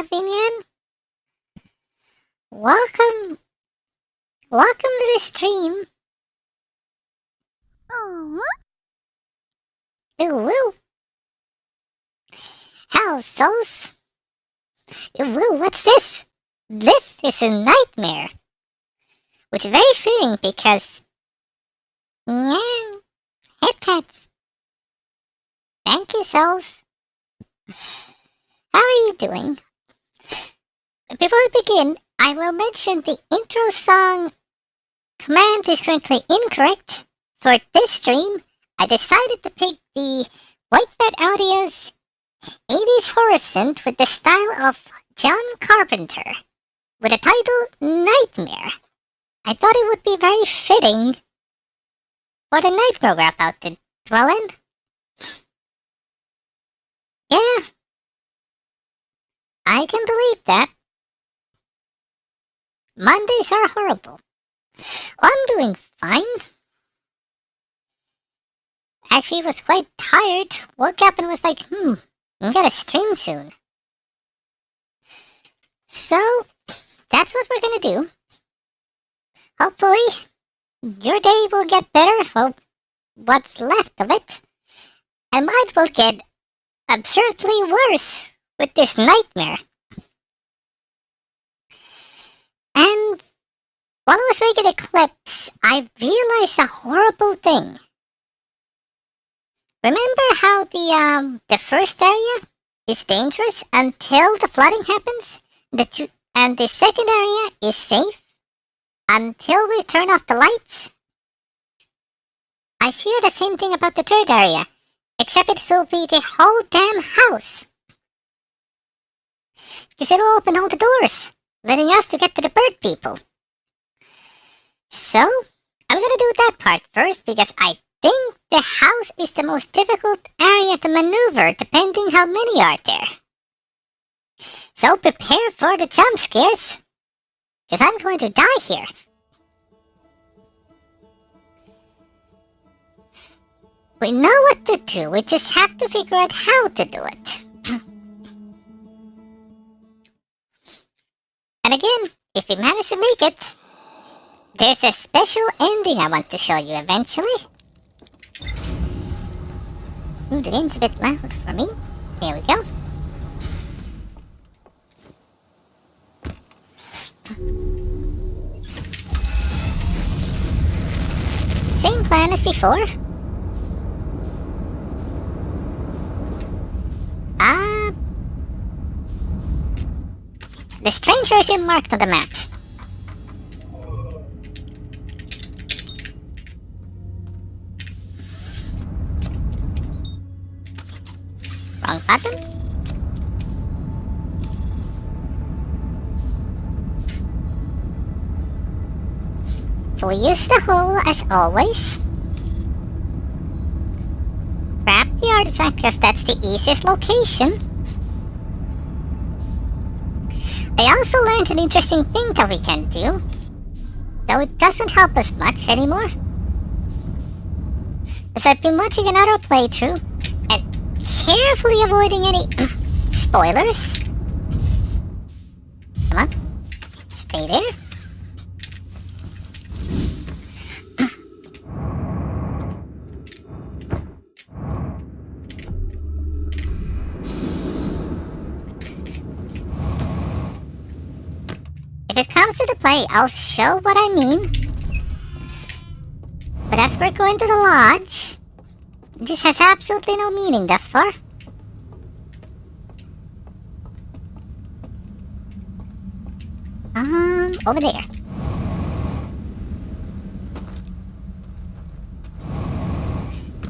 Vinian. Welcome, welcome to the stream. Oh, Ooh, ooh. How souls? Ooh, ooh, what's this? This is a nightmare. Which is very fitting because, yeah, headsets. Thank you, souls. How are you doing? Before we begin, I will mention the intro song command is currently incorrect. For this stream, I decided to pick the Whitebed Audio's 80s horror synth with the style of John Carpenter, with the title Nightmare. I thought it would be very fitting for the nightmare we're about to dwell in. Yeah, I can believe that. Mondays are horrible. I'm doing fine. Actually, was quite tired. Woke up and was like, I'm gonna stream soon. So, that's what we're gonna do. Hopefully, your day will get better, or what's left of it. And mine will get absurdly worse with this nightmare. And while I was making the clips, I realized a horrible thing. Remember how the first area is dangerous until the flooding happens? And the second area is safe until we turn off the lights? I fear the same thing about the third area, except it will be the whole damn house. Because it'll open all the doors, letting us to get to the bird people. So, I'm gonna do that part first because I think the house is the most difficult area to maneuver depending how many are there. So prepare for the jump scares, because I'm going to die here. We know what to do, we just have to figure out how to do it. And again, if we manage to make it, there's a special ending I want to show you eventually. The game's a bit loud for me. Here we go. Same plan as before. The stranger is marked on the map. Wrong button. So we use the hole as always. Grab the artifact because that's the easiest location. I also learned an interesting thing that we can do, though it doesn't help us much anymore. As I've been watching another playthrough and carefully avoiding any spoilers. Come on, stay there. If it comes to the play, I'll show what I mean. But as we're going to the lodge, this has absolutely no meaning thus far. Over there.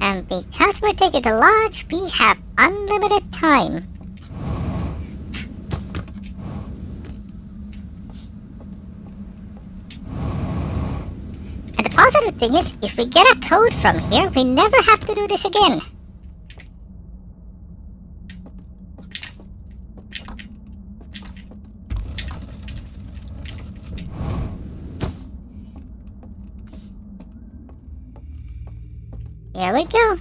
And because we're taking the lodge, we have unlimited time. And the positive thing is, if we get a code from here, we never have to do this again. Here we go.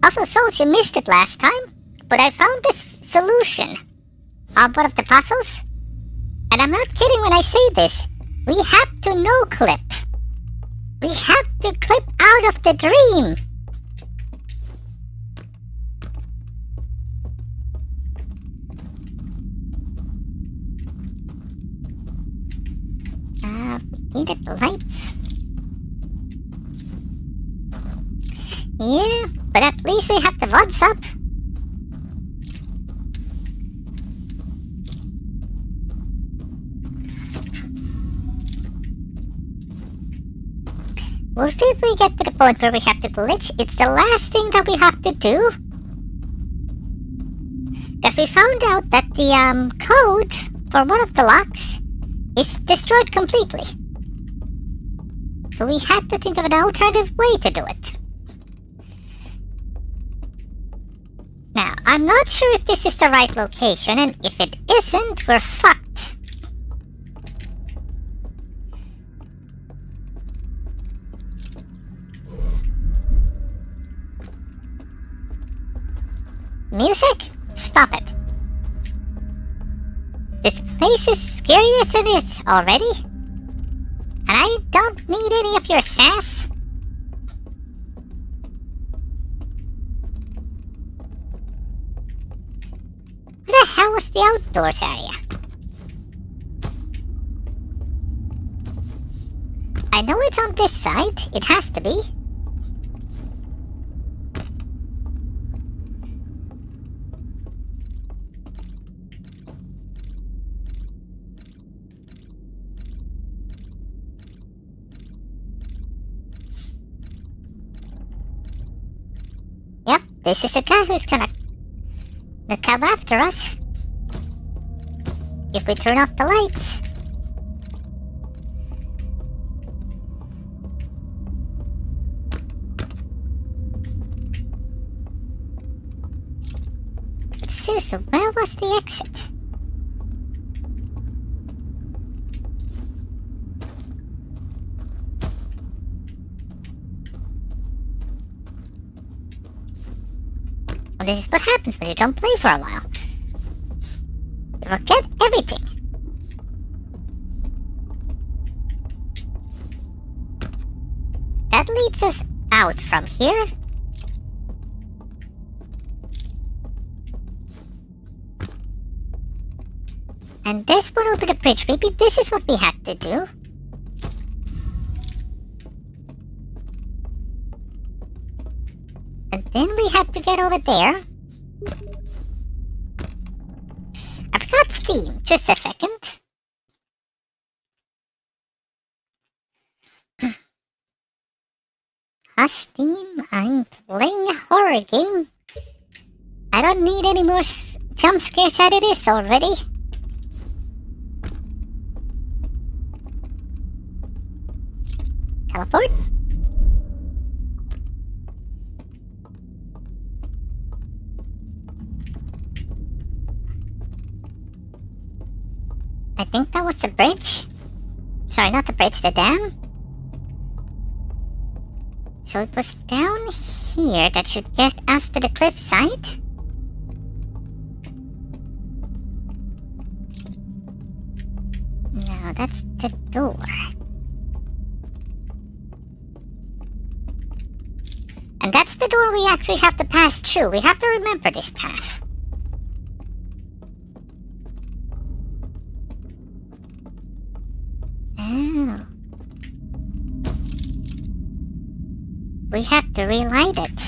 Also, Souls, you missed it last time, but I found this solution on one of the puzzles. And I'm not kidding when I say this. We have to no-clip. We have to clip out of the dream. We needed the lights. Yeah, but at least we have the VODs up. We'll see if we get to the point where we have to glitch. It's the last thing that we have to do. Because we found out that the code for one of the locks is destroyed completely. So we had to think of an alternative way to do it. Now, I'm not sure if this is the right location, and if it isn't, we're fucked. Music? Stop it. This place is scary as it is already. And I don't need any of your sass. Where the hell was the outdoors area? I know it's on this side. It has to be. Yep, this is the guy who's gonna come after us if we turn off the lights. But seriously, where was the exit? And this is what happens when you don't play for a while. You forget everything. That leads us out from here. And this one will be the bridge. Maybe this is what we had to do. And then we had to get over there. I forgot Steam. Just a second. Hush, Steam. I'm playing a horror game. I don't need any more jump scares as it is already. Teleport? I think that was the bridge. Sorry, not the bridge, the dam. So it was down here that should get us to the cliffside. No, that's the door. And that's the door we actually have to pass through. We have to remember this path. Oh. We have to relight it.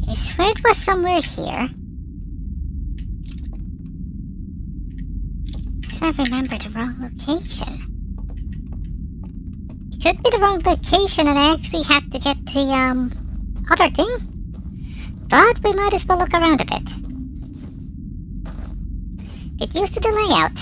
I swear it was somewhere here. I remember the wrong location. It could be the wrong location and I actually had to get the other thing. But we might as well look around a bit. Get used to the layout.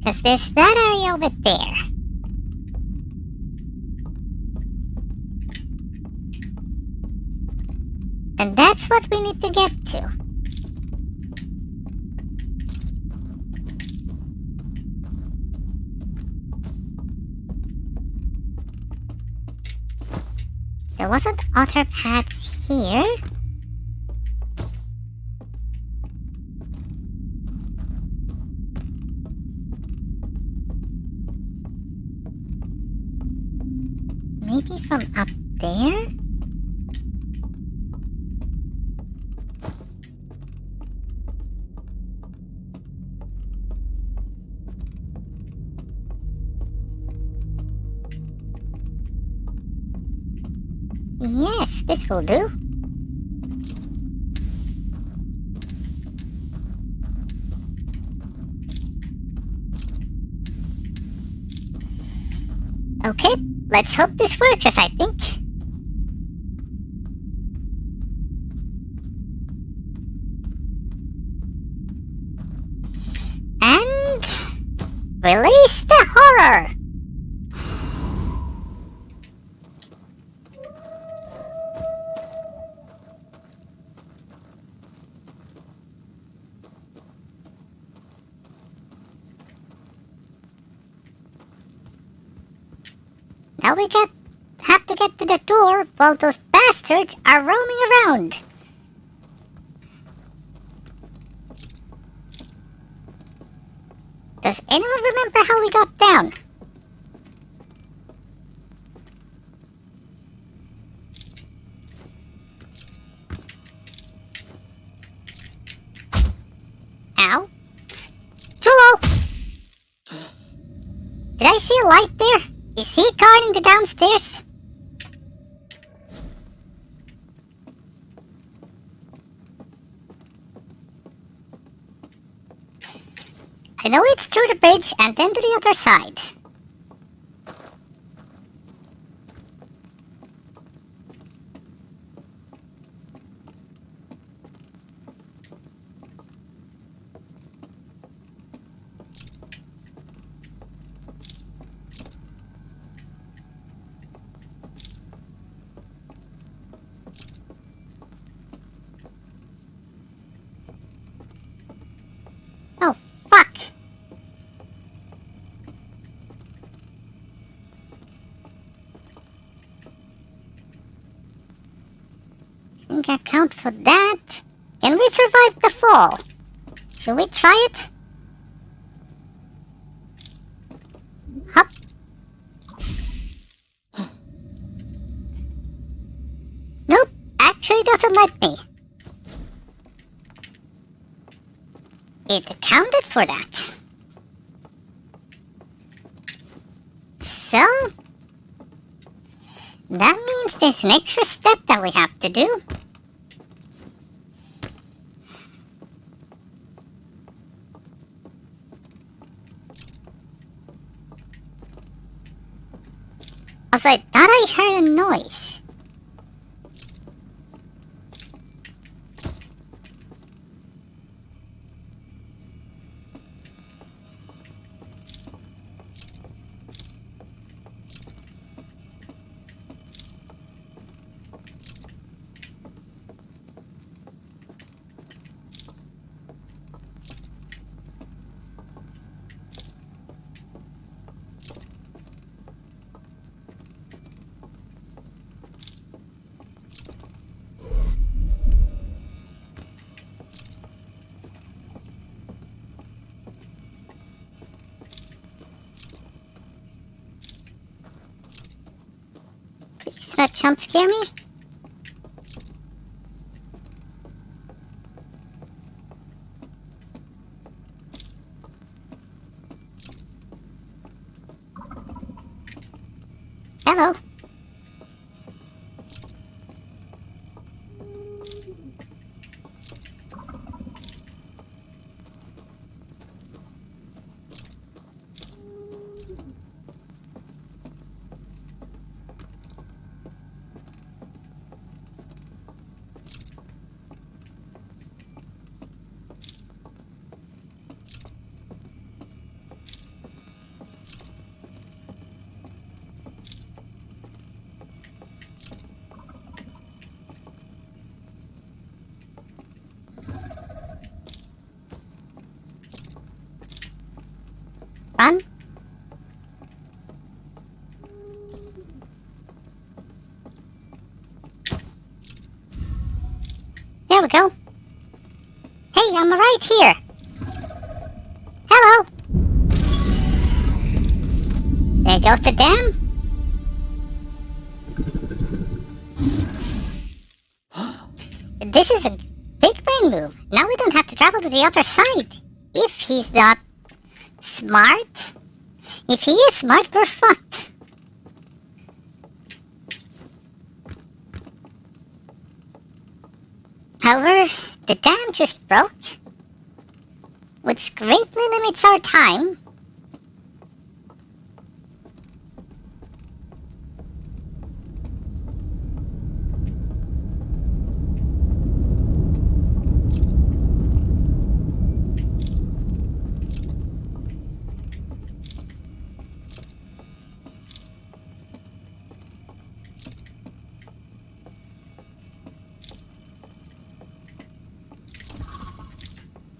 Because there's that area over there. And that's what we need to get to. There wasn't other paths here. Maybe from up there? Yes, this will do. Okay, let's hope this works as I think. And release the horror! Now we have to get to the door while those bastards are roaming around. Does anyone remember how we got down? Ow. Too low! Did I see a light there? Is he guarding the downstairs? I know it's through the bridge and then to the other side. Oh, fuck! Think I count for that? Can we survive the fall? Should we try it? Hop. Nope, actually doesn't let me. It accounted for that. So, that means there's an extra step that we have to do. Also, I thought I heard a noise. Please not jump scare me. Hello. There we go. Hey, I'm right here. Hello. There goes the dam. This is a big brain move. Now we don't have to travel to the other side. If he's not smart. If he is smart, we're fucked. However, the dam just broke, which greatly limits our time.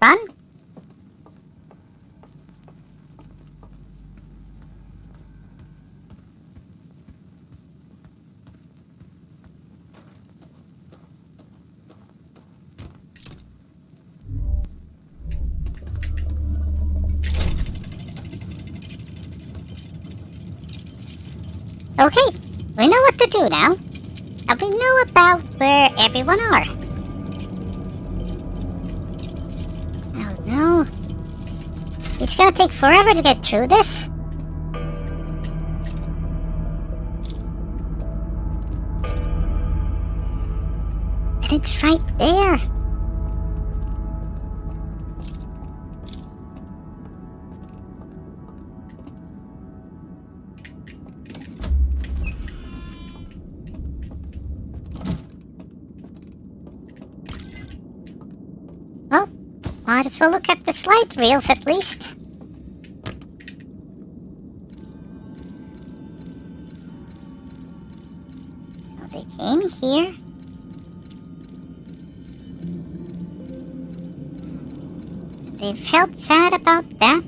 Run. Okay, we know what to do now. And we know about where everyone are. Oh no. It's gonna take forever to get through this. And it's right there. Well, might as well look at the slide reels at least. So they came here. They felt sad about that.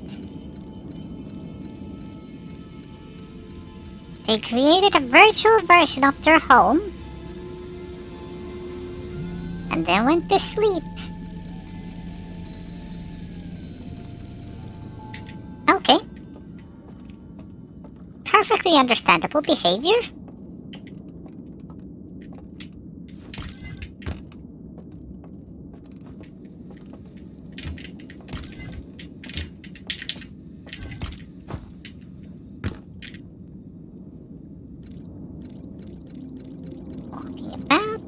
They created a virtual version of their home. And then went to sleep. Okay. Perfectly understandable behavior. Walking about.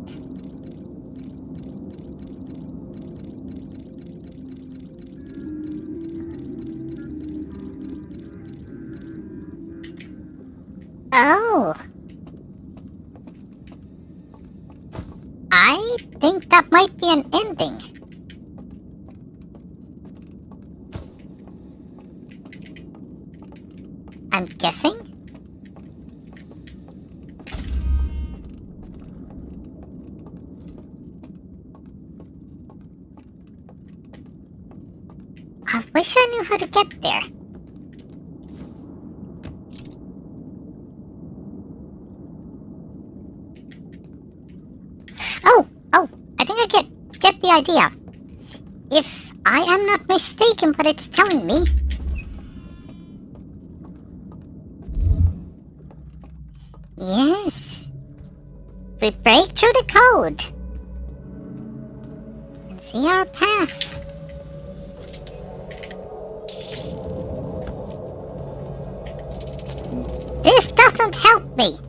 Oh. I think that might be an ending. I'm guessing. I wish I knew how to get there. Oh, I think I get the idea. If I am not mistaken what it's telling me. Yes. We break through the code. And see our path. This doesn't help me.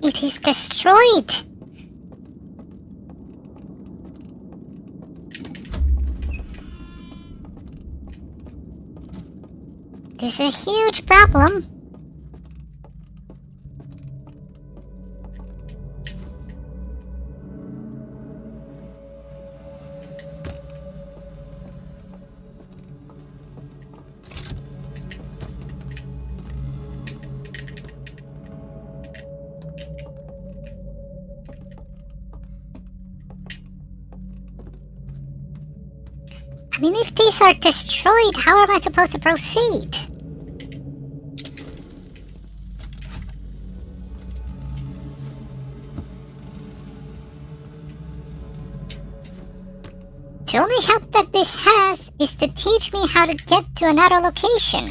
It is destroyed. This is a huge problem. mean, if these are destroyed, how am I supposed to proceed? The only help that this has is to teach me how to get to another location.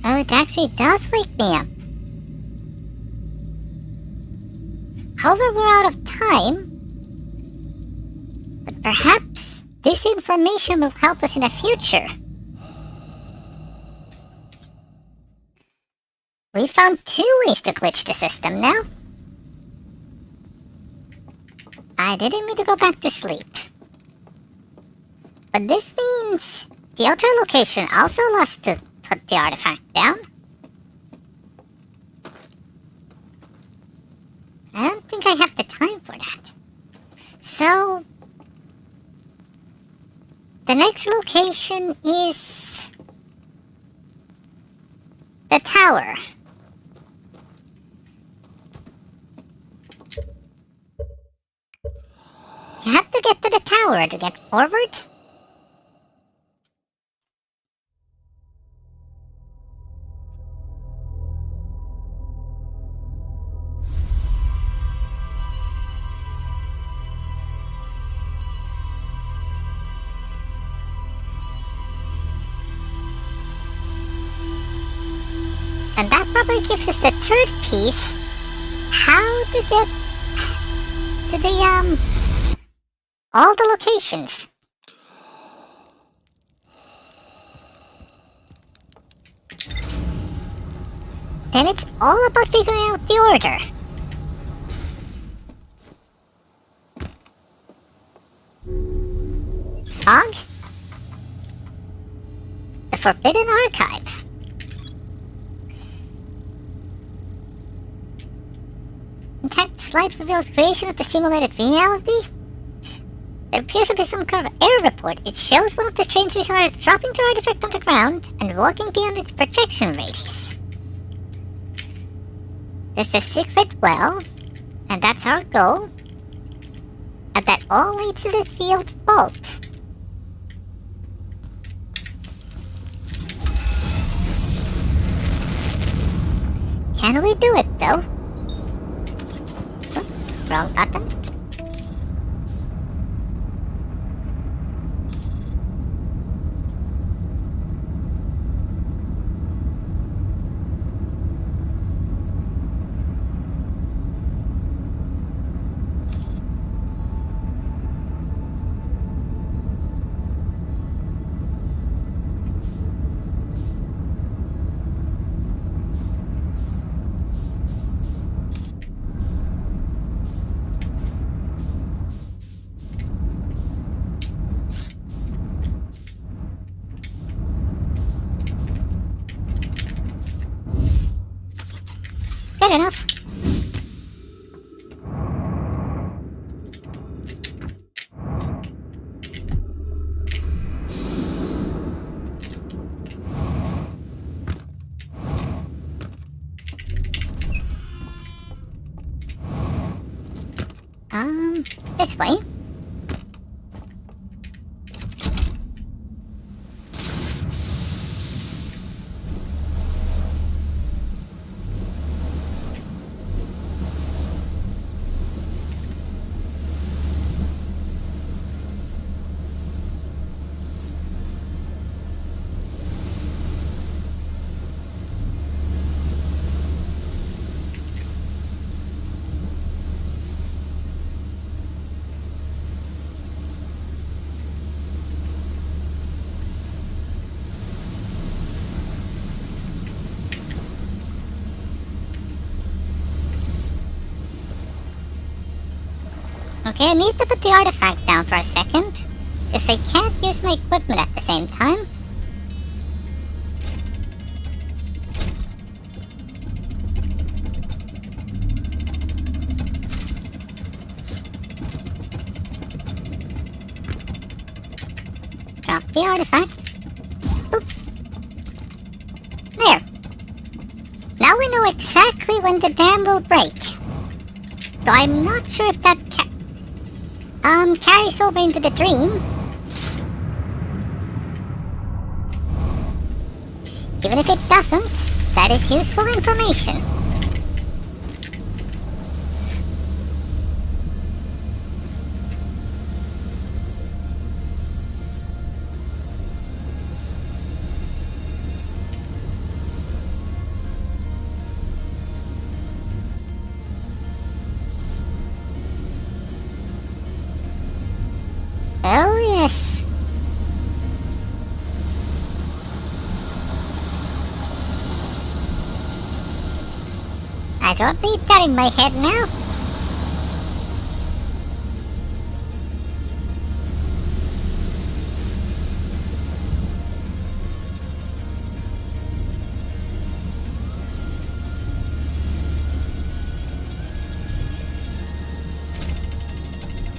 Oh, it actually does wake me up. However, we're out of time. But perhaps this information will help us in the future. We found 2 ways to glitch the system now. I didn't mean to go back to sleep. But this means the other location also lost to put the artifact down. I don't think I have the time for that. So, the next location is the tower. You have to get to the tower to get forward. And that probably gives us the 3rd piece. How to get to the, all the locations. Then it's all about figuring out the order. Og? The Forbidden Archive. Intact slide reveals creation of the simulated reality. There appears to be some kind of error report. It shows one of the strange results dropping the artifact on the ground and walking beyond its projection radius. There's a secret well, and that's our goal. And that all leads to the sealed vault. Can we do it though? Oops, wrong button. Good enough. This way. Okay, I need to put the artifact down for a second, because I can't use my equipment at the same time. the artifact. Oop. There. Now we know exactly when the dam will break. Though I'm not sure if that carries over into the dream. Even if it doesn't, that is useful information. Oh yes. I don't need that in my head now.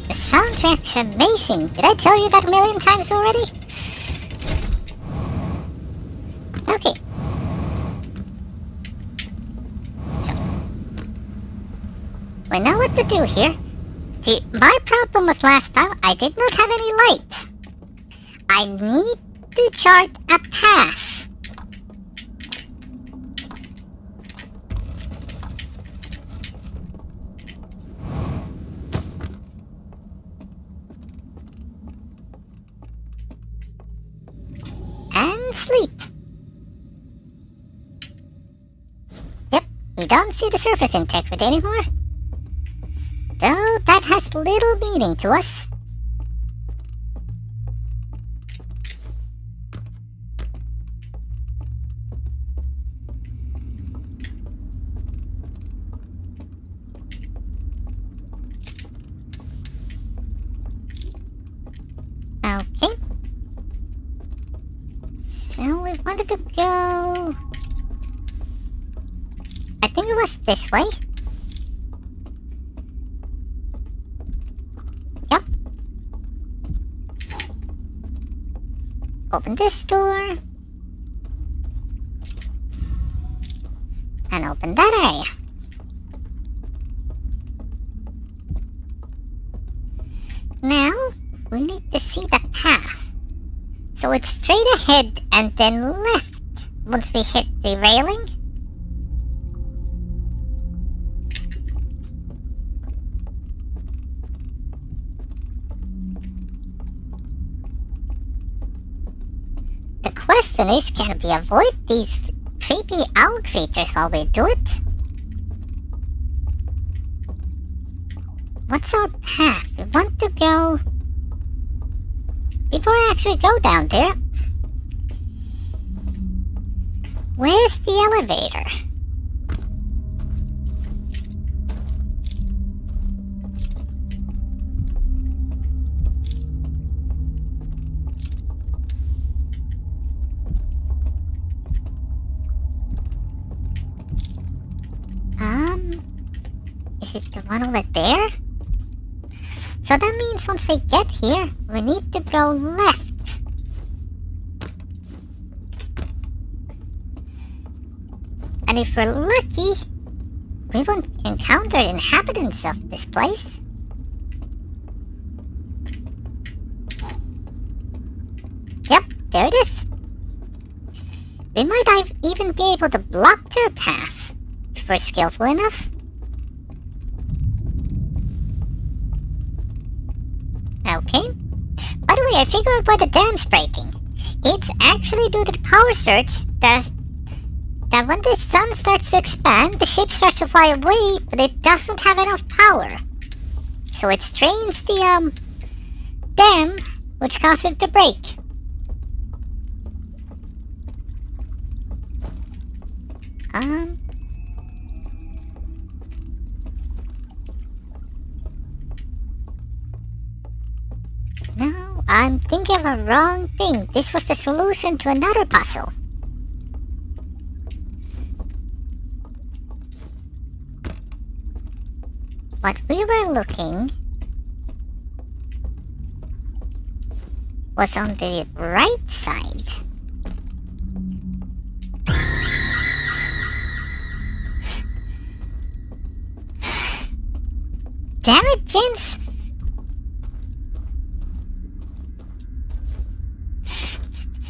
The soundtrack's amazing. Did I tell you that a million times already? Okay. So, we know what to do here. See, my problem was last time I did not have any light. I need to chart a path. And sleep. Yep, we don't see the surface integrity anymore. Though that has little meaning to us. Okay. So we wanted to go... I think it was this way. Yep. Open this door. And open that area. Now, we need to see the path. So it's straight ahead and then left once we hit the railing. The question is, can we avoid these creepy owl creatures while we do it? What's our path? We want to go... Before I actually go down there, where's the elevator? Is it the one over there? So that means once we get here, we need to go left. And if we're lucky, we won't encounter inhabitants of this place. Yep, there it is. We might even be able to block their path, if we're skillful enough. Okay. By the way, I figured out why the dam's breaking. It's actually due to the power surge that when the sun starts to expand, the ship starts to fly away, but it doesn't have enough power. So it strains the dam, which causes it to break. No, I'm thinking of a wrong thing. This was the solution to another puzzle. What we were looking... was on the right side. Damn it, gents!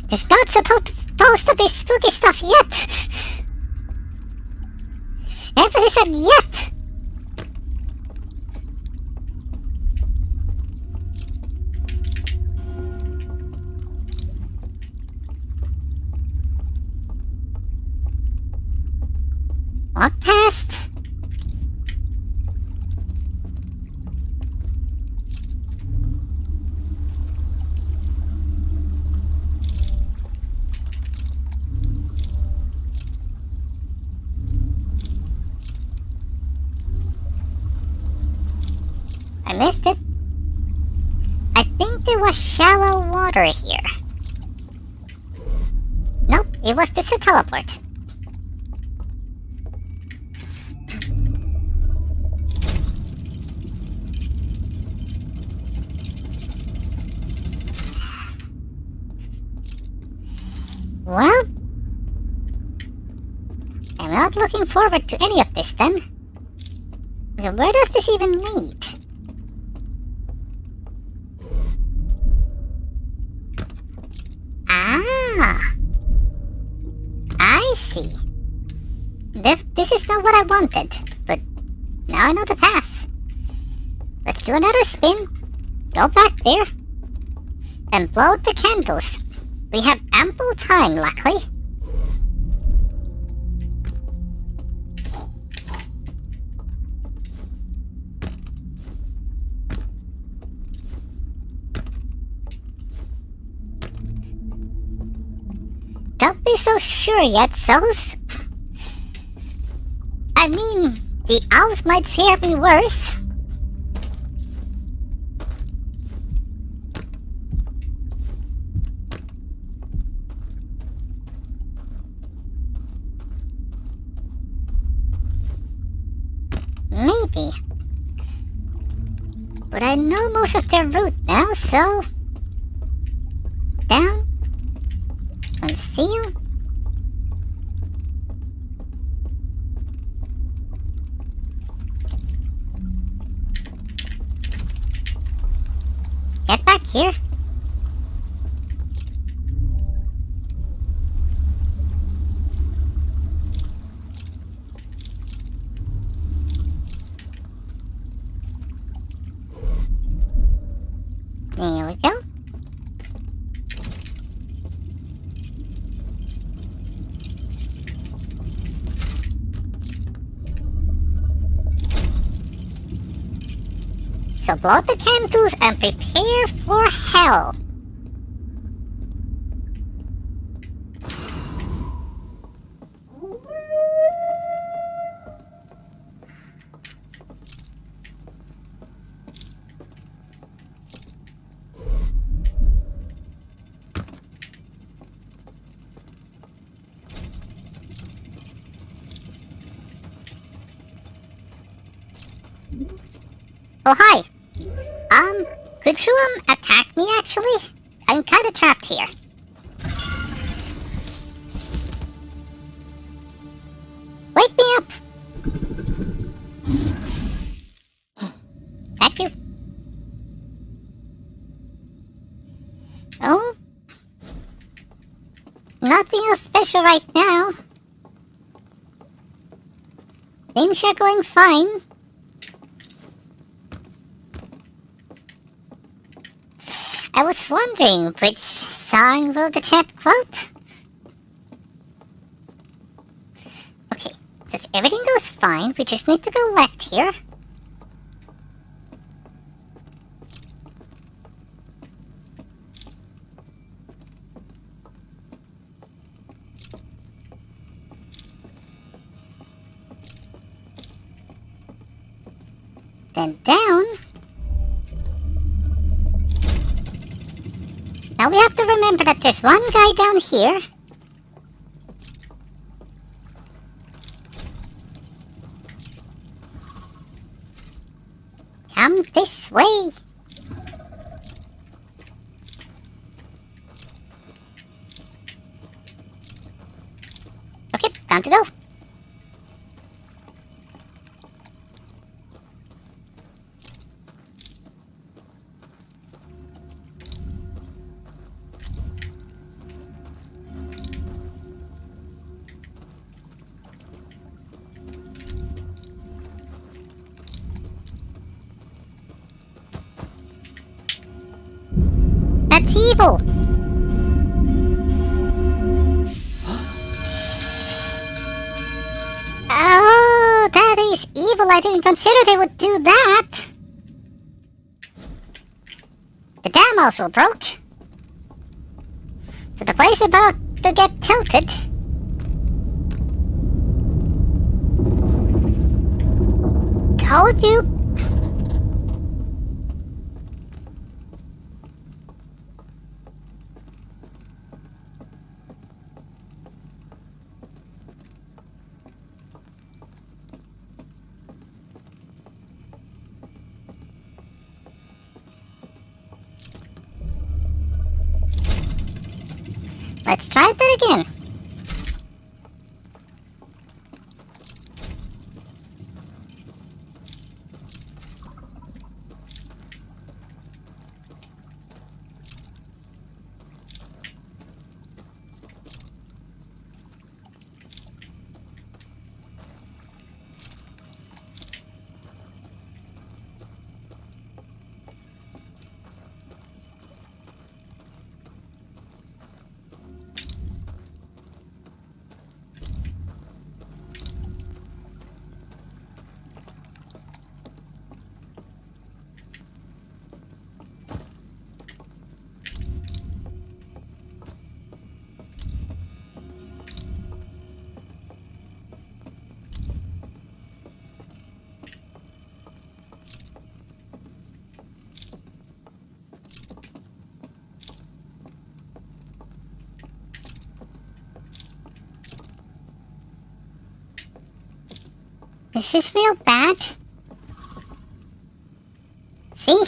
There's not supposed to be spooky stuff yet! Emphasis on yet! Walk past. I missed it. I think there was shallow water here. Nope, it was just a teleport. Well, I'm not looking forward to any of this then. Where does this even lead? Ah! I see. This is not what I wanted, but now I know the path. Let's do another spin, go back there, and blow out the candles. We have ample time, luckily. Don't be so sure yet, Souls. I mean, the owls might scare me worse. Maybe. But I know most of their route now, so... Down. Conceal. Get back here. There we go. So blow out the candles and prepare for hell. Oh, hi. Could you, attack me, actually? I'm kinda trapped here. Wake me up! Thank you. Oh? Nothing else special right now. Things are going fine. I was wondering which song will the chat quote? Okay, so if everything goes fine, we just need to go left here. Then down. Now we have to remember that there's one guy down here. Come this way. time to go. That's evil! Oh, that is evil. I didn't consider they would do that. The dam also broke. So the place is about to get tilted. Told you. Let's try that again. This is real bad. See?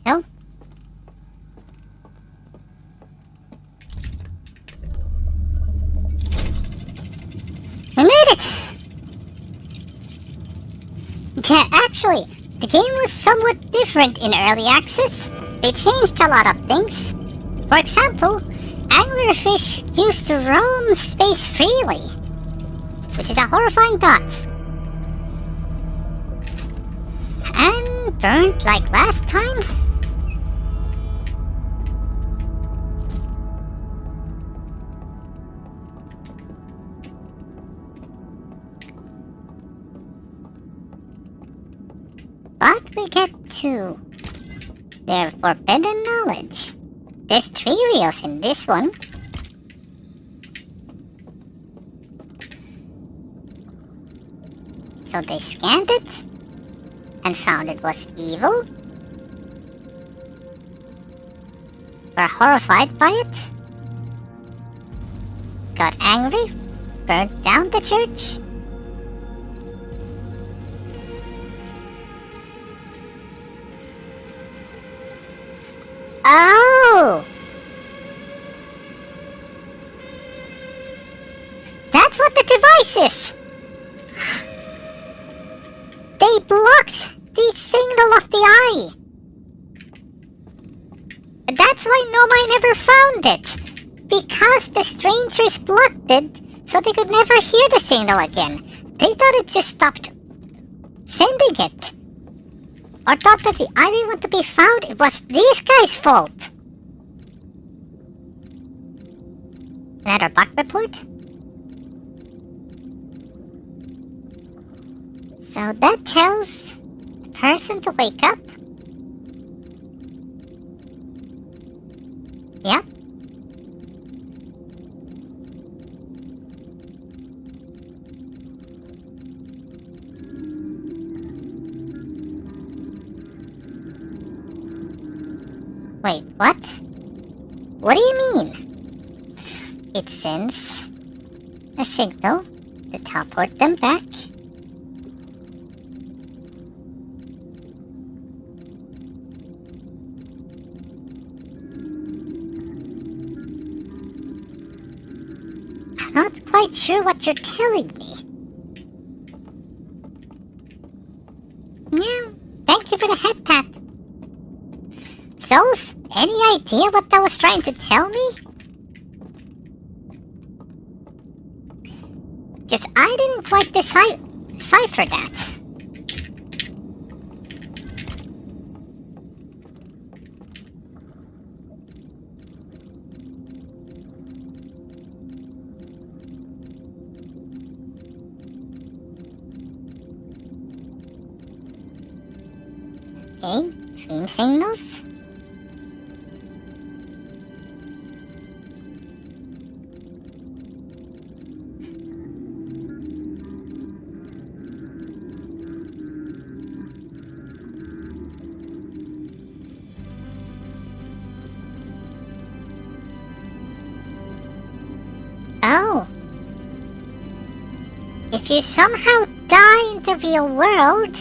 No? We made it! Yeah, actually, the game was somewhat different in early access. They changed a lot of things. For example, anglerfish used to roam space freely, which is a horrifying thought. And burnt like last time? But we get to their forbidden knowledge. There's 3 reels in this one. So they scanned it and found it was evil. Were horrified by it. Got angry, burnt down the church. Oh! That's what the device is! They blocked the signal of the eye! That's why Nomai never found it! Because the strangers blocked it, so they could never hear the signal again. They thought it just stopped sending it. Or thought that the eye didn't want to be found, it was these guys' fault. Another bug report? So that tells the person to wake up? Yep. Wait, what? What do you mean? It sends a signal to teleport them back. I'm not quite sure what you're telling me. Yeah, thank you for the head pat. Souls, any idea what that was trying to tell me? Because I didn't quite decipher that. Okay, dream signals. Oh. If you somehow die in the real world,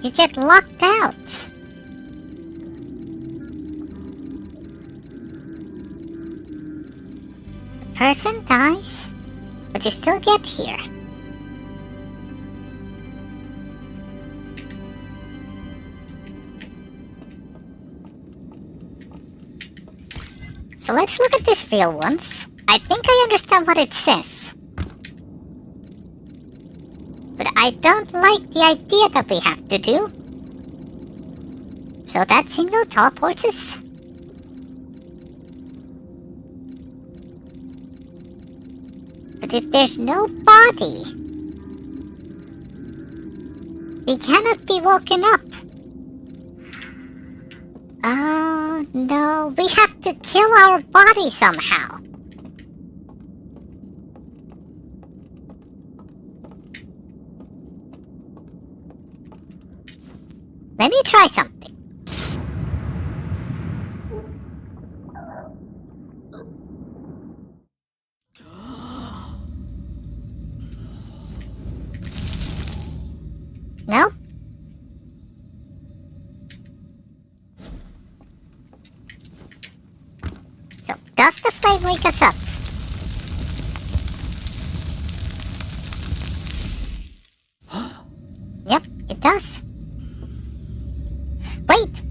you get locked out. The person dies, but you still get here. So let's look at this real once. I think I understand what it says. But I don't like the idea that we have to do. So that signal teleports us. But if there's no body, we cannot be woken up. Oh no, we have to kill our body somehow. Let me try something. Nope. So, does the flame wake us up? Yep, it does. Wait!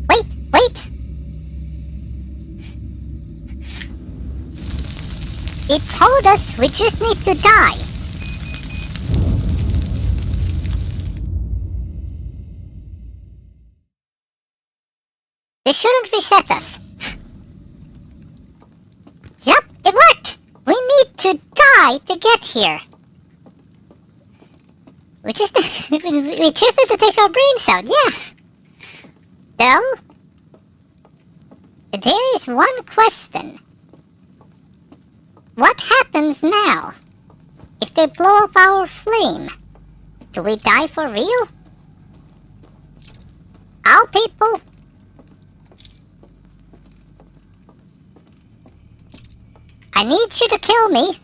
It told us we just need to die. This shouldn't reset us. Yep, it worked! We need to die to get here. We just need to take our brains out, yeah. Though, there is one question. What happens now? If they blow up our flame, do we die for real? Our people? I need you to kill me.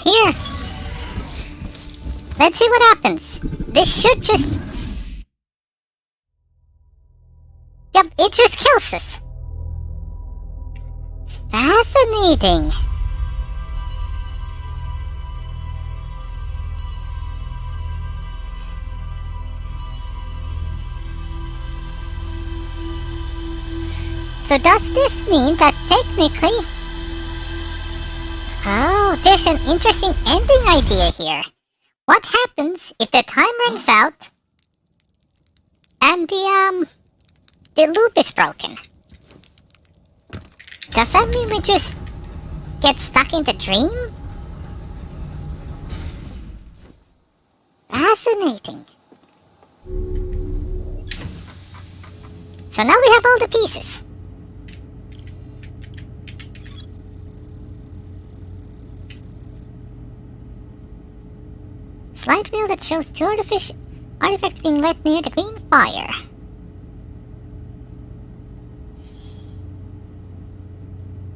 Here. Let's see what happens. This should just... Yep, it just kills us. Fascinating. So does this mean that technically... Oh, there's an interesting ending idea here. What happens if the time runs out and the loop is broken? Does that mean we just get stuck in the dream? Fascinating. So now we have all the pieces. Slide wheel that shows two artifacts being lit near the green fire.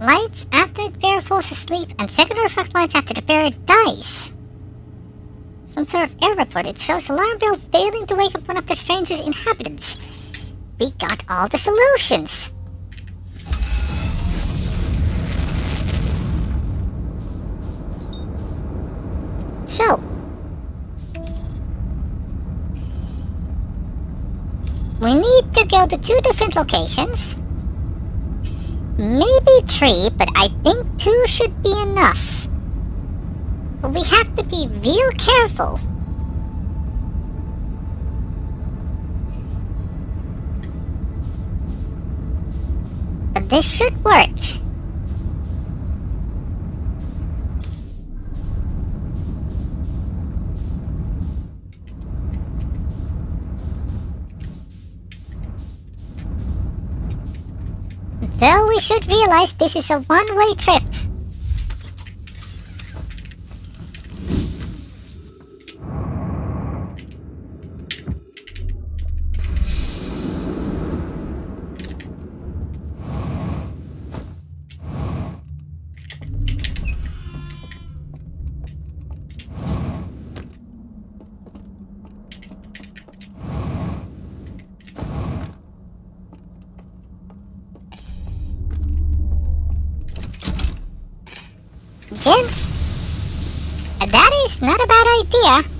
Lights after the bear falls asleep, and second artifact lights after the bear dies. Some sort of error report. It shows alarm bell failing to wake up one of the stranger's inhabitants. We got all the solutions. So, we need to go to 2 different locations. Maybe 3, but I think 2 should be enough. But we have to be real careful. But this should work. So we should realize this is a one-way trip. Gents, that is not a bad idea.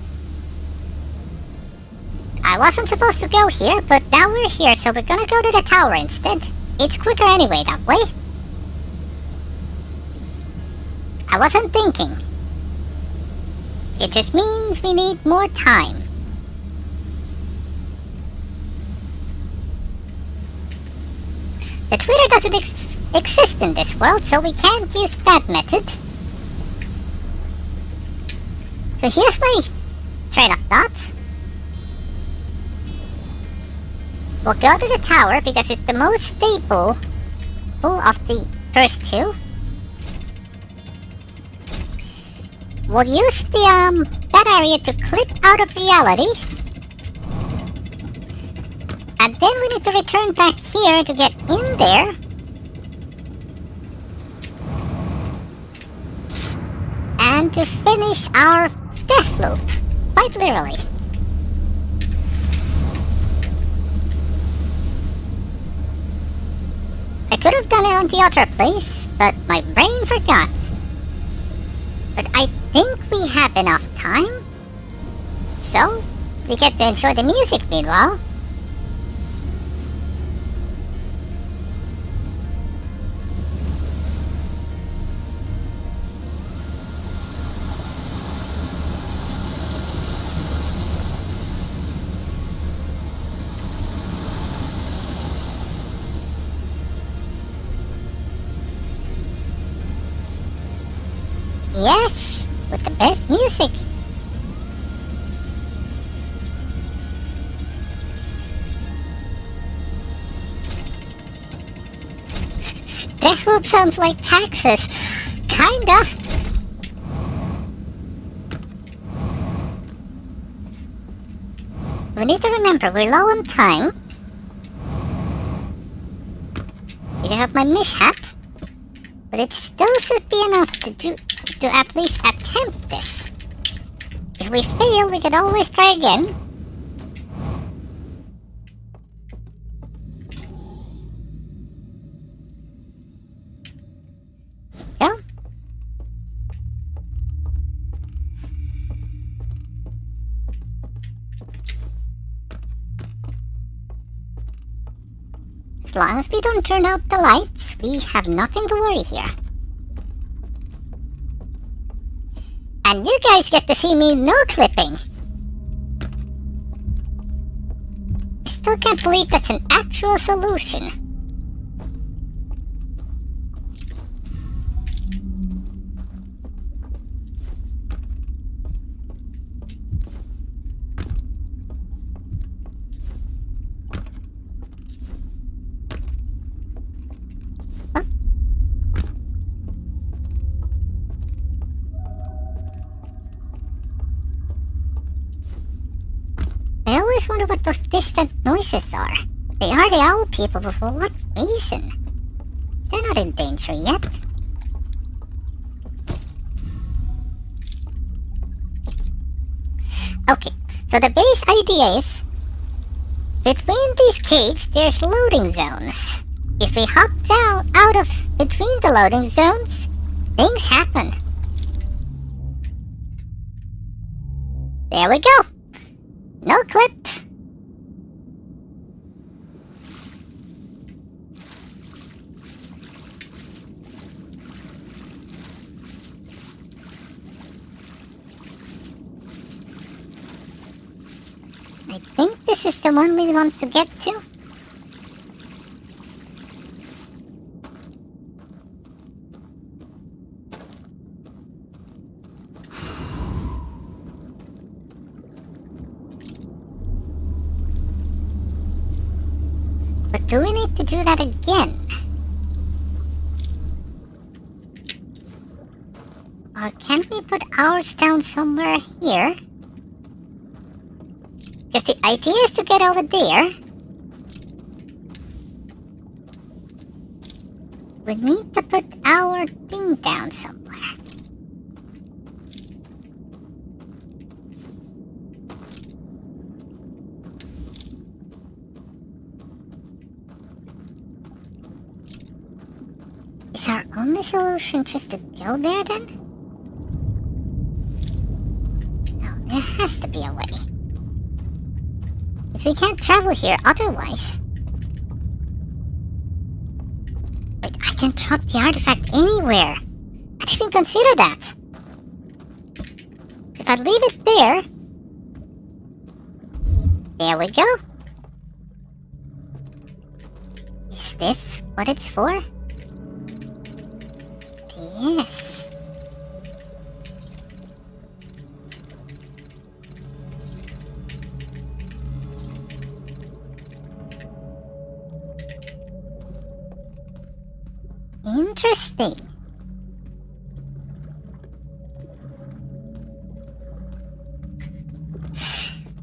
I wasn't supposed to go here, but now we're here, so we're gonna go to the tower instead. It's quicker anyway that way. I wasn't thinking. It just means we need more time. The Twitter doesn't exist in this world, so we can't use that method. So here's my train of thought. We'll go to the tower because it's the most stable of the first 2. We'll use the that area to clip out of reality. And then we need to return back here to get in there. And to finish our death loop, quite literally. I could have done it on the other place, but my brain forgot. But I think we have enough time. So, we get to enjoy the music meanwhile. Yes, with the best music. Deathloop sounds like taxes. Kinda. We need to remember we're low on time. We have my mishap, but it still should be enough to at least attempt this. If we fail, we can always try again. Go. As long as we don't turn out the lights, we have nothing to worry here. And you guys get to see me no clipping. I still can't believe that's an actual solution. always wonder what those distant noises are. They are the owl people, but for what reason? They're not in danger yet. Okay, so the base idea is, between these caves there's loading zones. If we hop down out of between the loading zones, things happen. There we go. No clipped. I think this is the one we want to get to. But do we need to do that again? Or can we put ours down somewhere here? Because the idea is to get over there. We need to put our thing down somewhere. Is our only solution just to go there then? No, there has to be a way. Because we can't travel here otherwise. Wait, I can drop the artifact anywhere. I didn't consider that. If I leave it there... There we go. Is this what it's for? Yes. Interesting.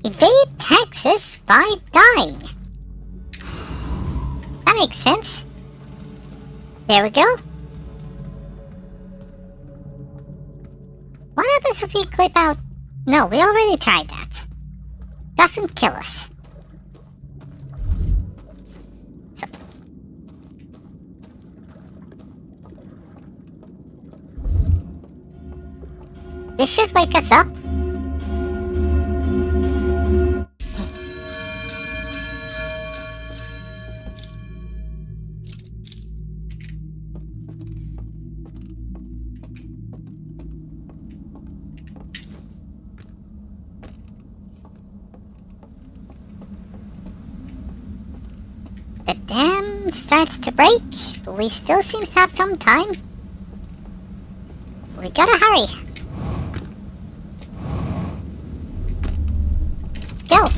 Evade taxes by dying. That makes sense. There we go. What happens if we clip out? No, we already tried that. Doesn't kill us. So. This should wake us up. The dam starts to break, but we still seem to have some time. We gotta hurry. Go!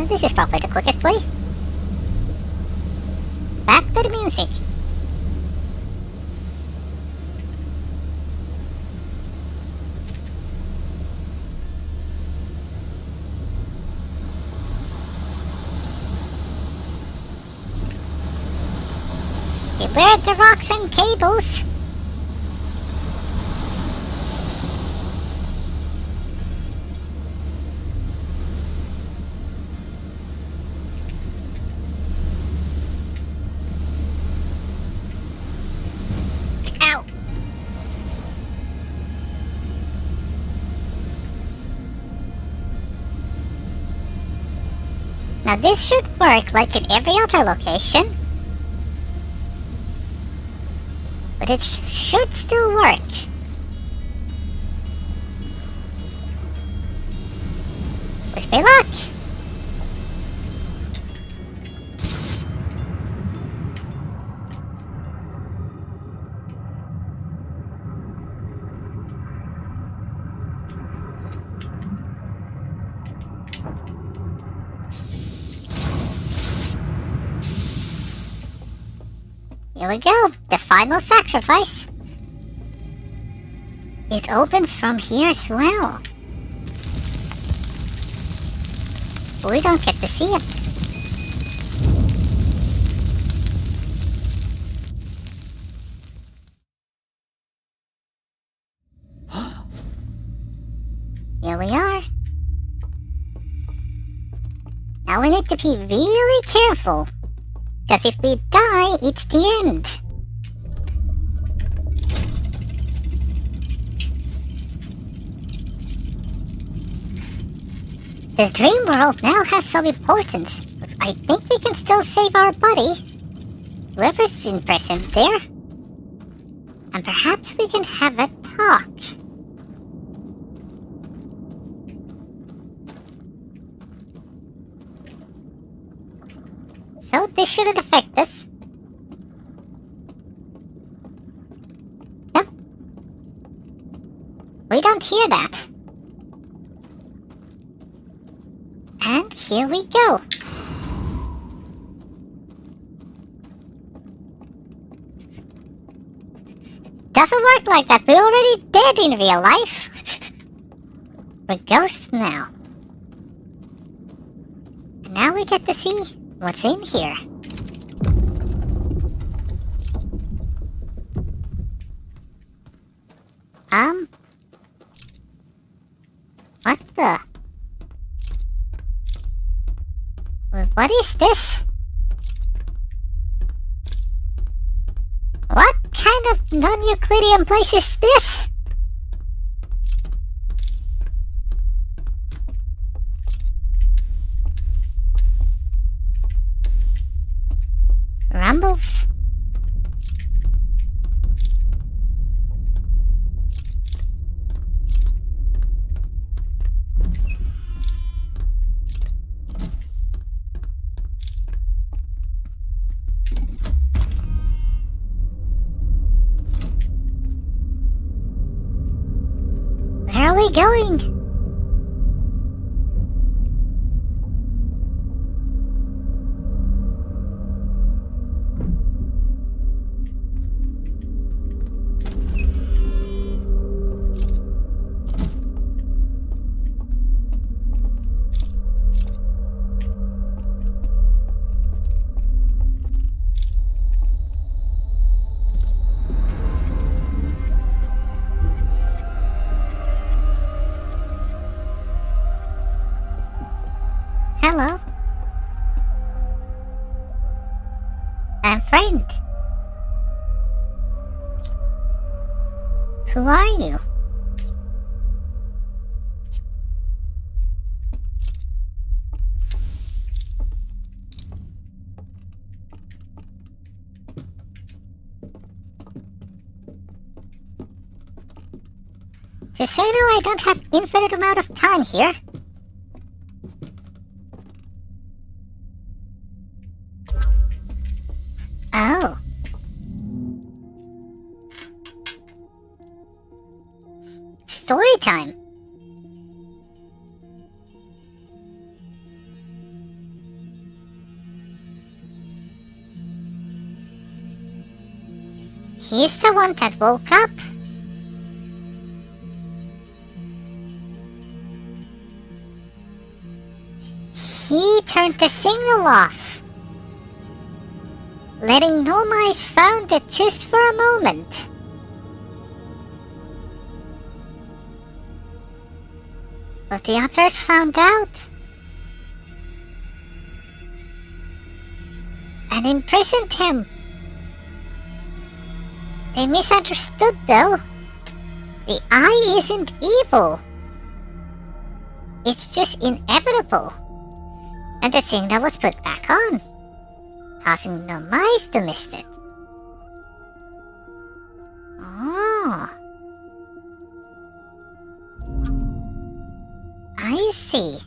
This is probably the quickest way. Back to the music. Beware the rocks and cables. Ow. Now this should work like in every other location. But it should still work. Wish me luck! Here we go, the final sacrifice. It opens from here as well. We don't get to see it. Here we are. Now we need to be really careful, because if we die, it's the end. This dream world now has some importance, but I think we can still save our buddy, whoever's in present there, and perhaps we can have a talk. So this shouldn't affect us. Nope. We don't hear that. And here we go. Doesn't work like that. We're already dead in real life. We're ghosts now. And now we get to see what's in here. What the? What is this? What kind of non-Euclidean place is this? Rumbles? Where are we going? Hello. I'm friend. Who are you? Just so you know, I don't have infinite amount of time here. Oh. Story time. He's the one that woke up. He turned the signal off, letting no mice found it just for a moment. But the others found out and imprisoned him. They misunderstood though. The eye isn't evil. It's just inevitable. And the signal was put back on, causing no mice to miss it. Oh. I see.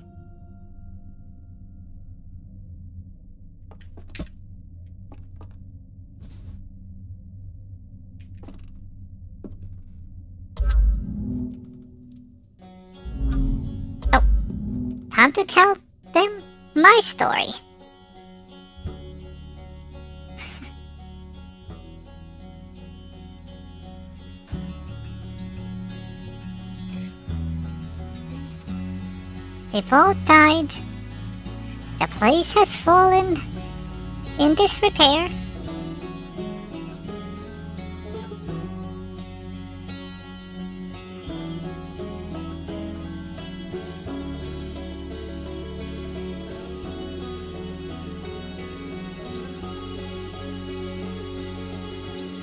Oh, time to tell them my story. We both died The place has fallen in disrepair.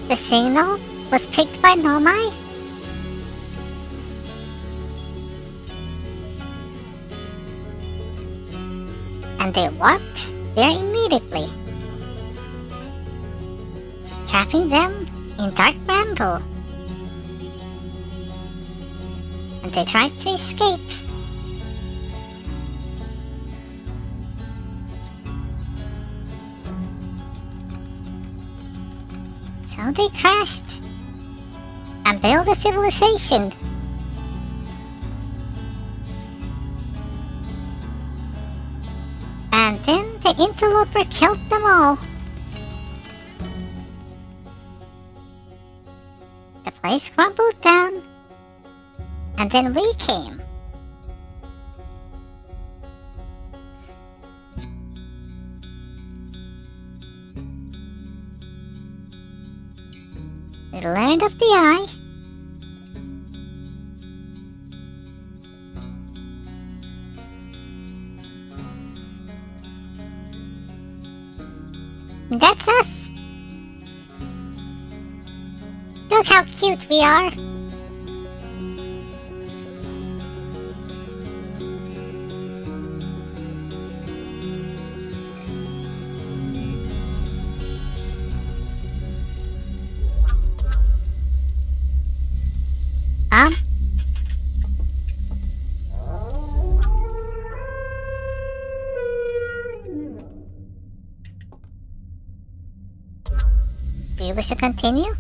The signal was picked by Nomai. And they warped there immediately, trapping them in Dark Bramble. And they tried to escape. So they crashed and built a civilization. And then the interloper killed them all. The place crumbled down, and then we came. We learned of the Eye. That's us. Look how cute we are. Do you wish to continue?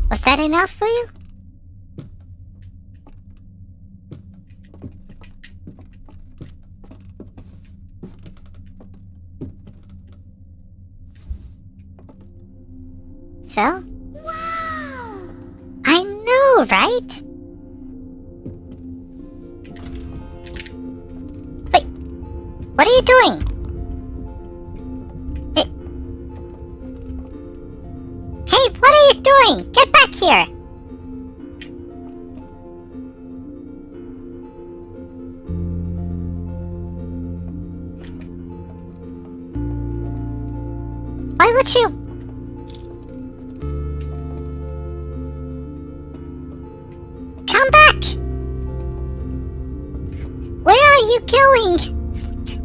Was that enough for you? So? Wow! I know, right? Wait, what are you doing? Hey, what are you doing? Get back here! Why would you? Come back! Where are you going?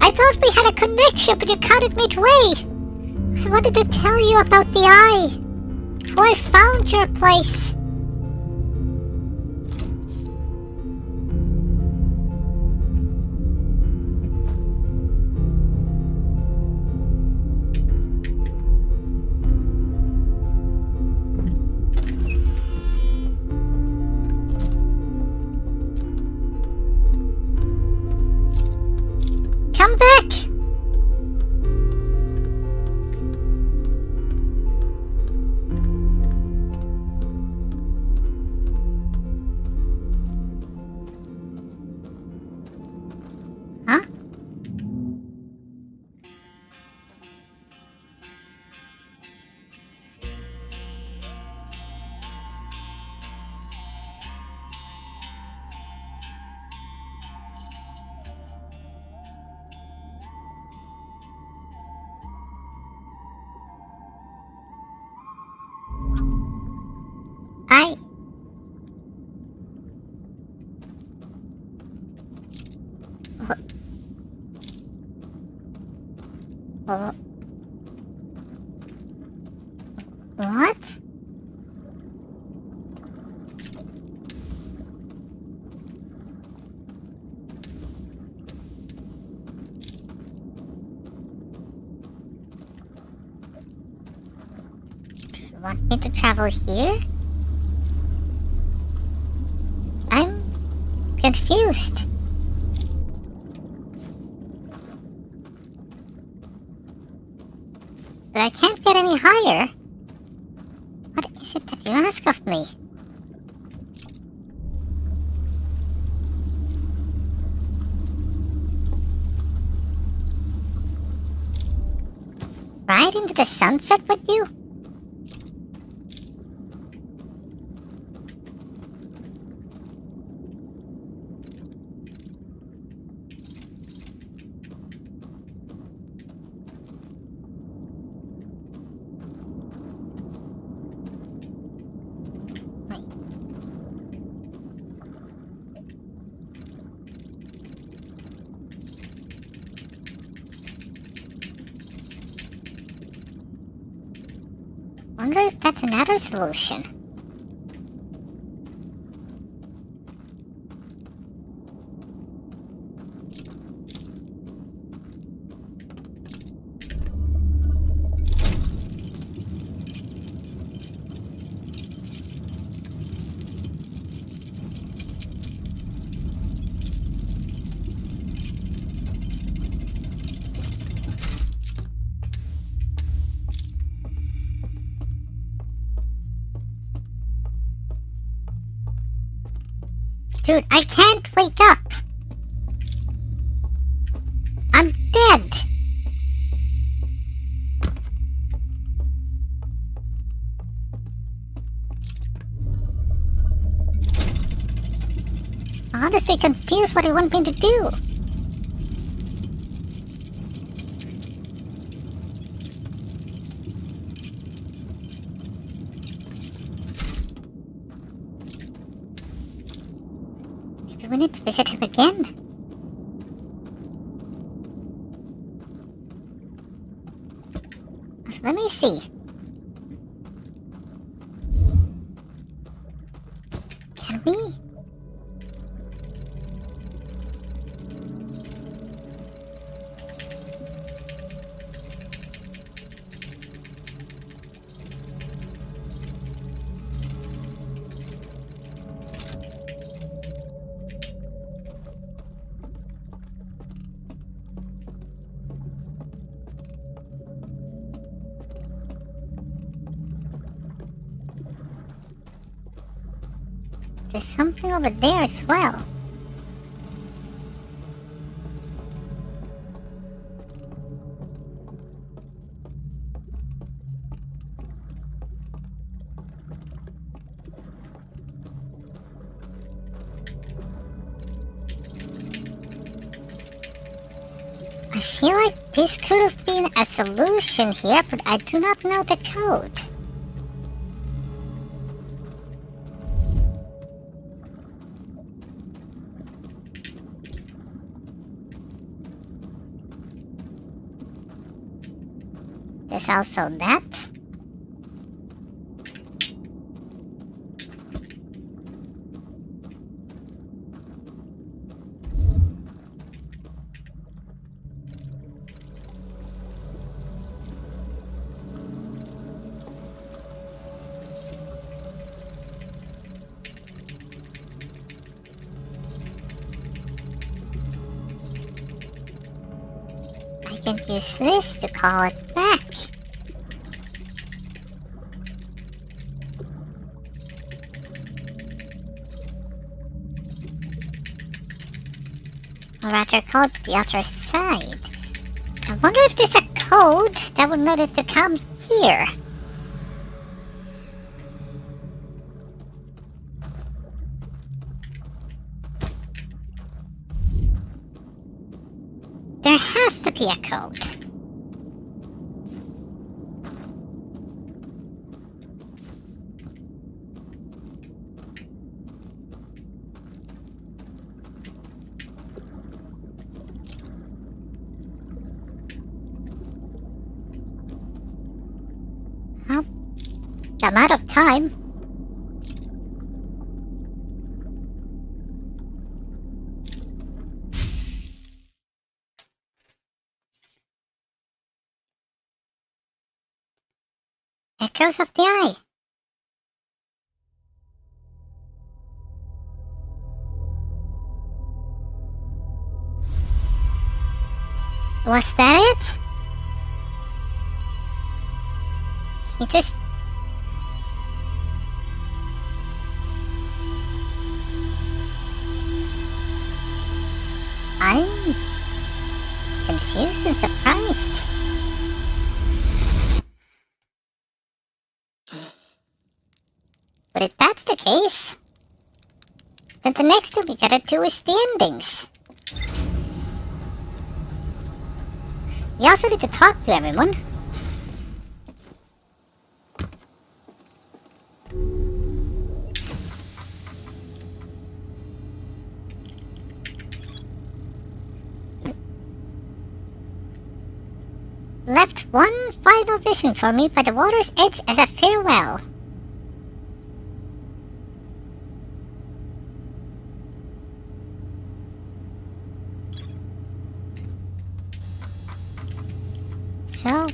I thought we had a connection, but you cut it midway. I wanted to tell you about the Eye. How I found your place. Come back! Huh? What? Do you want me to travel here? I'm confused. But I can't get any higher. What is it that you ask of me? ride into the sunset with you? Wonder if that's another solution. Dude, I can't wake up! I'm dead! I'm honestly confused what you want me to do. Maybe we need to visit him again? Let me see. Can we? There's something over there as well. I feel like this could have been a solution here, but I do not know the code. There's also that. I can use this to call it back. Or rather, go to the other side. I wonder if there's a code that would let it to come here. There has to be a code. Well, I'm out of time. Echoes of the Eye. Was that it? He just... I'm confused and surprised. But if that's the case, then the next thing we gotta do is the endings. We also need to talk to everyone. Left one final vision for me by the water's edge as a farewell. So...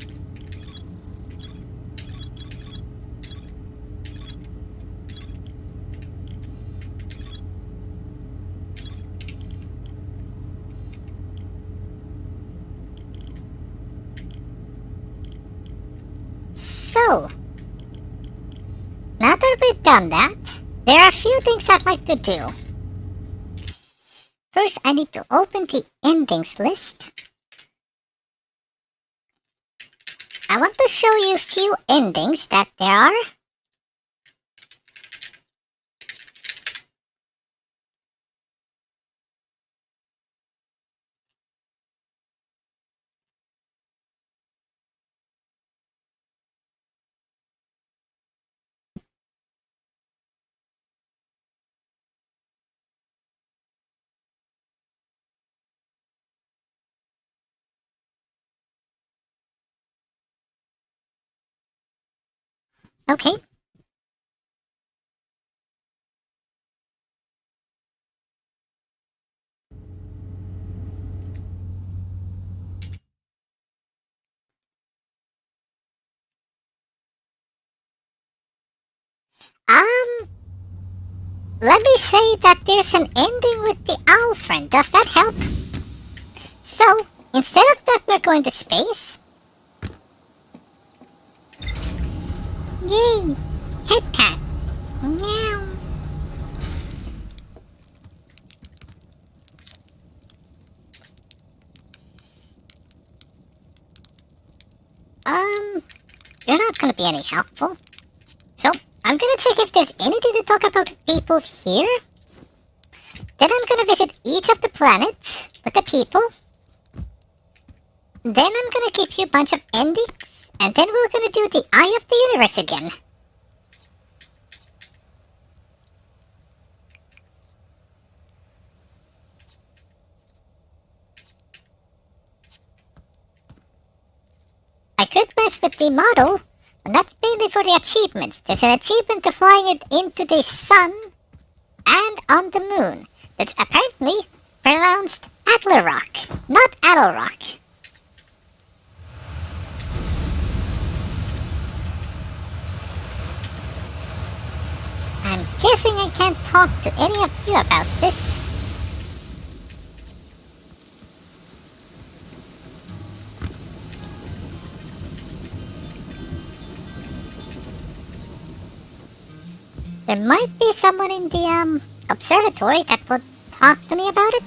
So, now that we've done that, there are a few things I'd like to do. First, I need to open the endings list. I want to show you a few endings that there are. Okay. Let me say that there's an ending with the owl friend. Does that help? So, instead of that, we're going to space. Yay! Head tap. Meow. You're not gonna be any helpful. So, I'm gonna check if there's anything to talk about with people here. Then I'm gonna visit each of the planets with the people. Then I'm gonna give you a bunch of endings. And then we're gonna do the Eye of the Universe again. I could mess with the model, but that's mainly for the achievements. There's an achievement to flying it into the sun and on the moon. That's apparently pronounced Adlerock, not Adelrock. I'm guessing I can't talk to any of you about this. There might be someone in the observatory that would talk to me about it.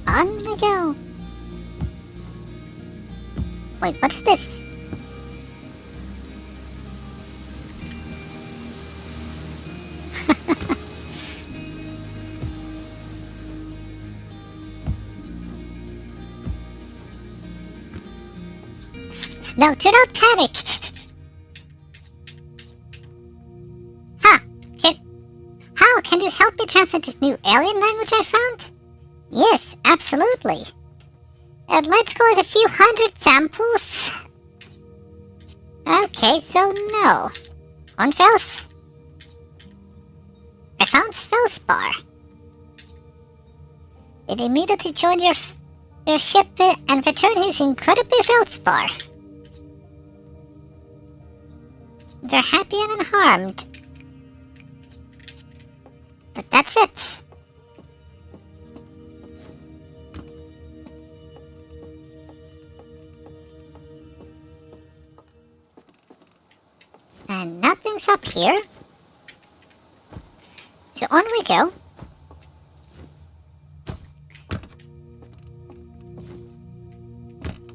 On we go. Wait, what is this? No, do not panic! Huh, how can you help me translate this new alien language I found? Yes, absolutely. And let's call it a few hundred samples. Okay, so no. On Fels. I found Felspar. It immediately joined your ship and returned his incredibly feldspar. They're happy and unharmed. But that's it. And nothing's up here. So on we go.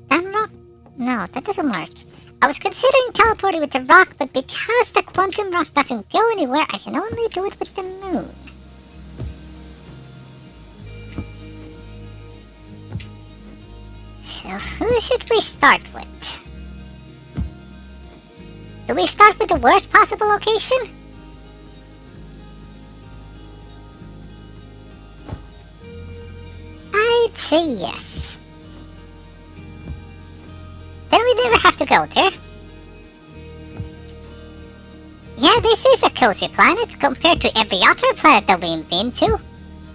That rock? No, that doesn't work. I was considering teleporting with the rock, but because the quantum rock doesn't go anywhere, I can only do it with the moon. So who should we start with? Do we start with the worst possible location? I'd say yes. Then we never have to go there. Yeah, this is a cozy planet compared to every other planet that we've been to.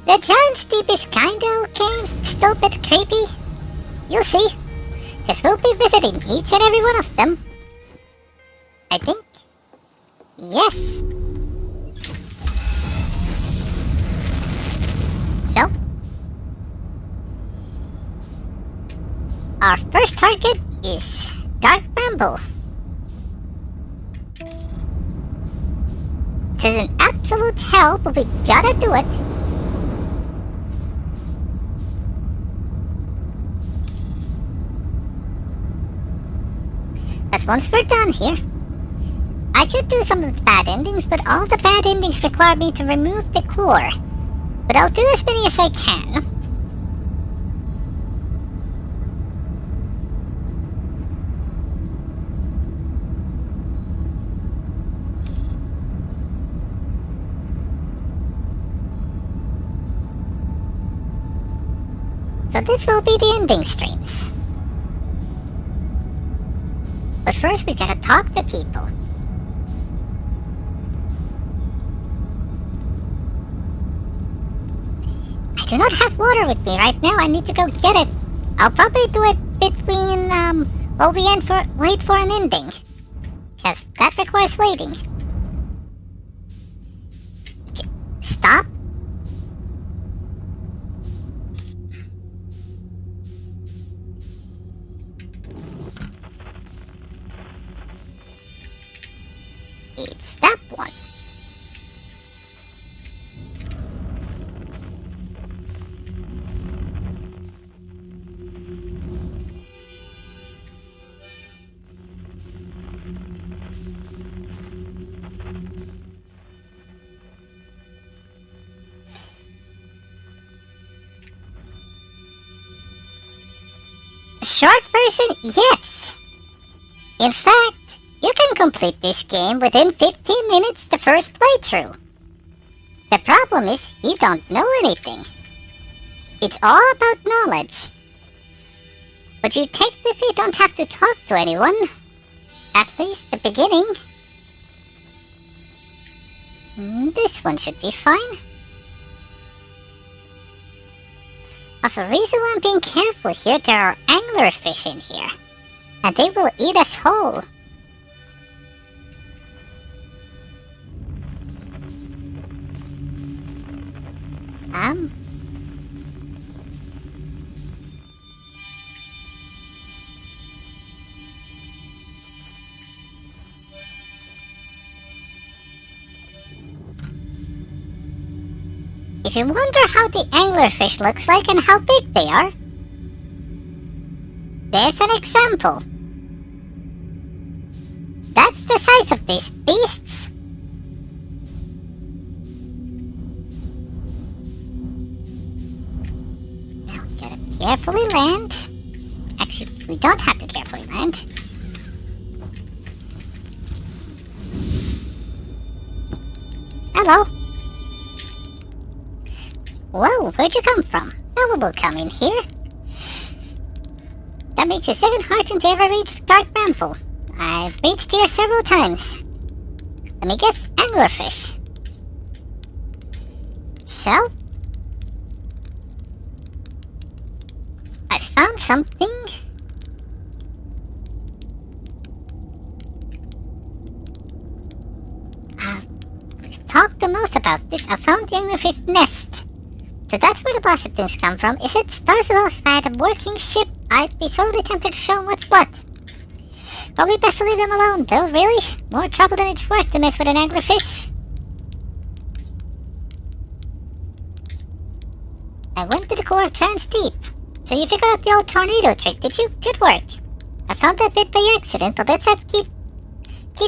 The Giant's Deep is kinda okay, still a bit creepy. You'll see, because we'll be visiting each and every one of them. I think. Yes. So, our first target is Dark Bramble. Which is an absolute hell, but we gotta do it. Because once we're done here, I could do some of the bad endings, but all the bad endings require me to remove the core. But I'll do as many as I can. So this will be the ending streams. But first we gotta talk to people. I do not have water with me right now. I need to go get it. I'll probably do it between, while we wait for an ending. Because that requires waiting. Okay, stop. It's that one. Short version, yes. In fact, you can complete this game within 15 minutes the first playthrough. The problem is, you don't know anything. It's all about knowledge. But you technically don't have to talk to anyone. At least the beginning. This one should be fine. Also, reason why I'm being careful here, there are anglerfish in here. And they will eat us whole. If you wonder how the anglerfish looks like and how big they are, there's an example. That's the size of these beasts. Now we gotta carefully land. Actually, we don't have to carefully land. Hello. Whoa, where'd you come from? No one will come in here. That makes the second heartland to ever reach Dark Bramble. I've reached here several times. Let me guess, anglerfish. So? found something. Talk the most about this. I found the anglerfish nest. So that's where the blasted things come from, is it? Stars above, if I had a working ship, I'd be sorely tempted to show 'em what's what. Probably best to leave them alone, though, really. More trouble than it's worth to mess with an anglerfish. I went to the core of Trans Deep. So you figured out the old tornado trick, did you? Good work. I found that bit by accident, but let's have keep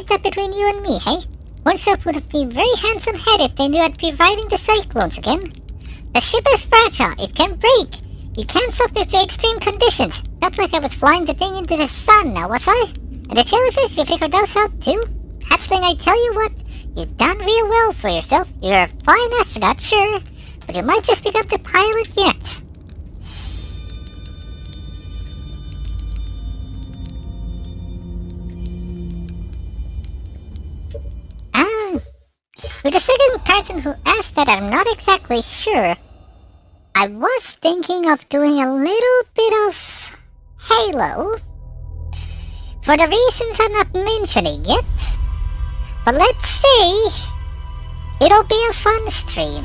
that between you and me, hey? One ship would have been very handsome head if they knew I'd be riding the cyclones again. The ship is fragile, it can break. You can't stop it to extreme conditions. Not like I was flying the thing into the sun now, was I? And the jellyfish, you figured those out too? Hatchling, I tell you what, you've done real well for yourself. You're a fine astronaut, sure, but you might just become the pilot yet. With the second person who asked that, I'm not exactly sure. I was thinking of doing a little bit of Halo. For the reasons I'm not mentioning yet. But let's say it'll be a fun stream.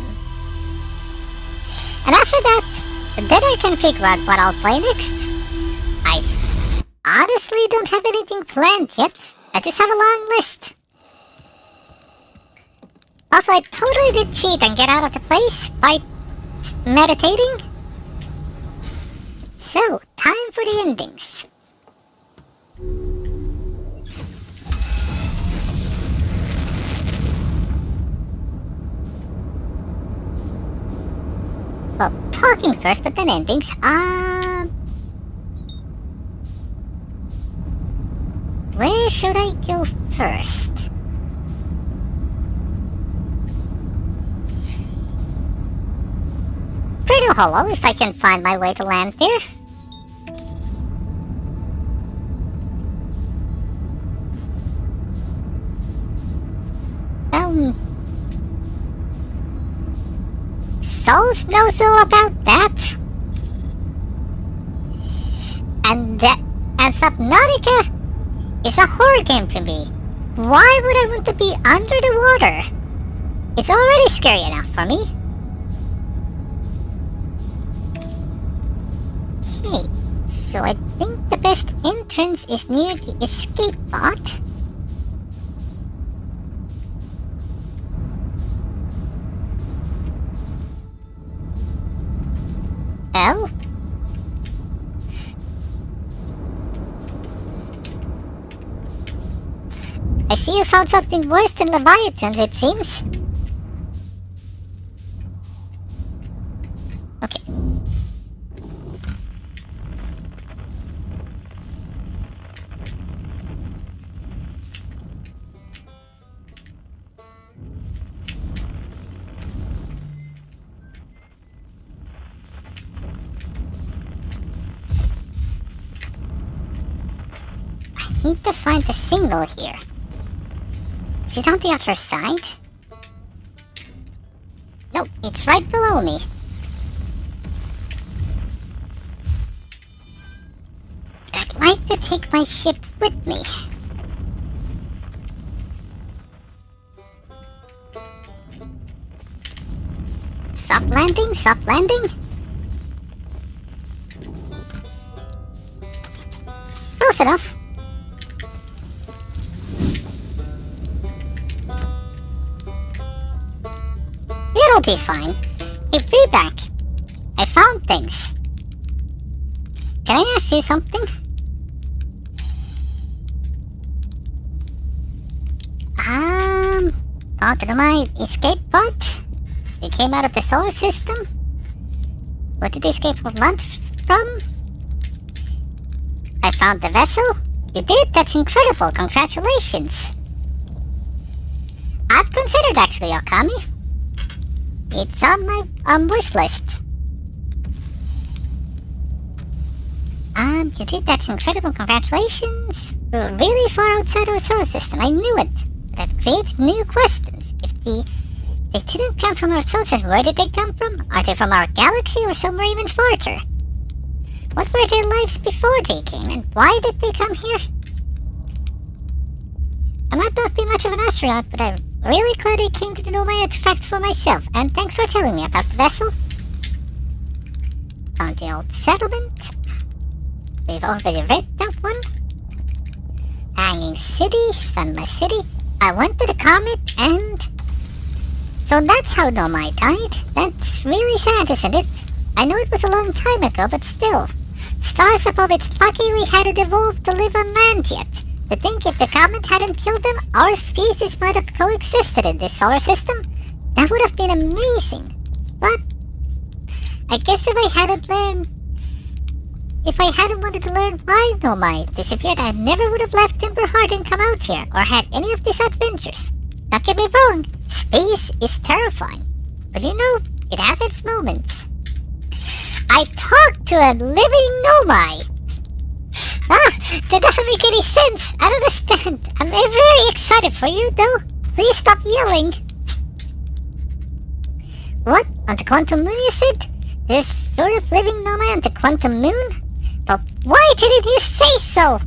And after that, then I can figure out what I'll play next. I honestly don't have anything planned yet. I just have a long list. Also, I totally did cheat and get out of the place by meditating. So, time for the endings. Well, talking first, but then endings. Where should I go first? Pretty Hollow, if I can find my way to land there. Souls knows all about that. And Subnautica is a horror game to me. Why would I want to be under the water? It's already scary enough for me. Okay, so I think the best entrance is near the escape pod. Oh? I see you found something worse than Leviathans, it seems. Okay. I need to find the signal here. Is it on the other side? No, it's right below me. But I'd like to take my ship with me. Soft landing, soft landing. Close enough. It'll be fine. Hey, Freeback, I found things. Can I ask you something? Found my escape pod. It came out of the solar system. Where did they escape from lunch from? I found the vessel. You did? That's incredible. Congratulations. I've considered actually, Okami. It's on my wish list. You did, that's incredible, congratulations. We're really far outside our solar system, I knew it. That creates new questions. If they didn't come from our solar system, where did they come from? Are they from our galaxy or somewhere even farther? What were their lives before they came, and why did they come here? I might not be much of an astronaut, but I'm really glad I came to know my artifacts for myself, and thanks for telling me about the vessel. Found the old settlement. We've already read that one. Hanging City, Sunless City. I went to the comet, and... So that's how Nomai died. That's really sad, isn't it? I know it was a long time ago, but still. Stars above, it's lucky we hadn't evolved to live on land yet. To think if the comet hadn't killed them, our species might have coexisted in this solar system. That would have been amazing. But I guess if I hadn't wanted to learn why Nomai disappeared, I never would have left Timberheart and come out here, or had any of these adventures. Don't get me wrong, space is terrifying. But you know, it has its moments. I talked to a living Nomai! That doesn't make any sense. I don't understand. I'm very excited for you, though. Please stop yelling. What? On the Quantum Moon, you said? This sort of living Nomai on the Quantum Moon? But why didn't you say so?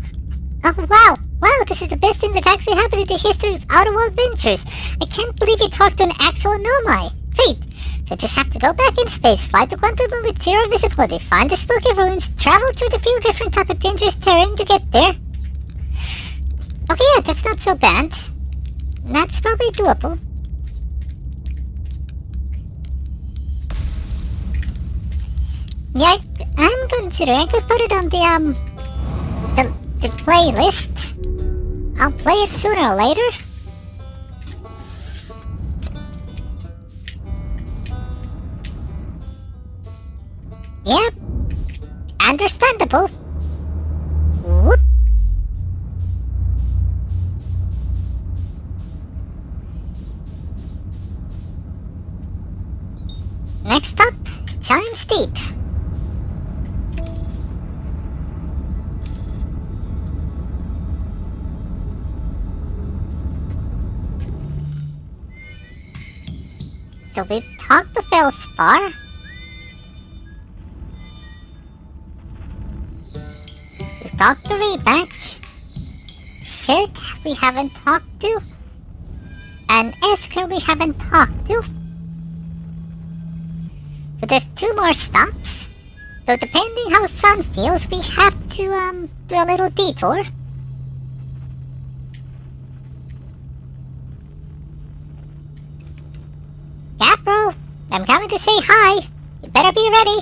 Oh, wow. Wow, this is the best thing that actually happened in the history of Outer World Ventures. I can't believe you talked to an actual Nomai. Wait. So just have to go back in space, fly to Quantum Moon with zero visibility, find the spooky ruins, travel through the few different type of dangerous terrain to get there. Okay, yeah, that's not so bad. That's probably doable. Yeah, I'm considering I could put it on the playlist. I'll play it sooner or later. Yep. Understandable. Whoop. Next up, Giant's Deep. So we've talked to Feldspar. We've talked to Reback. Shirt we haven't talked to. And Esker we haven't talked to. So there's 2 more stops. So depending how Sun feels, we have to do a little detour. Yeah, bro. I'm coming to say hi. You better be ready.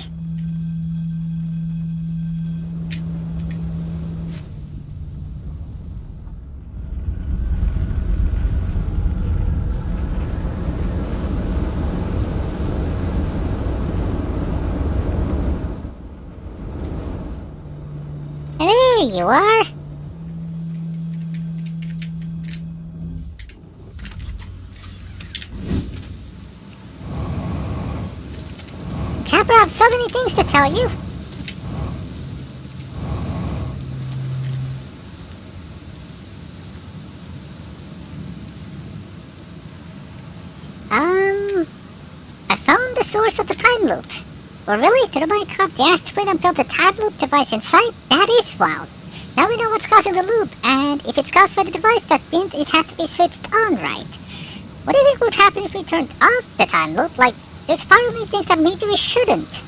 There you are. Capra, I have so many things to tell you. I found the source of the time loop. Well, really? Did the Minecraft asked Twin and build a time loop device inside? That is wild. Now we know what's causing the loop, and if it's caused by the device, that means it had to be switched on, right? What do you think would happen if we turned off the time loop? Like, this part of me thinks that maybe we shouldn't.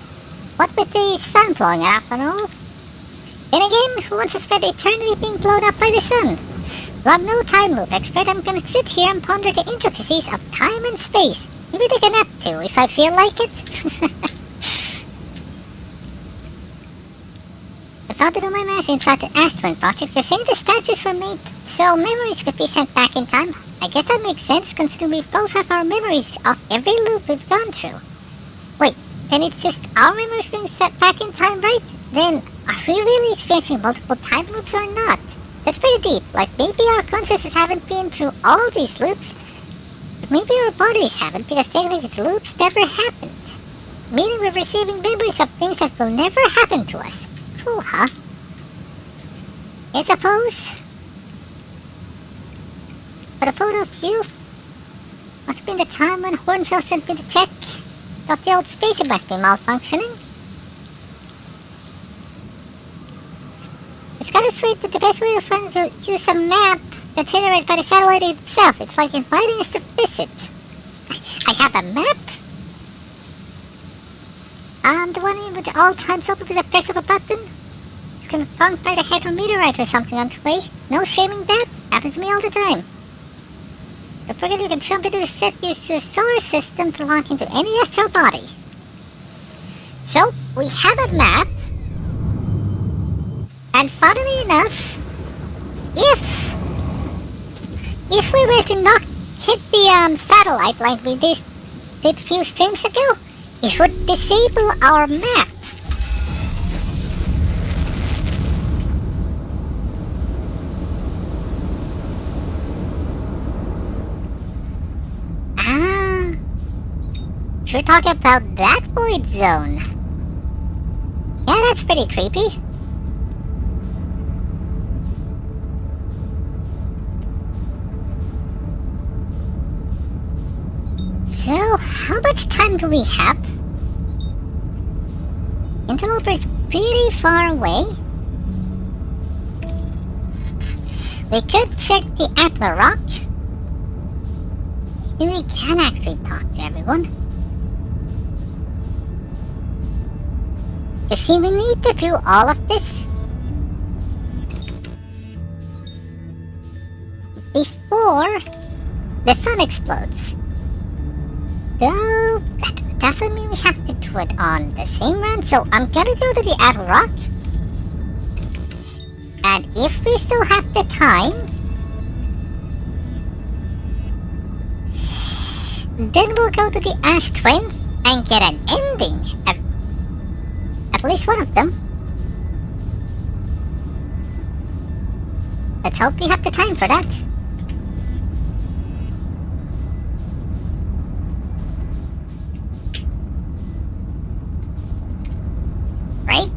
What with the sun blowing up and all? Then again, who wants to spend eternity being blown up by the sun? Well, I'm no time loop expert. I'm gonna sit here and ponder the intricacies of time and space. Maybe take a nap too, if I feel like it. I found it on my mass inside the Astwin project. They're saying the statues were made so memories could be sent back in time. I guess that makes sense considering we both have our memories of every loop we've gone through. Wait, then it's just our memories being sent back in time, right? Then, are we really experiencing multiple time loops or not? That's pretty deep. Like, maybe our consciousness haven't been through all these loops, but maybe our bodies haven't because technically the loops never happened. Meaning we're receiving memories of things that will never happen to us. Cool, huh? I suppose. But a photo of you must have been the time when Hornfell sent me to check. Thought the old spacer must be malfunctioning. It's kind of sweet that the best way to find to use a map that's generated by the satellite itself. It's like inviting us to visit. I have a map? The one with the all times open with the press of a button? It's gonna bounce by the head of a meteorite or something on its way. No shaming that. Happens to me all the time. Don't forget you can jump into use your solar system to launch into any astral body. So, we have a map. And funnily enough, if we were to not hit the satellite like we did a few streams ago, it would disable our map. Should we talk about that void zone? Yeah, that's pretty creepy. So, how much time do we have? Interloper is pretty far away. We could check the Atla Rock. Maybe we can actually talk to everyone. You see, we need to do all of this before the sun explodes. Though, that doesn't mean we have to do it on the same run, so I'm gonna go to the Atla Rock. And if we still have the time, then we'll go to the Ash Twin and get an ending. At least one of them. Let's hope we have the time for that. Break.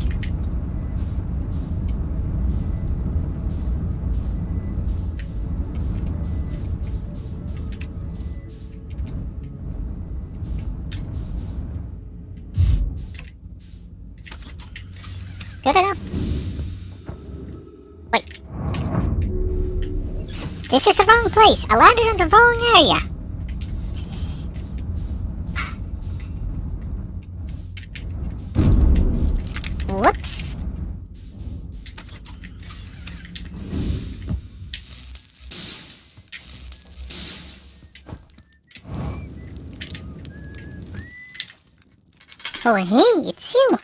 Good enough. Wait. This is the wrong place. I landed in the wrong area. Whoops. Oh, hey, it's you.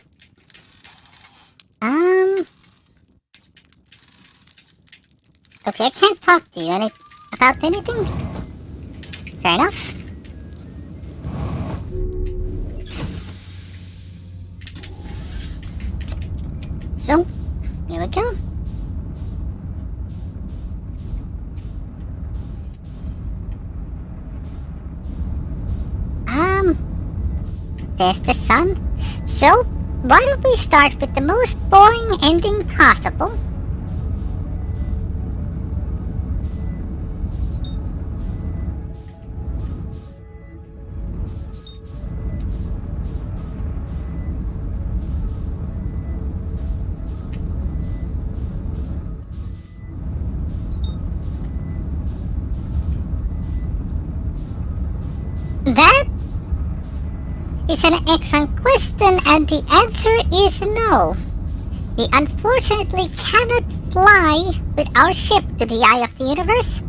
Okay, I can't talk to you about anything. Fair enough. So, here we go. There's the sun. So, why don't we start with the most boring ending possible? That is an excellent question, and the answer is no. We unfortunately cannot fly with our ship to the eye of the universe.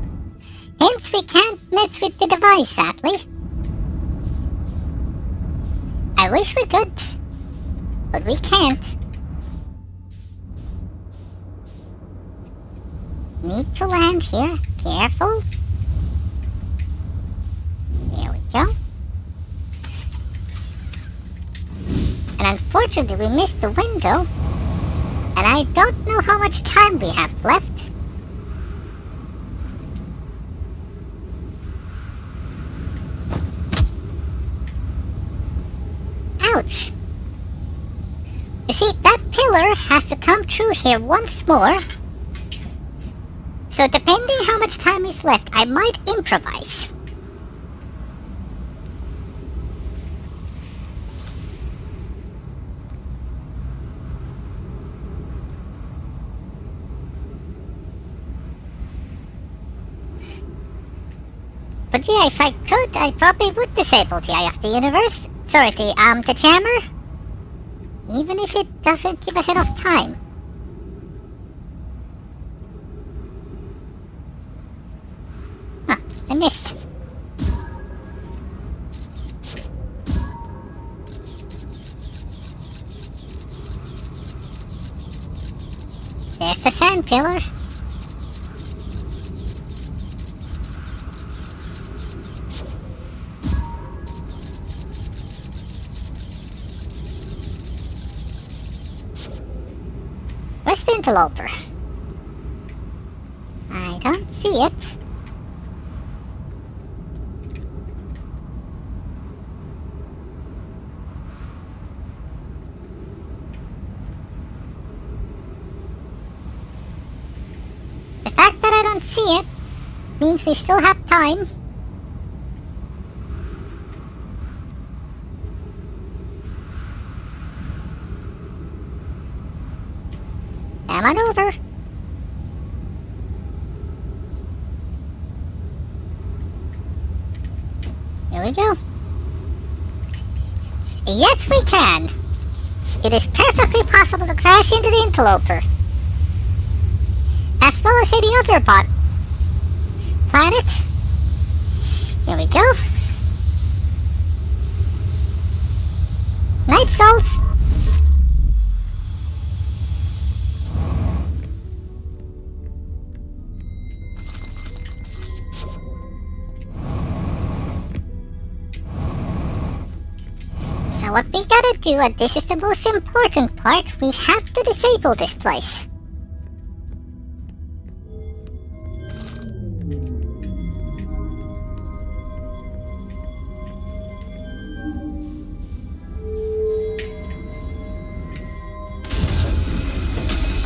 Hence, we can't mess with the device, sadly. I wish we could, but we can't. Need to land here. Careful. There we go. And unfortunately, we missed the window. And I don't know how much time we have left. Ouch. You see, that pillar has to come through here once more. So depending how much time is left, I might improvise. yeah, if I could, I probably would disable the Eye of the Universe. Sorry, the jammer. Even if it doesn't give us enough time. Huh, I missed. There's the sand pillar. Where's the interloper? I don't see it. The fact that I don't see it means we still have time. Come on over. Here we go. Yes, we can. It is perfectly possible to crash into the interloper, as well as any other planet. Here we go. Night souls. So what we gotta do, and this is the most important part, we have to disable this place.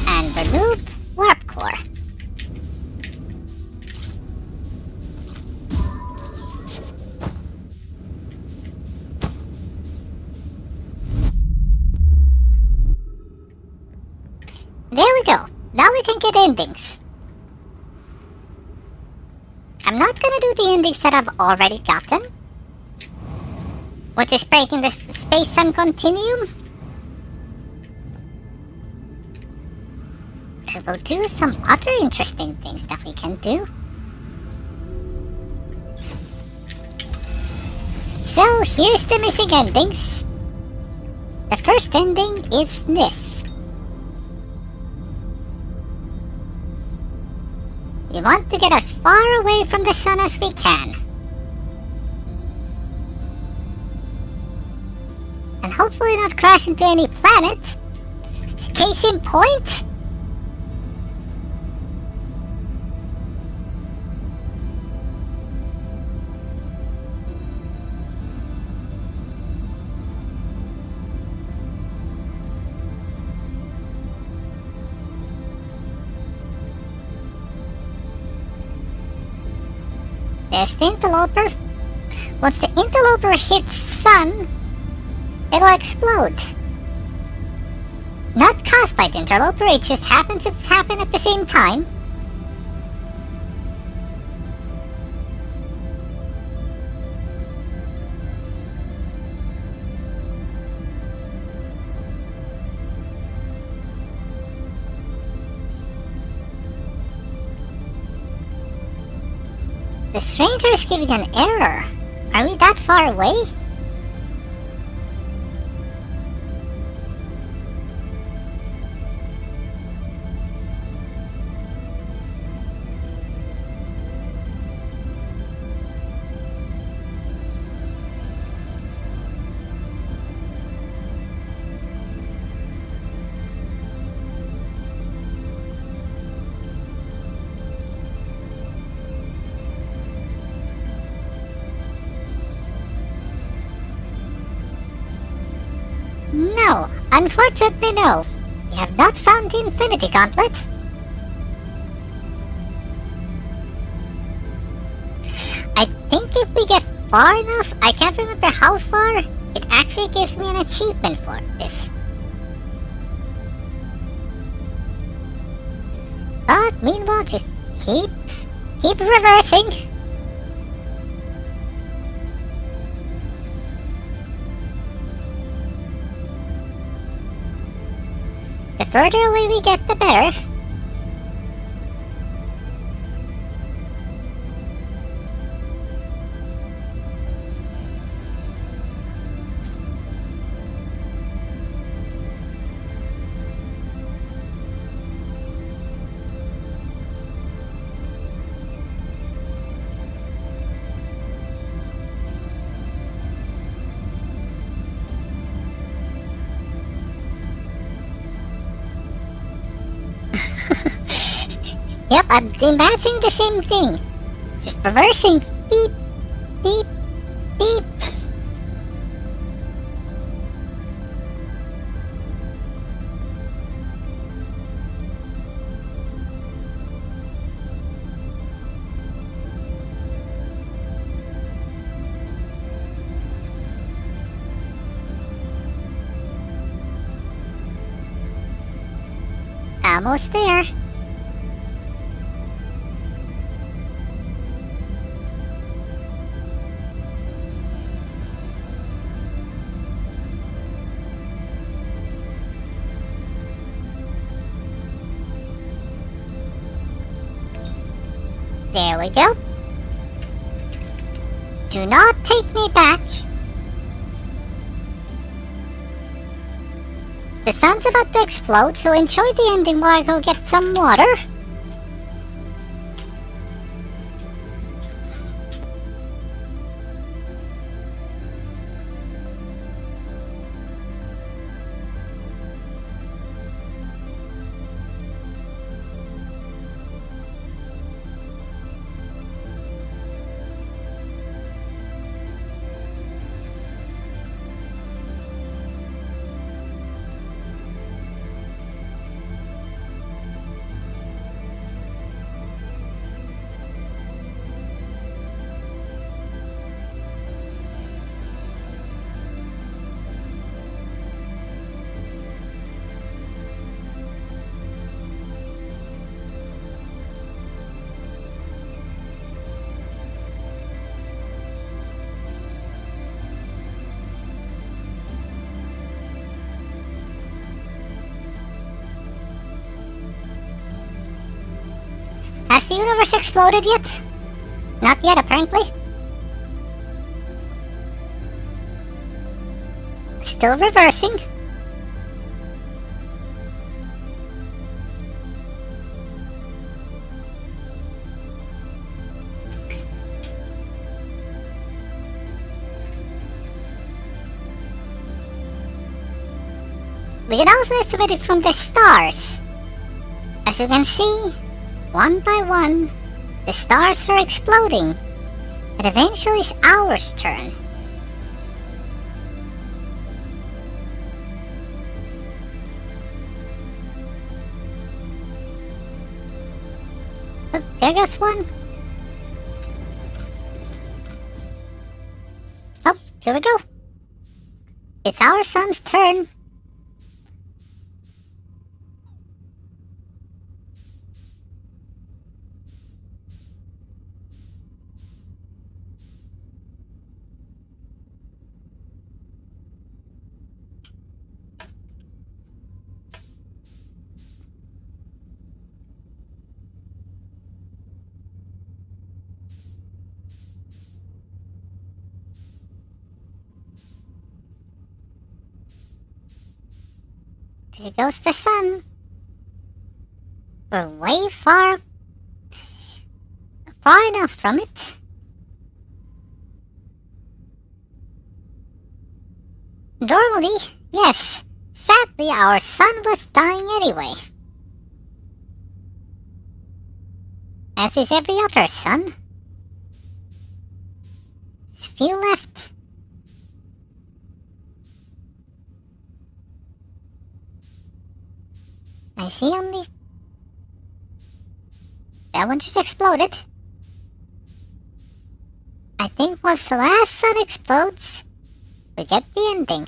And remove warp core. There we go. Now we can get endings. I'm not gonna do the endings that I've already gotten, which is breaking the space-time continuum. I will do some other interesting things that we can do. So here's the missing endings. The first ending is this. We want to get as far away from the sun as we can. And hopefully not crash into any planet. Case in point. There's the interloper. Once the interloper hits sun, it'll explode. Not caused by the interloper, it just happens to happen at the same time. The stranger is giving an error. Are we that far away? No, unfortunately no. We have not found the Infinity Gauntlet. I think if we get far enough, I can't remember how far, it actually gives me an achievement for this. But meanwhile, just keep reversing. further away we get, the better. Yep, I'm imagining the same thing. Just reversing. Beep, beep, beep. Almost there. There we go. Do not take me back. The sun's about to explode, so enjoy the ending while I go get some water. Has the universe exploded yet? Not yet, apparently. Still reversing. We can also estimate it from the stars. As you can see, one by one, the stars are exploding. But eventually it's our turn. Look, there goes one. Oh, here we go. It's our sun's turn. There goes the sun. We're way far enough from it. Normally, yes. Sadly, our sun was dying anyway. As is every other sun. There's few left. I see only... That one just exploded. I think once the last sun explodes, we get the ending.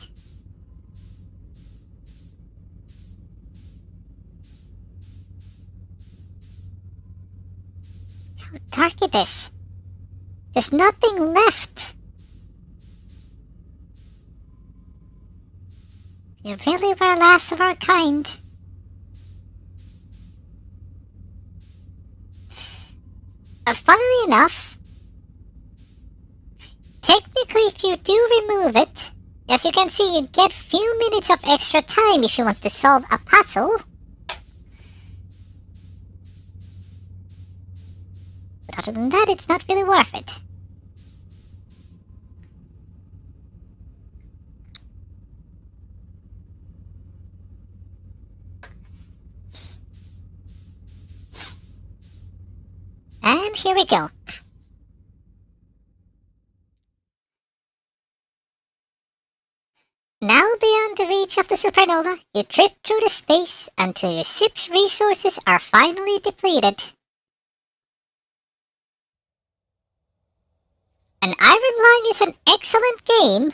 How dark it is. There's nothing left. We really were last of our kind. funnily enough, technically if you do remove it, as you can see, you get few minutes of extra time if you want to solve a puzzle. But other than that, it's not really worth it. And here we go. Now beyond the reach of the supernova, you drift through the space until your ship's resources are finally depleted. And Iron Lung is an excellent game.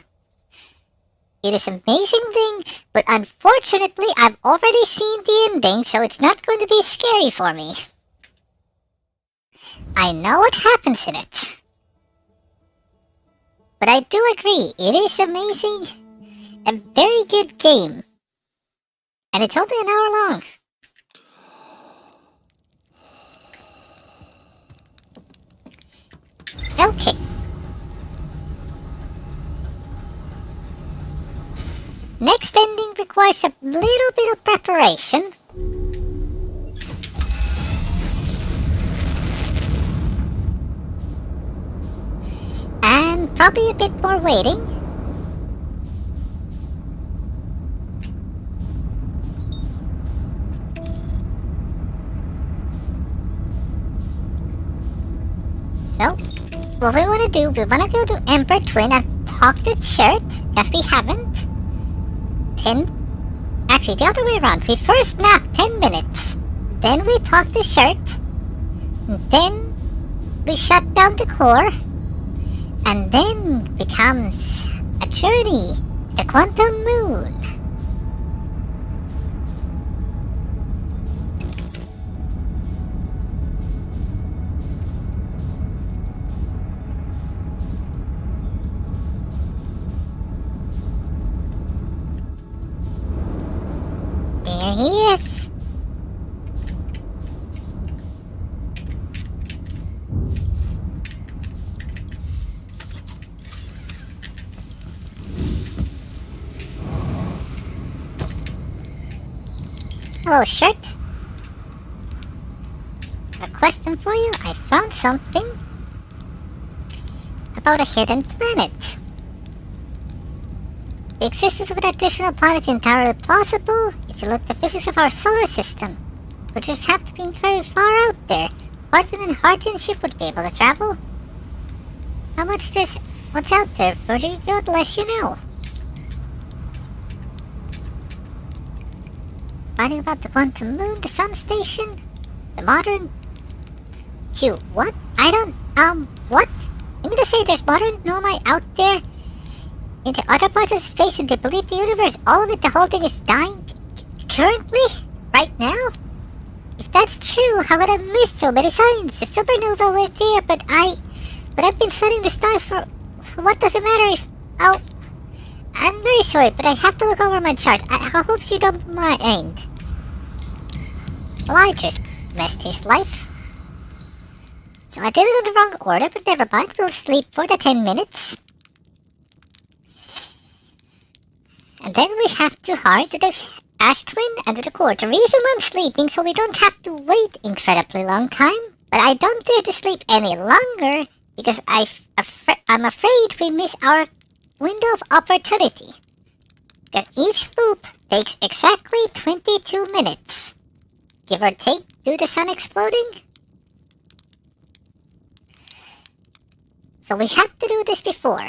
It is an amazing thing, but unfortunately I've already seen the ending, so it's not going to be scary for me. I know what happens in it. But I do agree, it is amazing. A very good game. And it's only an hour long. Okay. Next ending requires a little bit of preparation. And probably a bit more waiting. So, what we want to do, we want to go to Emperor Twin and talk to Chert, because we haven't. Actually, the other way around. We first nap 10 minutes. Then we talk to Chert. Then we shut down the core. And then becomes a journey to the Quantum Moon. There he is. Hello, Chert. I have a question for you. I found something about a hidden planet. The existence of an additional planet is entirely plausible if you look at the physics of our solar system. We just have to be incredibly far out there. Horton and Harton's ship would be able to travel. How much there's what's out there, the further you go, the less you know. Writing about the Quantum Moon, the Sun Station, the modern... what? What? You mean to say there's modern Nomai out there? In the other parts of space and they believe the universe, all of it, the whole thing is dying currently? Right now? If that's true, how would I miss so many signs? The supernova were there, but I've been studying the stars for... What does it matter if... I'm very sorry, but I have to look over my chart. I hope you don't mind. Well, I just messed his life. So I did it in the wrong order, but never mind. We'll sleep for the 10 minutes. And then we have to hurry to the Ash Twin and to the core. The reason I'm sleeping so we don't have to wait incredibly long time. But I don't dare to sleep any longer because I'm afraid we miss our window of opportunity. That each loop takes exactly 22 minutes. Give or take due to the sun exploding. So we have to do this before.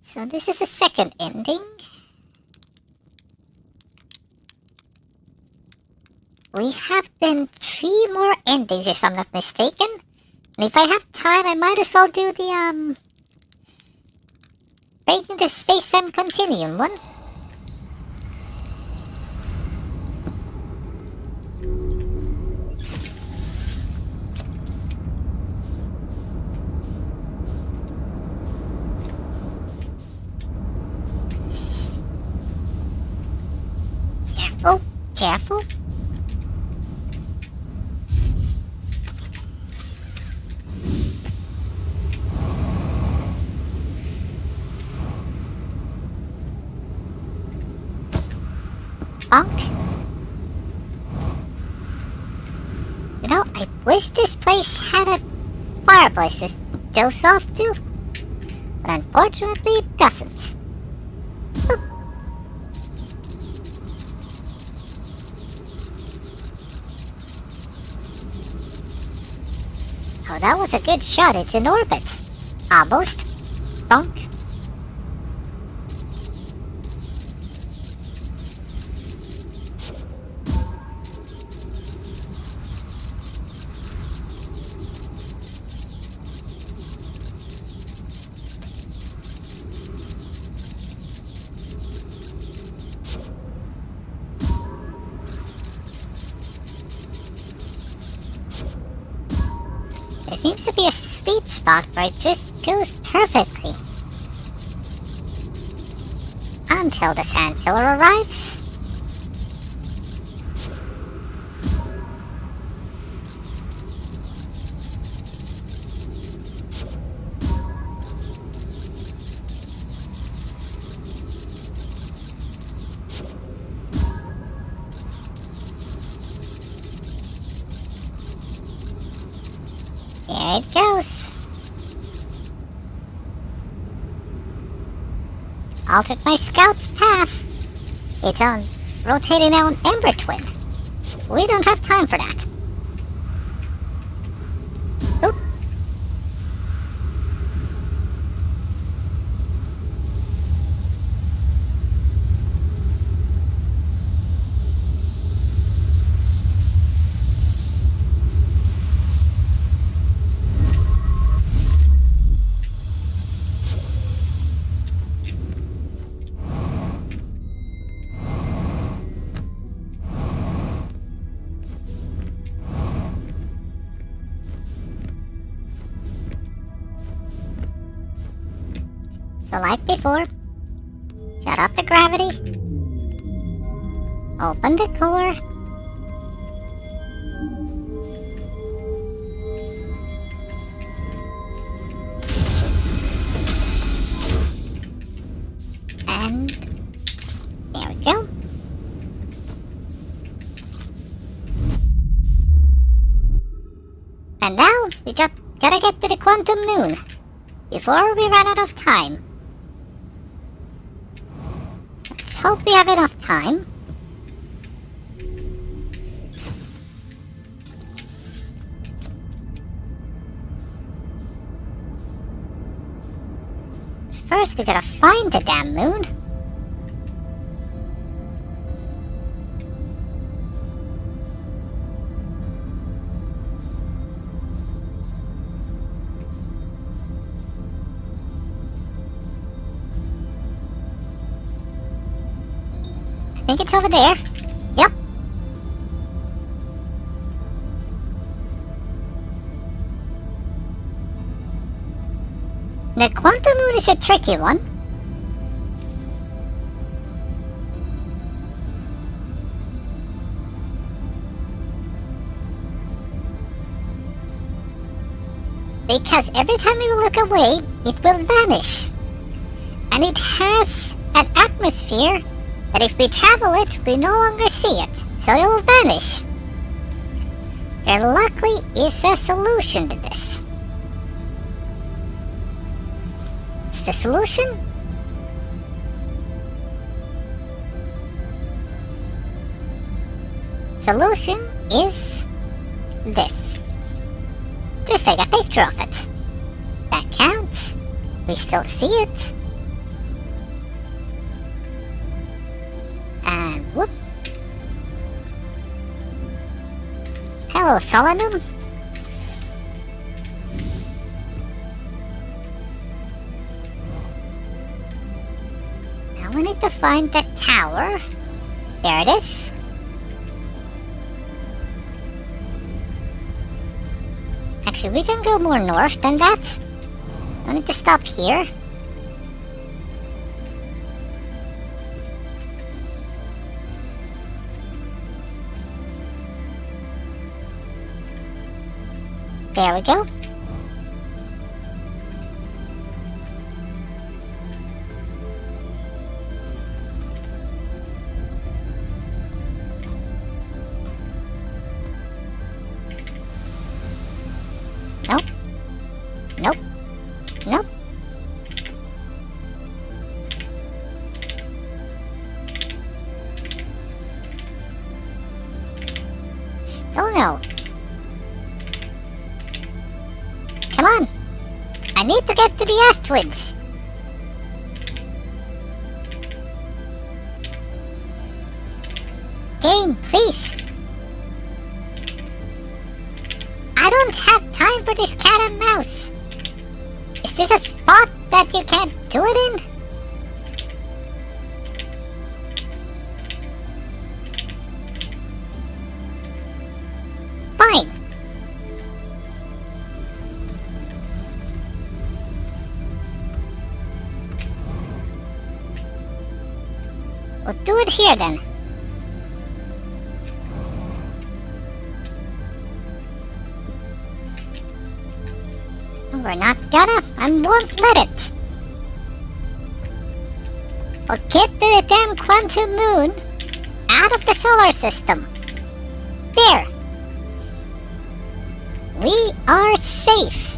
So this is the second ending. We have then 3 more endings if I'm not mistaken. And if I have time, I might as well do the, breaking the space-time continuum one. careful. Bonk. You know, I wish this place had a fireplace just doze off to, but unfortunately it doesn't. Boop. Oh, that was a good shot. It's in orbit. Almost. Bonk. There seems to be a sweet spot where it just goes perfectly. Until the sandpillar arrives. There it goes. Altered my scout's path. It's on rotating now an Ember Twin. We don't have time for that. Oop. So like before, shut off the gravity, open the core, and there we go. And now we gotta get to the Quantum Moon before we run out of time. Let's hope we have enough time. First, we gotta find the damn moon. I think it's over there. Yep. The Quantum Moon is a tricky one. Because every time we look away, it will vanish. And it has an atmosphere that if we travel it, we no longer see it, so it will vanish. There luckily is a solution to this. What's the solution? Solution is this. Just take a picture of it. That counts. We still see it. And whoop. Hello, Solanum. Now we need to find the tower. There it is. Actually, we can go more north than that. I need to stop here. There we go. Nope. Nope. Nope. Still no. Come on. I need to get to the Asteroids. Game, please. I don't have time for this cat and mouse. Is this a spot that you can't do it in? Fine. We'll do it here then. We're not gonna and won't let it. We'll get the damn quantum moon out of the solar system. There. We are safe.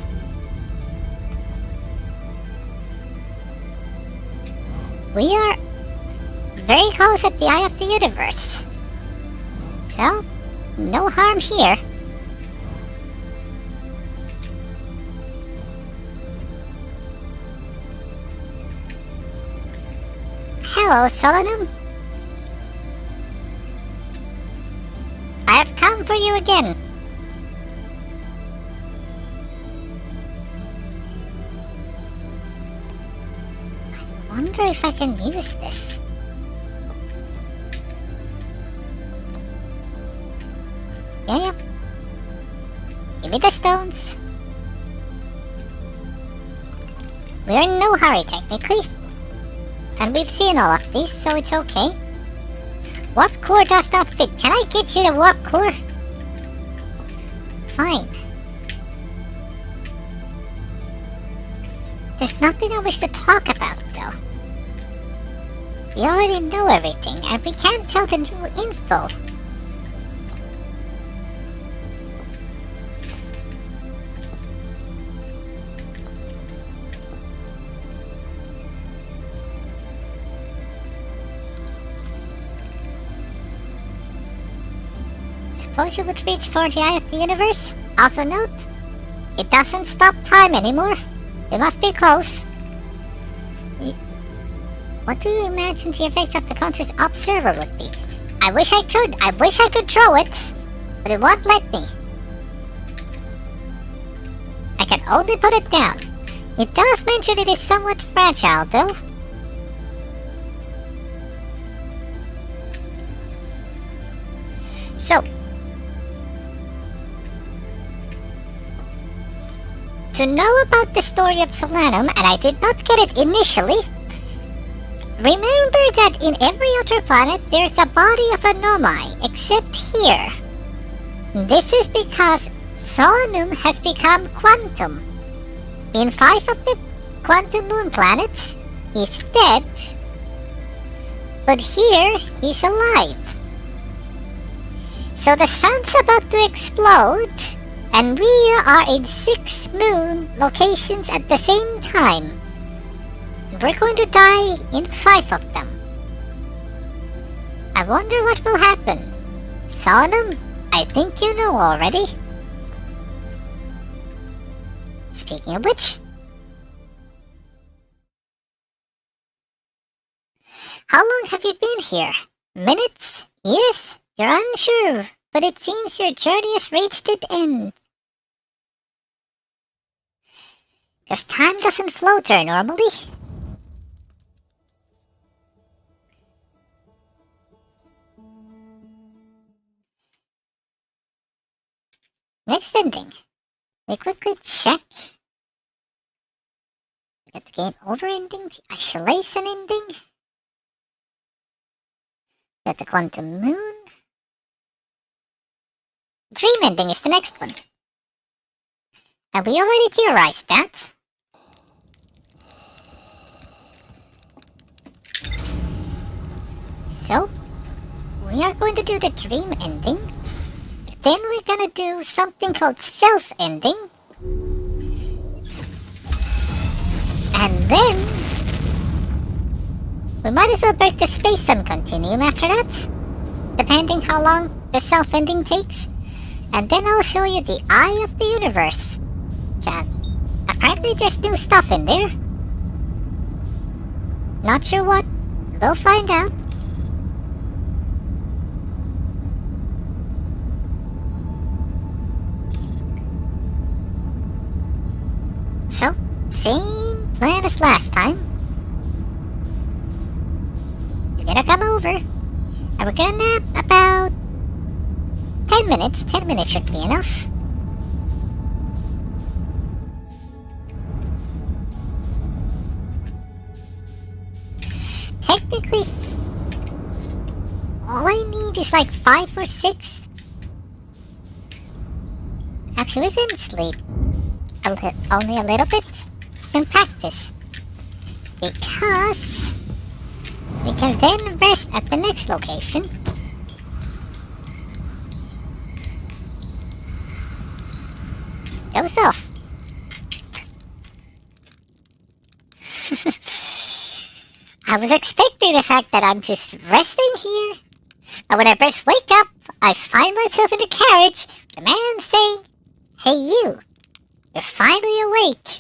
We are very close at the eye of the universe. So, no harm here. Hello, Solanum. I have come for you again. I wonder if I can use this. Yeah. Give me the stones. We're in no hurry, technically. And we've seen all of these, so it's okay. Warp core does not fit. Can I give you the warp core? Fine. There's nothing I wish to talk about, though. We already know everything, and we can't tell the new info. Suppose you would reach for the eye of the universe? Also note, it doesn't stop time anymore. We must be close. What do you imagine the effect of the conscious observer would be? I wish I could throw it, but it won't let me. I can only put it down. It does mention it is somewhat fragile, though. So, to know about the story of Solanum, and I did not get it initially, remember that in every other planet there's a body of a Nomai, except here. This is because Solanum has become quantum. In 5 of the quantum moon planets, he's dead, but here he's alive. So the sun's about to explode, and we are in 6 moon locations at the same time. We're going to die in 5 of them. I wonder what will happen. Solanum, I think you know already. Speaking of which, how long have you been here? Minutes? Years? You're unsure, but it seems your journey has reached its end. Because time doesn't float here normally. Next ending. We quickly check. We got the game over ending, the isolation ending. We got the quantum moon. Dream ending is the next one. And we already theorized that. So, we are going to do the dream ending. Then we're gonna do something called self-ending. And then, we might as well break the space-time continuum after that. Depending how long the self-ending takes. And then I'll show you the Eye of the Universe. Apparently there's new stuff in there. Not sure what. We'll find out. So, same plan as last time. You're gonna come over, and we're gonna nap about 10 minutes. 10 minutes should be enough. Technically, all I need is like 5 or 6. Actually, we can sleep only a little bit and practice. Because we can then rest at the next location. Goes off. I was expecting the fact that I'm just resting here, and when I first wake up, I find myself in the carriage, the man saying, "Hey you, you're finally awake."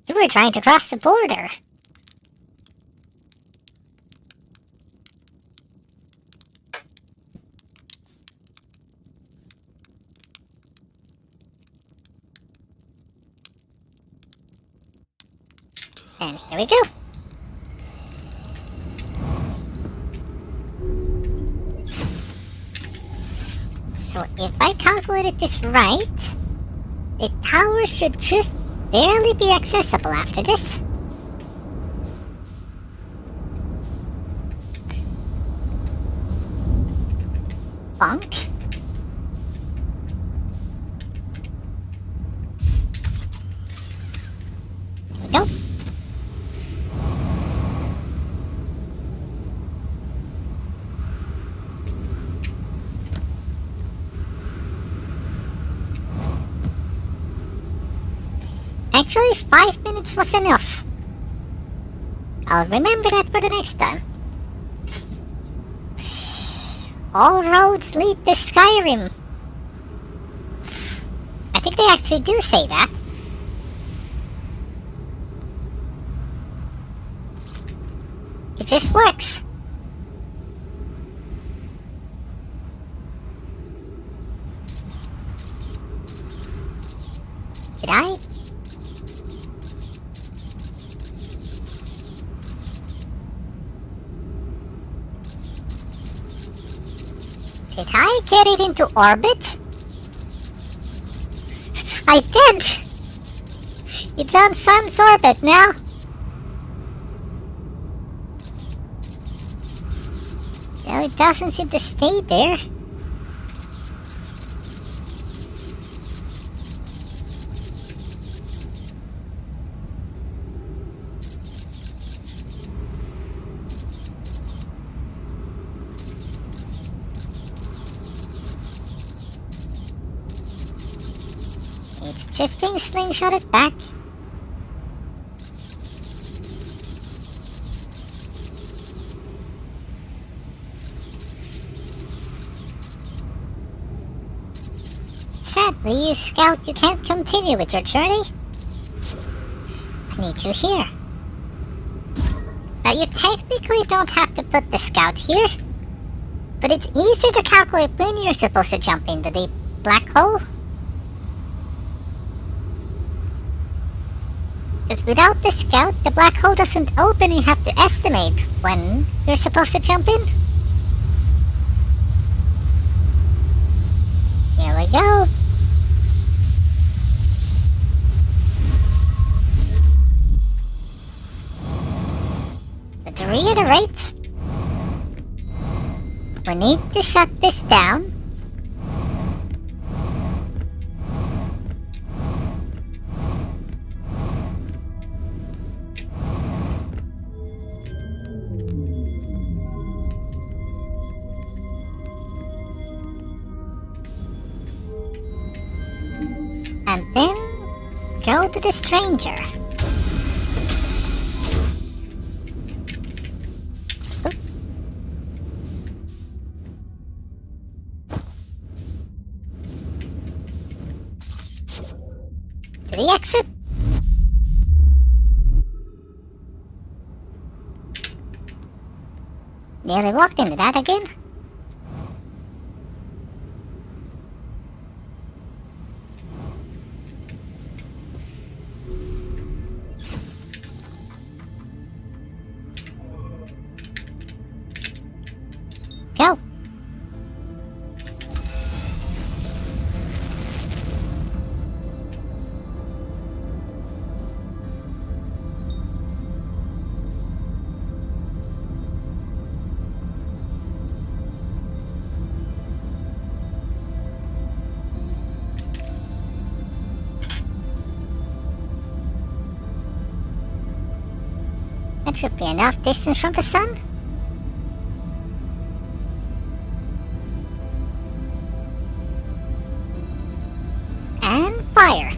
You were trying to cross the border. And here we go. So if I calculated this right, the tower should just barely be accessible after this. Bonk. Here we go. Actually, 5 minutes was enough. I'll remember that for the next time. All roads lead to Skyrim. I think they actually do say that. It just works. Did I? Did I get it into orbit? I did! It's on Sun's orbit now. No, it doesn't seem to stay there. It's just being slingshotted back. Sadly, you Scout, you can't continue with your journey. I need you here. Now, you technically don't have to put the Scout here, but it's easier to calculate when you're supposed to jump into the black hole. Because without the Scout, the black hole doesn't open and you have to estimate when you're supposed to jump in. Here we go. So to reiterate, We need to shut this down. And then go to the stranger. Oop. To the exit. Nearly walked into that again. Go. That should be enough distance from the sun. And fire.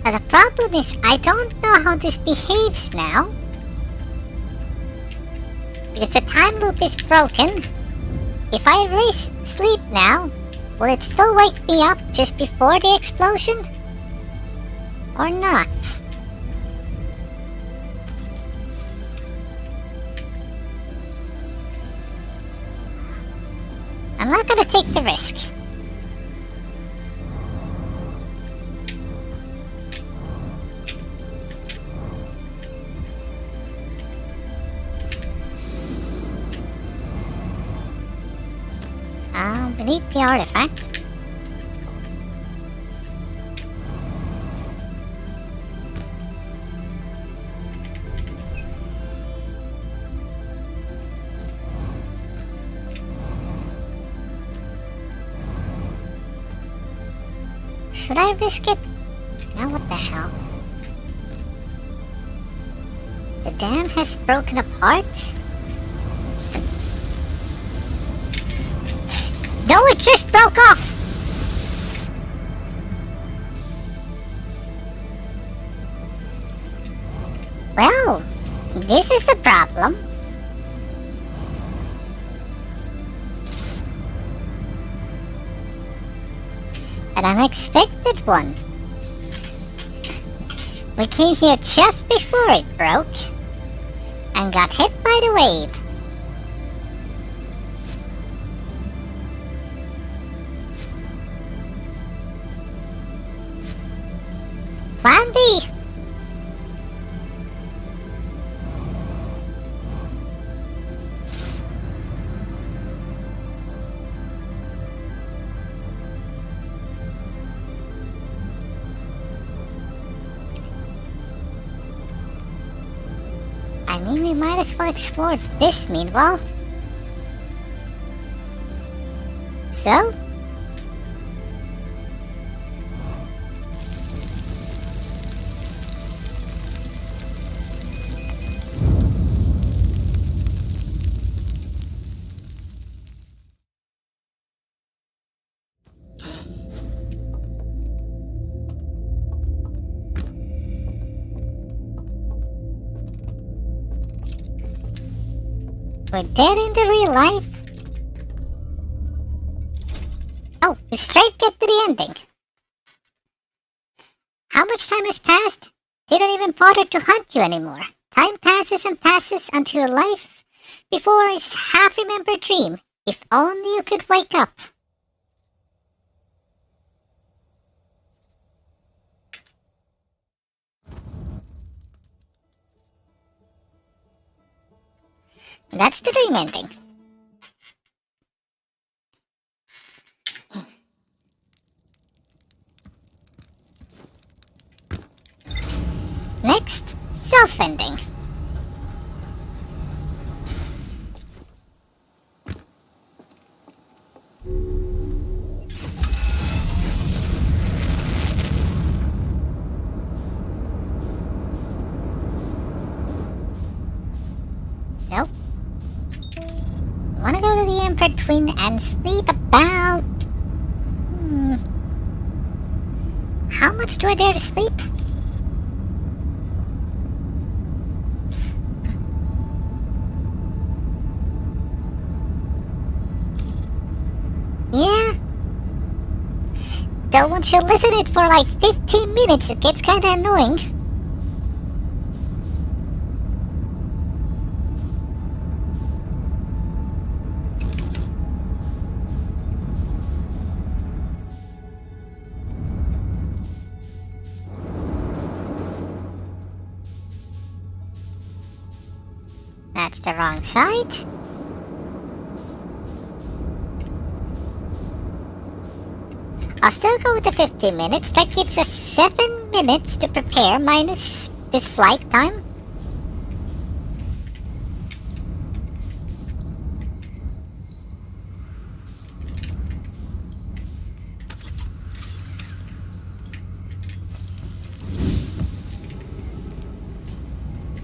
But the problem is I don't know how this behaves now. Because the time loop is broken. If I sleep now, will it still wake me up just before the explosion? Or not? I'm not gonna take the risk. Beneath the artifact. Should I risk it? Now what the hell? The dam has broken apart? No, it just broke off! Well, this is the problem. An unexpected one. We came here just before it broke and got hit by the wave. Plan B. I mean, we might as well explore this meanwhile. So? We're dead in the real life. Oh, we straight get to the ending. How much time has passed? They don't even bother to hunt you anymore. Time passes and passes until life before is half-remembered dream. If only you could wake up. That's the dream ending. Next, self-ending. So, wanna go to the Emperor Twin and sleep about... How much do I dare to sleep? Yeah. Though once you listen it for like 15 minutes, it gets kinda annoying. That's the wrong side. I'll still go with the 15 minutes. That gives us 7 minutes to prepare minus this flight time.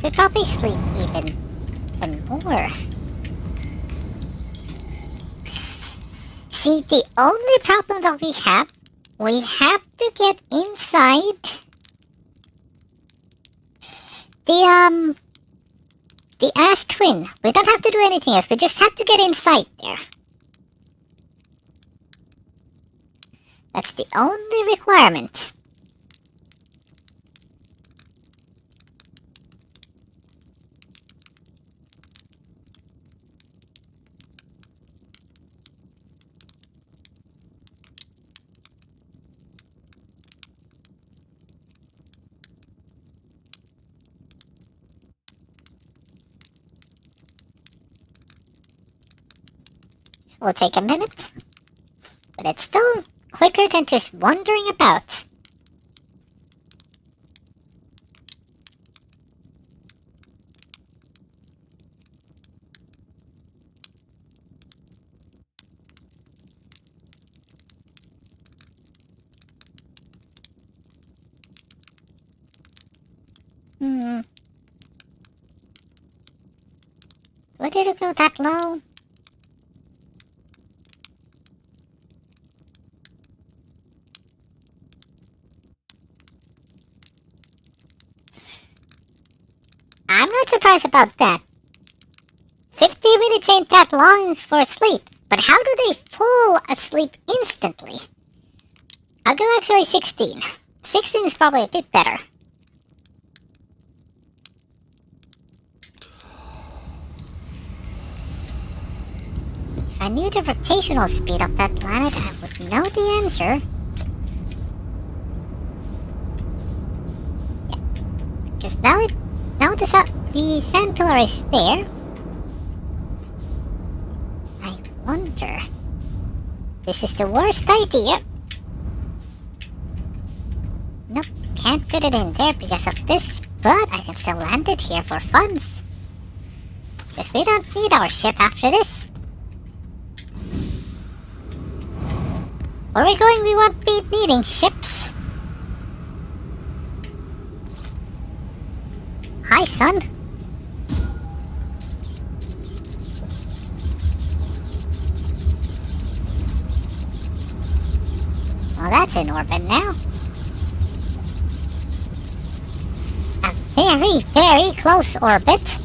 Could probably sleep even more. See, the only problem that we have to get inside the Ash Twin. We don't have to do anything else, we just have to get inside there. That's the only requirement. Will take a minute, but it's still quicker than just wandering about. Would it go that low? I'm not surprised about that. 50 minutes ain't that long for sleep, but how do they fall asleep instantly? I'll go actually 16. 16 is probably a bit better. If I knew the rotational speed of that planet, I would know the answer. Yeah, because now the sand pillar is there. I wonder... This is the worst idea. Nope, can't fit it in there because of this, but I can still land it here for funds. Because we don't need our ship after this. Where we're going, we won't be needing ships. Hi, son. Well, that's in orbit now. A very, very close orbit.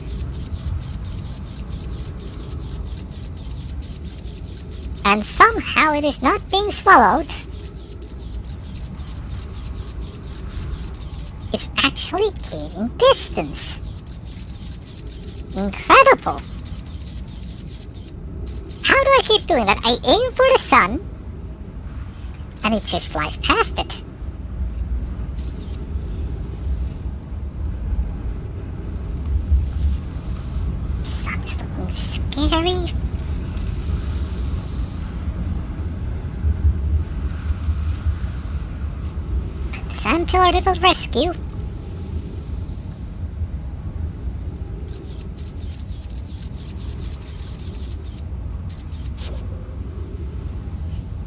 And somehow it is not being swallowed. It's actually gaining distance. Incredible. How do I keep doing that? I aim for the sun, and it just flies past it. Sun's looking scary. But the sand pillar will rescue.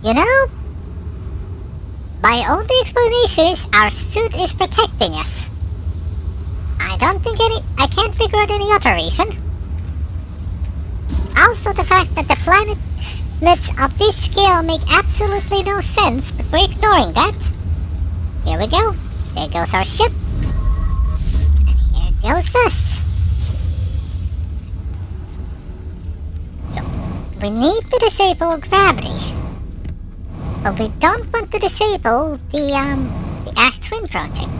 You know, my only explanation is our suit is protecting us. I can't figure out any other reason. Also the fact that the planets of this scale make absolutely no sense, but we're ignoring that. Here we go. There goes our ship. And here goes us. So, we need to disable gravity. But we don't want to disable the Ash Twin project.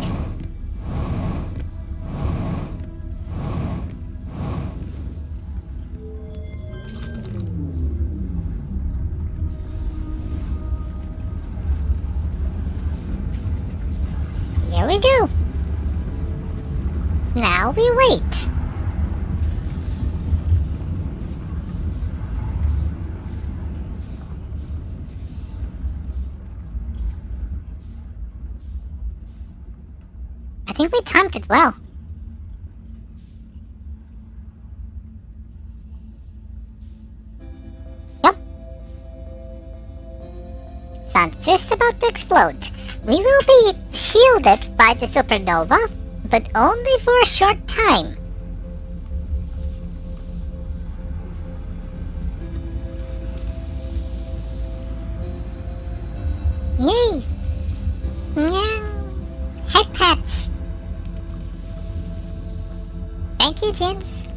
Here we go. Now we wait. I think we timed it well. Yep. Sun's just about to explode. We will be shielded by the supernova, but only for a short time. Yay! Head pats. Thank you, gents.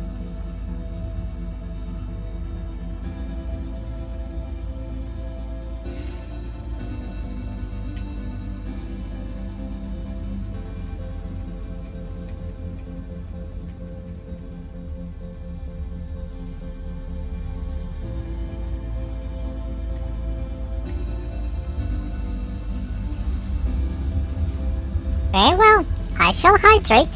Very well. I shall hydrate.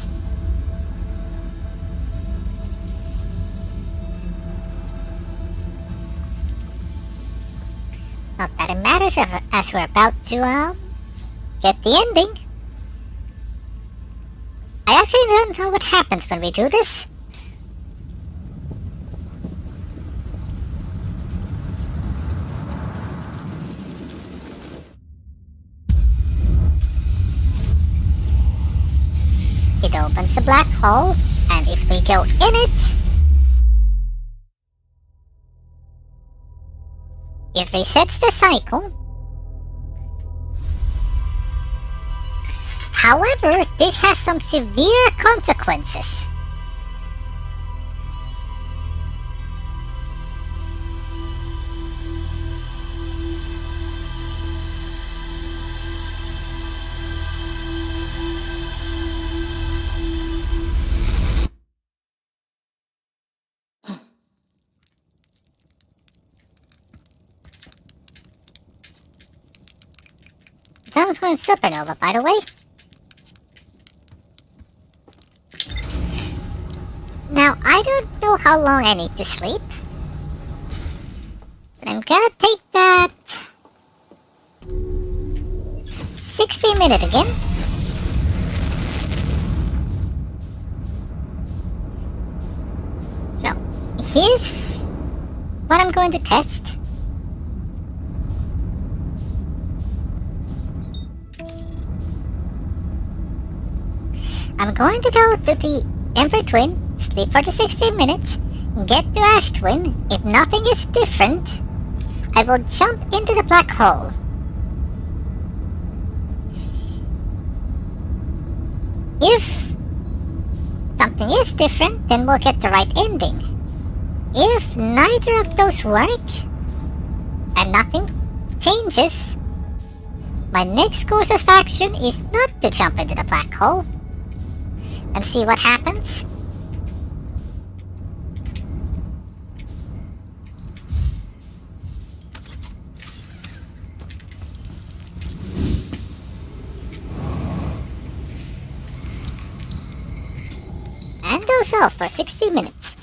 Not that it matters as we're about to get the ending. I actually don't know what happens when we do this. It opens a black hole, and if we go in it, it resets the cycle. However, this has some severe consequences. Sun's going supernova, by the way. Now, I don't know how long I need to sleep, but I'm gonna take that 60-minute again. So, here's what I'm going to test. I'm going to go to the Emperor Twin, sleep for the 16 minutes, get to Ash Twin. If nothing is different, I will jump into the black hole. If something is different, then we'll get the right ending. If neither of those work, and nothing changes, my next course of action is not to jump into the black hole, and see what happens. And goes off for 60 minutes.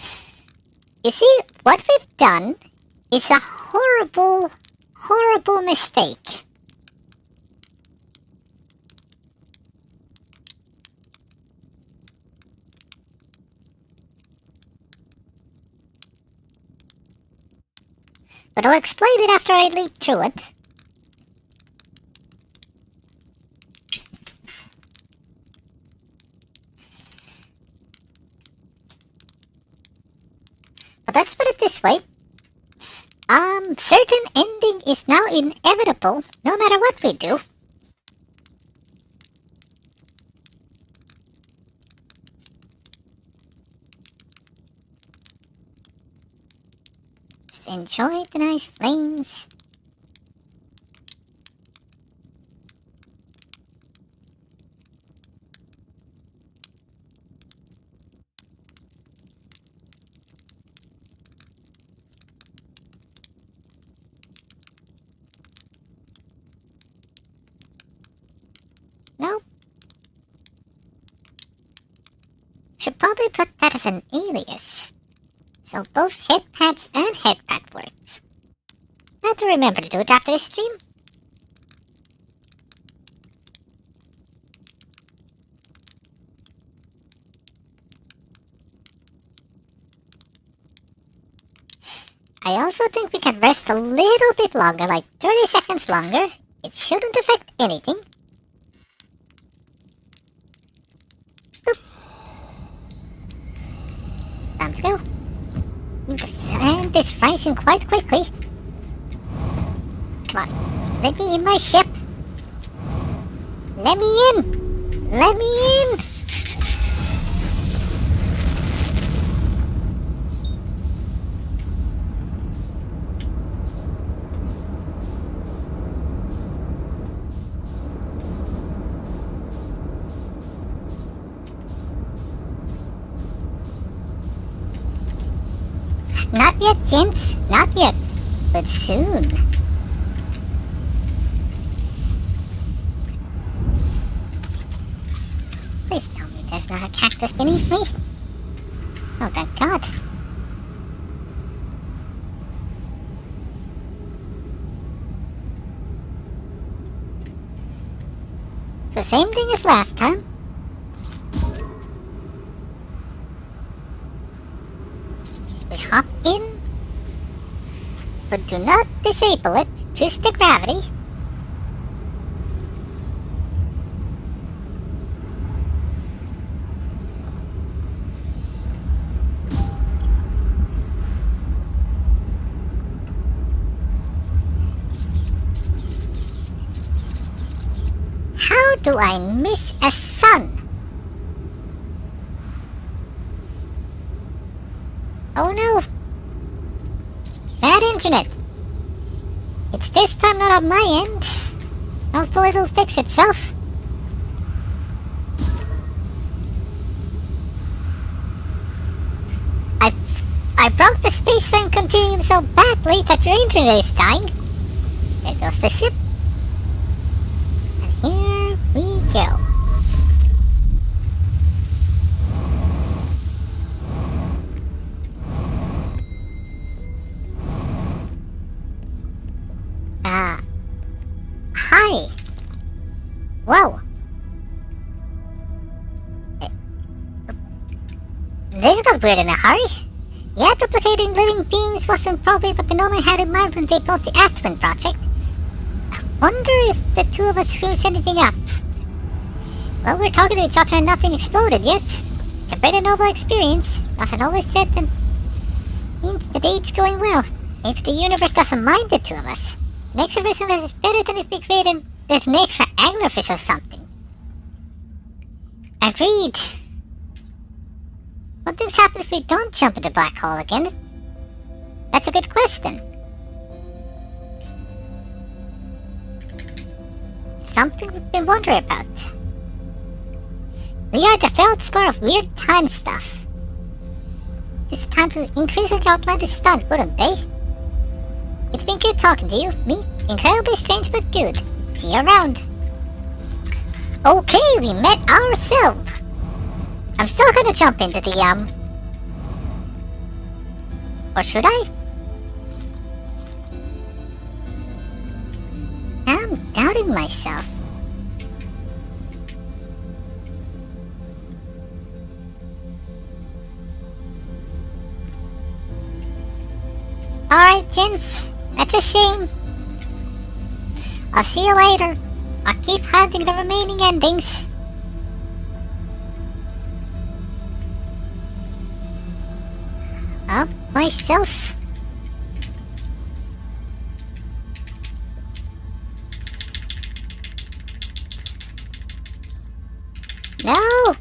You see, what we've done is a horrible, horrible mistake. But I'll explain it after I leap through it. But let's put it this way. Certain ending is now inevitable, no matter what we do. Just enjoy the nice flames. No. Should probably put that as an alias. So both headpads and headpad works. I have to remember to do it after this stream. I also think we can rest a little bit longer, like 30 seconds longer. It shouldn't affect anything. Boop. Time to go. And it's rising quite quickly. Come on, let me in my ship. Let me in. Let me in. Not yet, gents. Not yet. But soon. Please tell me there's not a cactus beneath me. Oh, thank God. The same thing as last time. We hop in, but do not disable it, just the gravity. How do I miss a sun? Oh no! Bad internet! It's this time not on my end. Hopefully it'll fix itself. I broke the space-time continuum so badly that your internet is dying. There goes the ship. And here we go. Hi. Whoa. This got weird in a hurry. Yeah, duplicating living beings wasn't probably what the Nomad had in mind when they built the Aspen project. I wonder if the two of us screws anything up. Well, we're talking to each other and nothing exploded yet. It's a pretty novel experience. Nothing always said then means the date's going well. Maybe the universe doesn't mind the two of us. An extra version of us is better than if we created there's an extra anglerfish or something. Agreed. What things happen if we don't jump into the black hole again? That's a good question. Something we've been wondering about. We are the feldspar of weird time stuff. Just time to increase the outlandish stunt, wouldn't they? It's been good talking to you. Me, incredibly strange but good. See you around. Okay, we met ourselves. I'm still gonna jump into the, or should I? I'm doubting myself. Alright, gents. That's a shame. I'll see you later. I'll keep hunting the remaining endings. Of myself. No!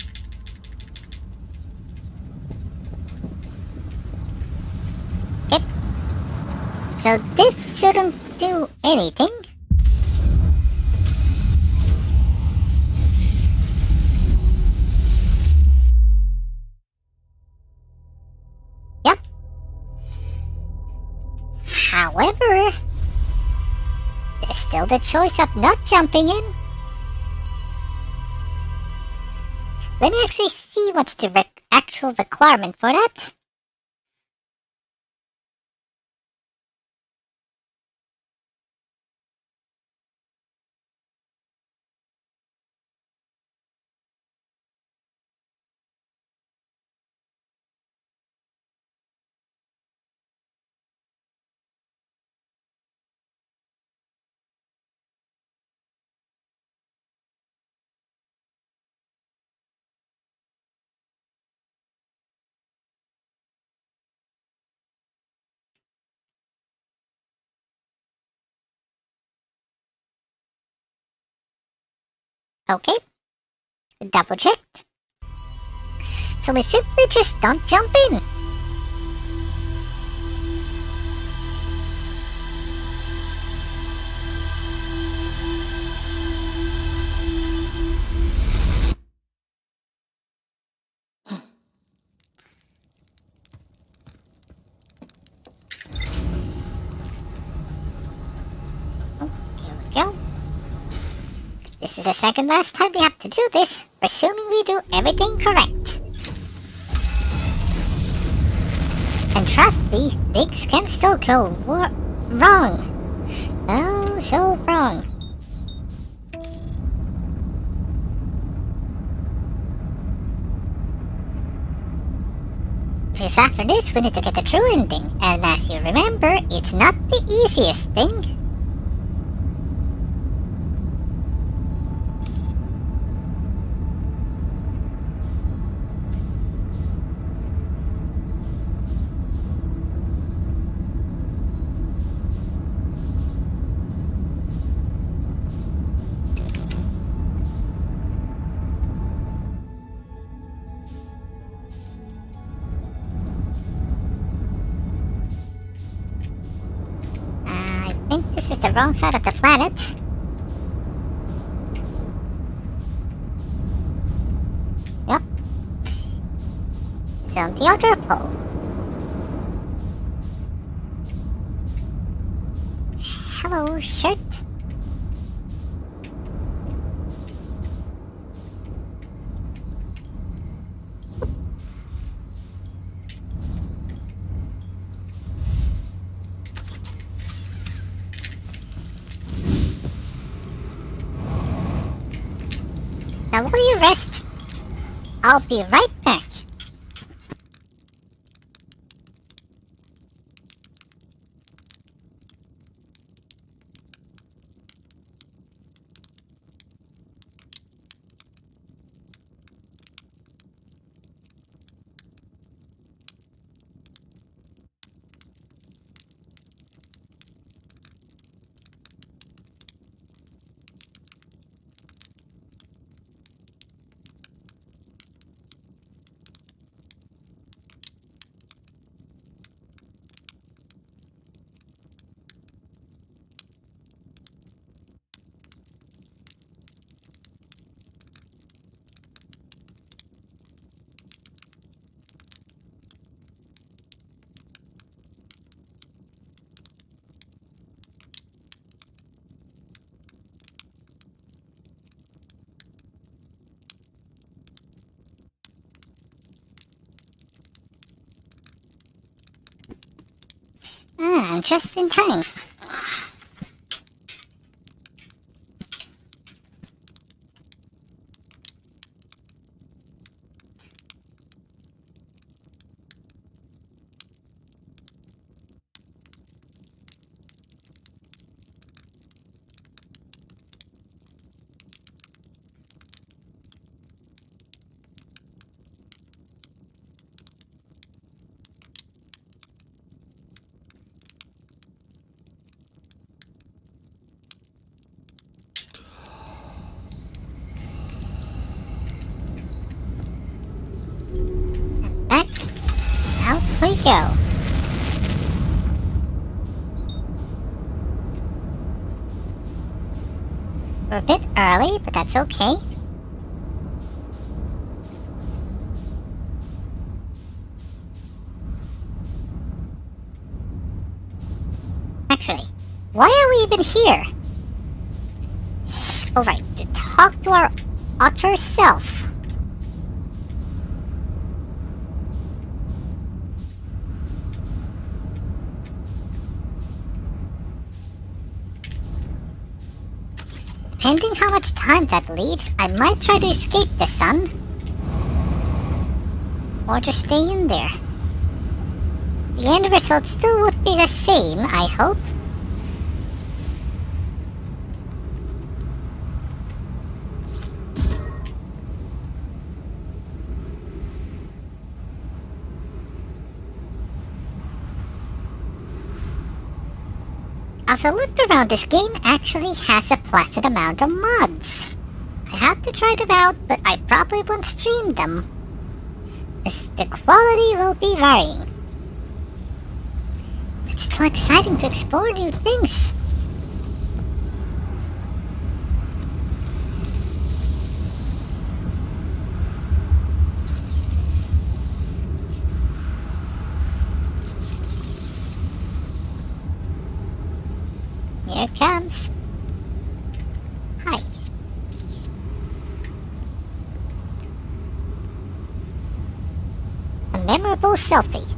Yep. So this shouldn't do anything. Yep. However, there's still the choice of not jumping in. Let me actually see what's the actual requirement for that. Okay, double checked. So we simply just don't jump in. Oh, here we go. This is the second last time we have to do this, presuming we do everything correct. And trust me, things can still go wrong. Oh, so wrong. Because after this, we need to get the true ending, and as you remember, it's not the easiest thing. I think this is the wrong side of the planet. Yep. It's on the other pole. Hello, shirt. Now while you rest, I'll be right back. And just in time. Back out we go. We're a bit early, but that's okay. Actually, why are we even here? Oh right, to talk to our utter self. Depending how much time that leaves, I might try to escape the sun. Or just stay in there. The end result still would be the same, I hope. As I looked around, this game actually has a placid amount of mods. I have to try them out, but I probably won't stream them, as the quality will be varying. It's still exciting to explore new things. Here it comes. Hi. A memorable selfie.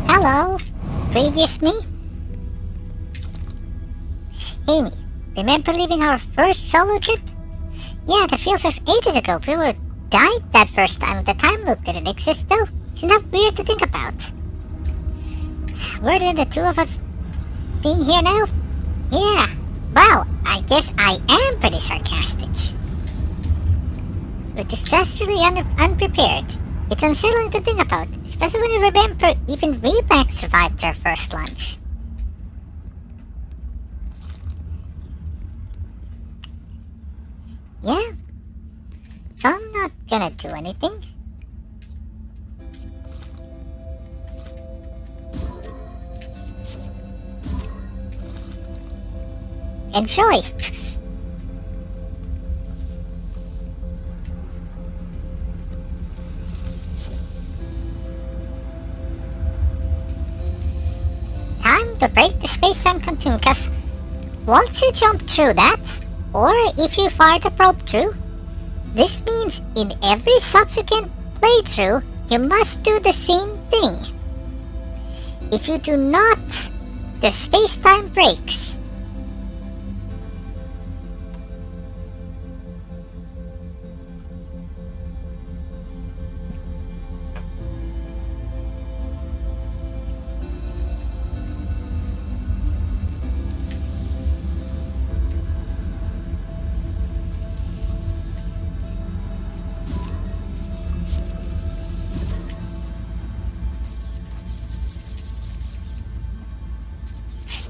Hello, previous me? Amy, remember leaving our first solo trip? Yeah, that feels like ages ago. We were died that first time. The time loop didn't exist though. Isn't that weird to think about? Were there the two of us being here now? Yeah. Wow, I guess I am pretty sarcastic. We're disastrously unprepared. It's unsettling to think about, especially when you remember even Rebag survived their first lunch. Yeah, so I'm not gonna do anything. Enjoy! Time to break the space-time continuum, because once you jump through that, or if you fire the probe through, this means in every subsequent playthrough, you must do the same thing. If you do not, the space-time breaks.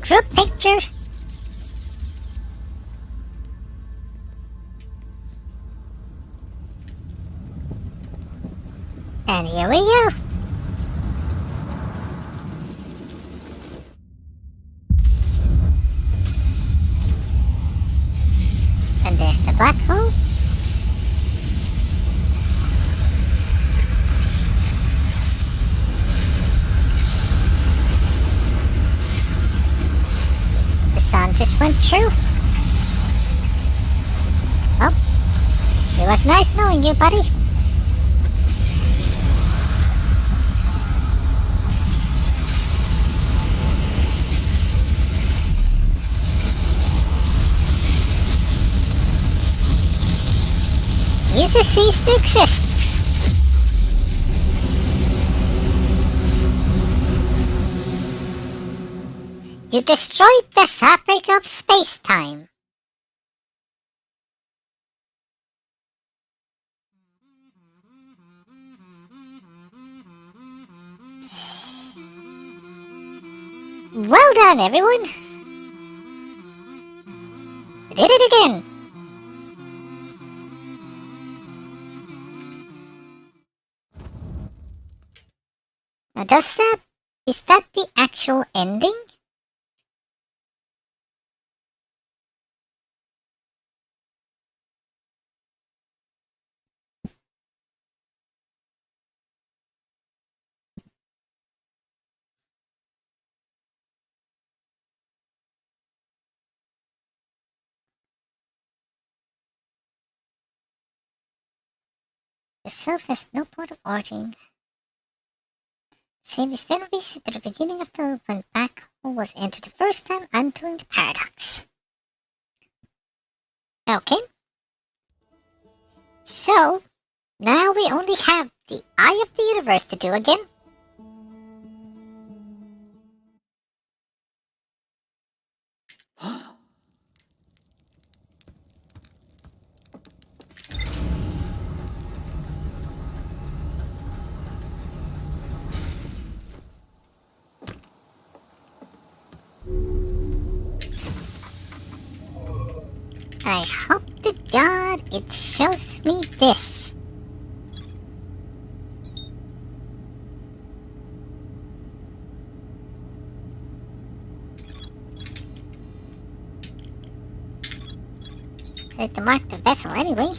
Group picture. And here we go. just went through. Oh, it was nice knowing you, buddy. You just ceased to exist. You destroyed the fabric of space-time. Well done, everyone. You did it again. Now is that the actual ending? The self has no point of origin. Same is then reset to the beginning of the loop when black hole was entered the first time, undoing the paradox. Okay. So, now we only have the Eye of the Universe to do again. I hope to God it shows me this. I had to mark the vessel anyway.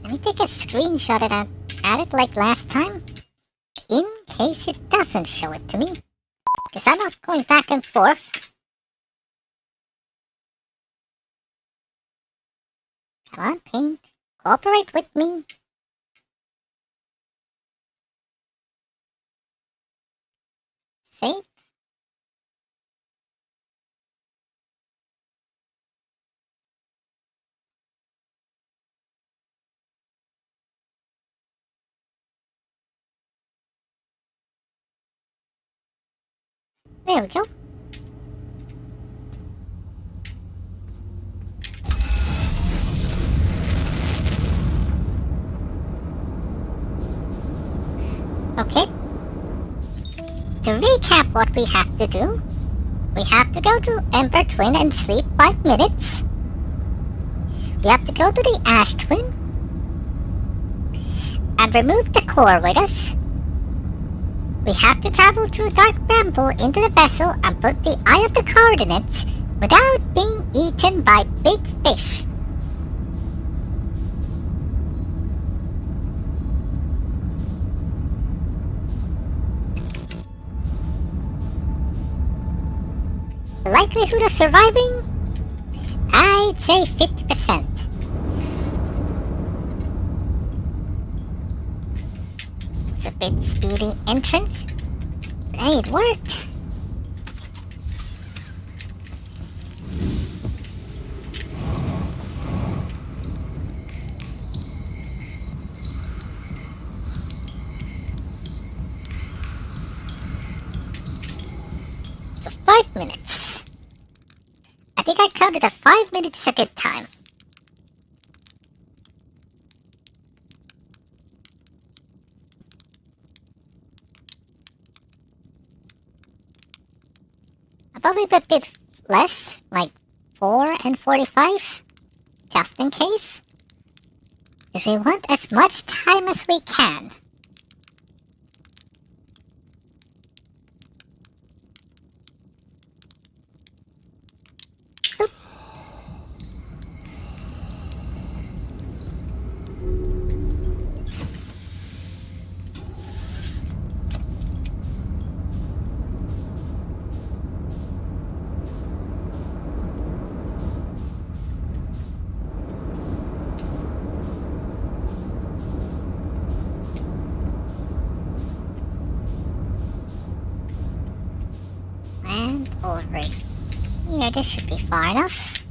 Let me take a screenshot at it like last time, in case it doesn't show it to me. Because I'm not going back and forth. Come on, Paint. Cooperate with me. Save. There we go. Okay. To recap what we have to do, we have to go to Ember Twin and sleep 5 minutes. We have to go to the Ash Twin and remove the core with us. We have to travel through Dark Bramble into the vessel and put the Eye of the Coordinates without being eaten by big fish. The likelihood of surviving? I'd say 50%. It's a bit speedy entrance, but hey, it worked. So 5 minutes. I think I counted at 5 minutes a good time. Probably a bit less, like 4 and 45, just in case. Because we want as much time as we can. Oop. over here. This should be far enough.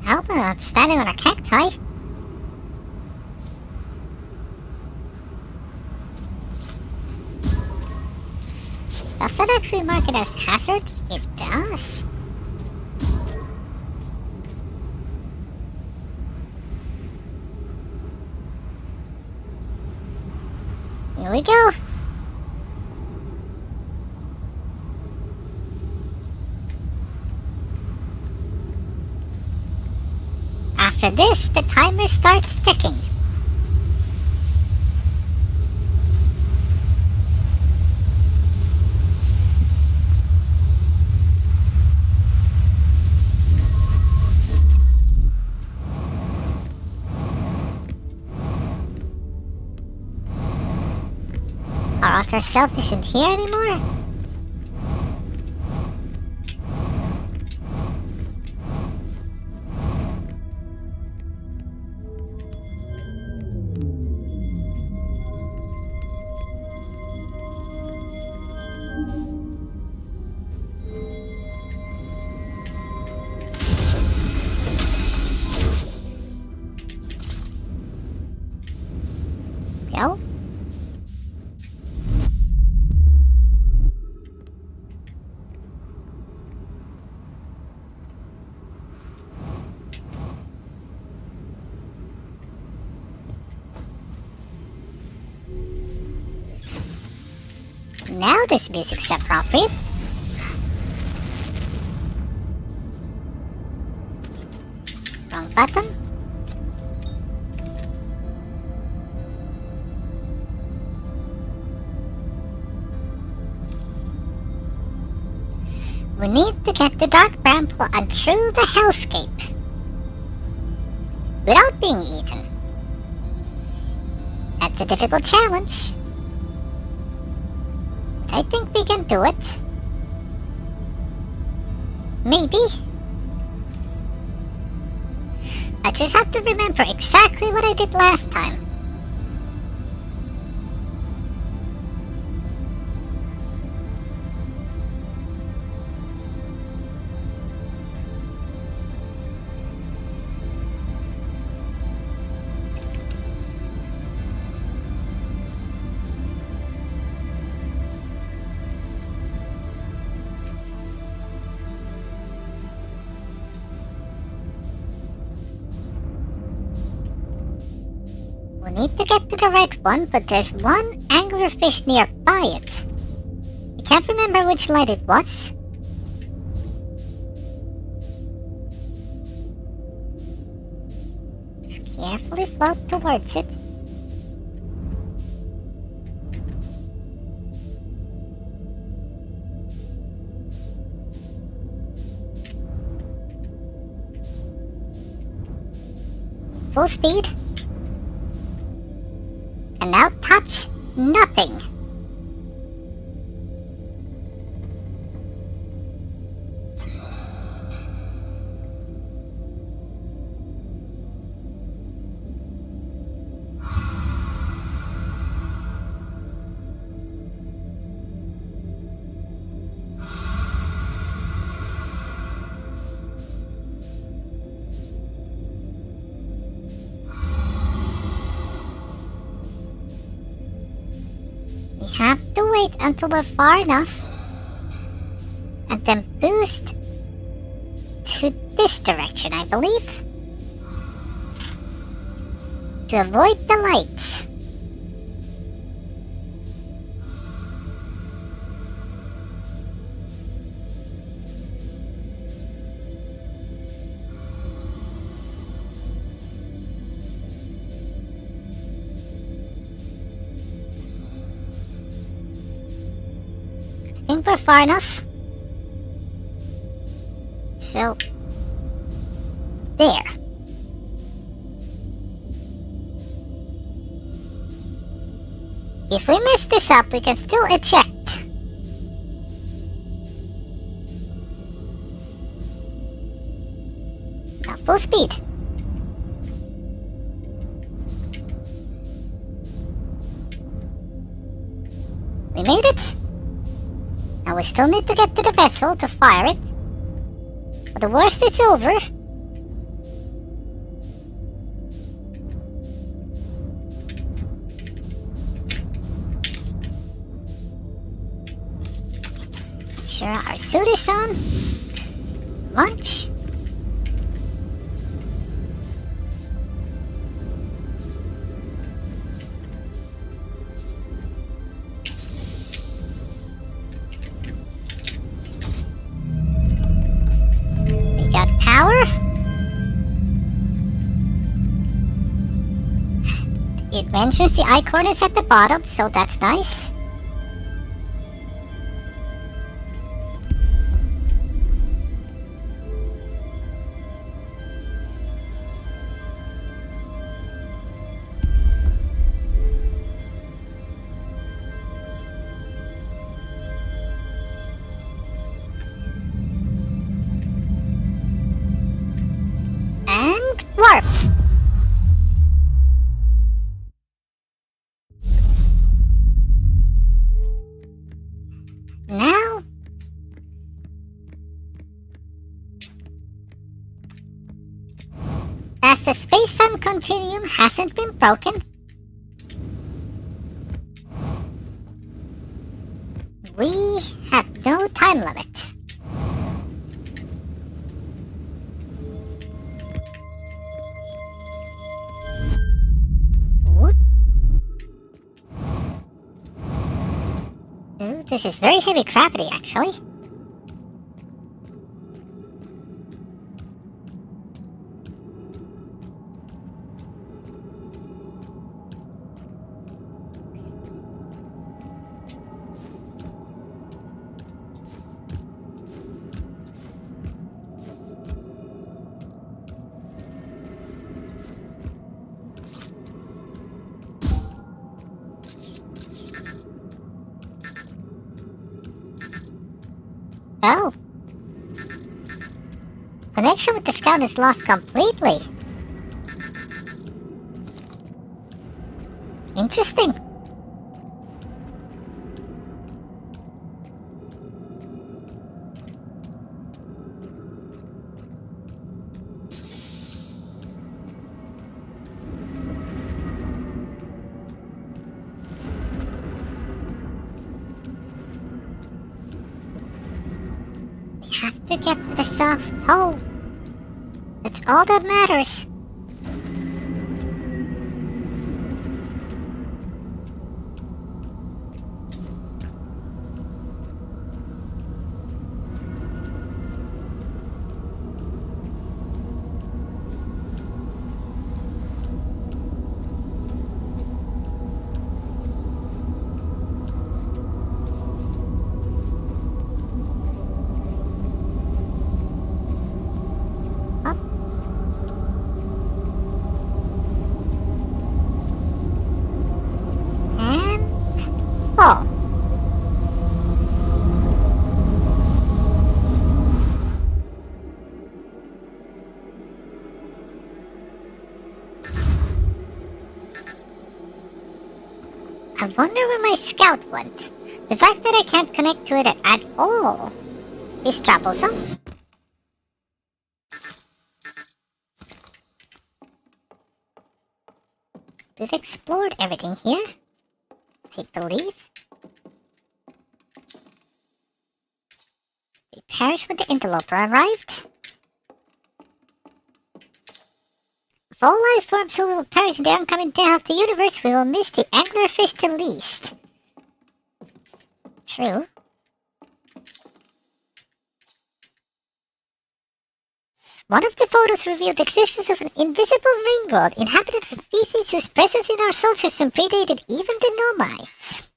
I hope I'm not standing on a cacti. Does that actually mark it as hazard? It does. Here we go. After this, the timer starts ticking. Our outer self isn't here anymore. Go. Now this music's appropriate. Wrong button. We need to get the Dark Bramble and through the hellscape without being eaten. That's a difficult challenge. I think we can do it. Maybe. I just have to remember exactly what I did last time. We need to get to the right one, but there's one anglerfish nearby it. I can't remember which light it was. Just carefully float towards it. Full speed. And now touch nothing. We have to wait until we're far enough and then boost to this direction, I believe, to avoid the lights. I think we're far enough. So, there. If we mess this up, we can still eject. speed. We made it. Now we still need to get to the vessel to fire it. But the worst is over. Sure, our suit is on. Launch. We got power. It mentions the eye coordinates at the bottom, so that's nice. And warp. Now, as the space-time continuum hasn't been broken, we have no time limit. Whoop. Ooh, this is very heavy gravity, actually. Oh. Connection with the scout is lost completely. Interesting. Have to get to the South Pole. That's all that matters. Fall. I wonder where my scout went. The fact that I can't connect to it at all is troublesome. We've explored everything here, I believe. The pairs with the interloper arrived. Of all life forms who will perish in the oncoming day of the universe, we will miss the anglerfish the least. True. One of the photos revealed the existence of an invisible ring world inhabited with species whose presence in our solar system predated even the Nomai.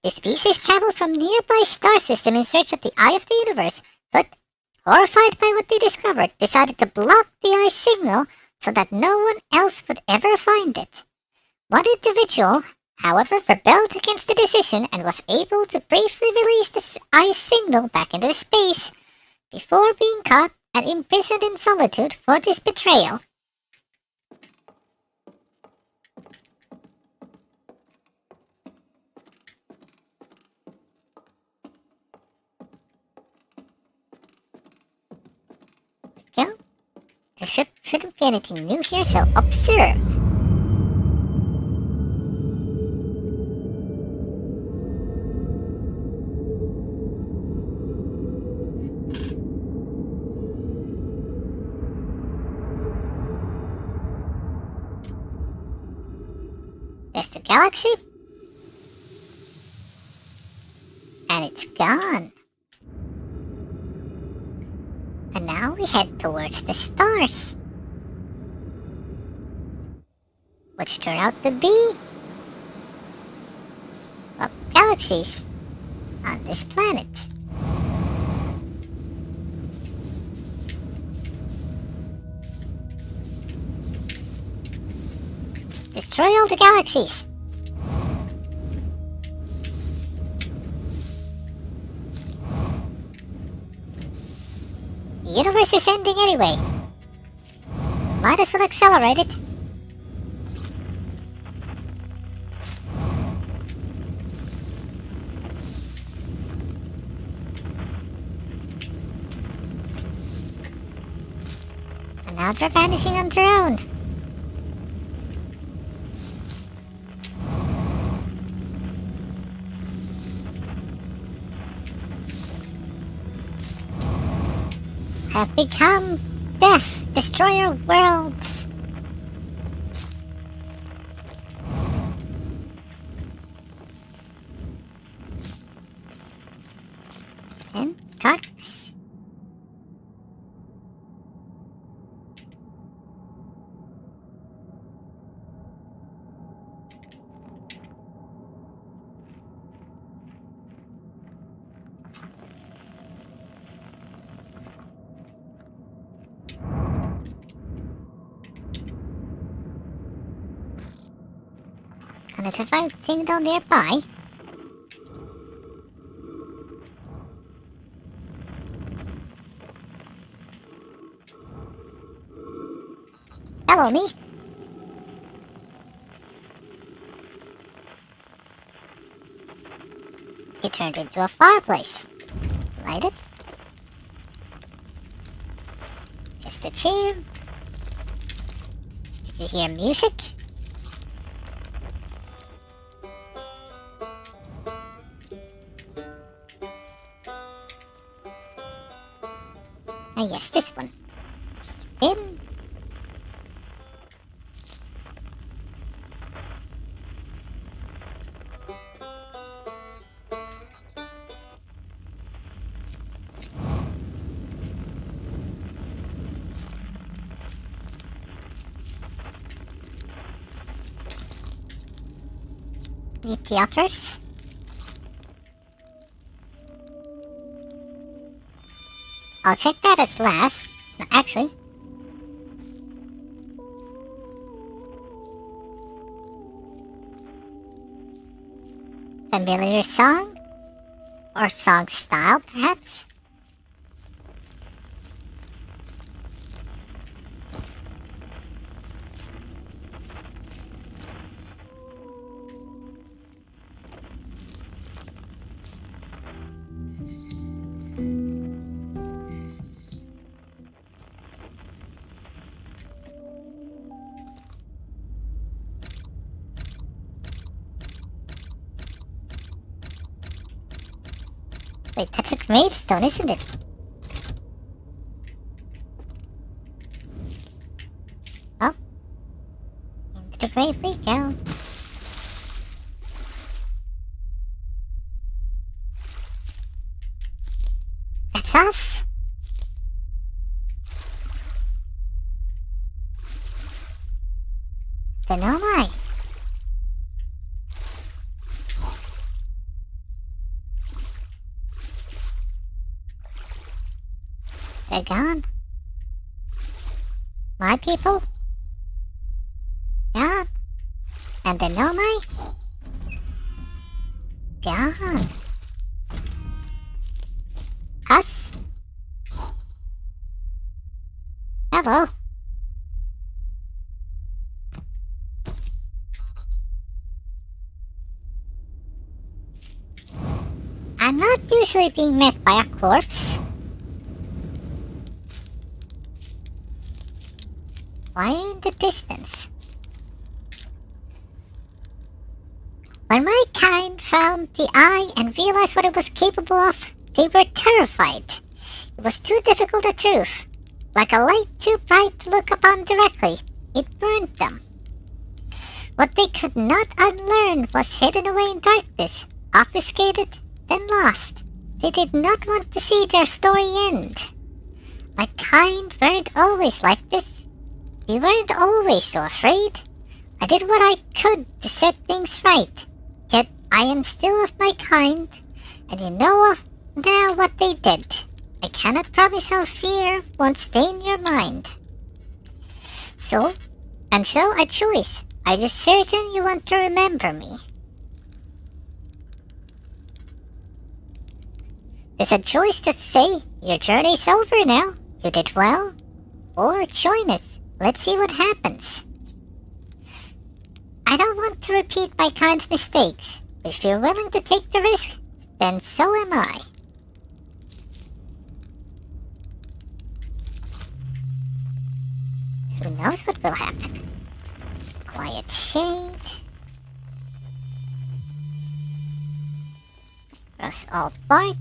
The species traveled from nearby star system in search of the eye of the universe, but, horrified by what they discovered, decided to block the eye signal so that no one else would ever find it. One individual, however, rebelled against the decision and was able to briefly release the eye signal back into space before being caught and imprisoned in solitude for this betrayal. shouldn't be anything new here, so observe. There's the galaxy. And it's gone. And now we head towards the stars. Which turn out to be... well, galaxies on this planet. Destroy all the galaxies. The universe is ending anyway. Might as well accelerate it. And now they're vanishing on their own. Have become death, destroyer worlds. And darkness. And if I find a signal nearby. Hello, me. It turned into a fireplace. Light it. It's the chair. Did you hear music? Ah, yes, this one. Spin. Meet the otters. I'll check that as last. No, actually. Familiar song? Or song style, perhaps? Wait, that's a gravestone, isn't it? Oh. Into the grave we go. That's us. Then oh my. They're gone. My people? Gone. And the Nomai? Gone. Us? Hello. I'm not usually being met by a corpse. fire in the distance. When my kind found the eye and realized what it was capable of, they were terrified. It was too difficult a truth. Like a light too bright to look upon directly, it burned them. What they could not unlearn was hidden away in darkness, obfuscated, then lost. They did not want to see their story end. My kind weren't always like this. We weren't always so afraid. I did what I could to set things right. Yet I am still of my kind, and you know of now what they did. I cannot promise our fear won't stay in your mind. So a choice. Are you certain you want to remember me? There's a choice to say, your journey's over now, you did well. Or join us, let's see what happens. I don't want to repeat my kind's mistakes, but if you're willing to take the risk, then so am I. Who knows what will happen? Quiet shade. Across all bark.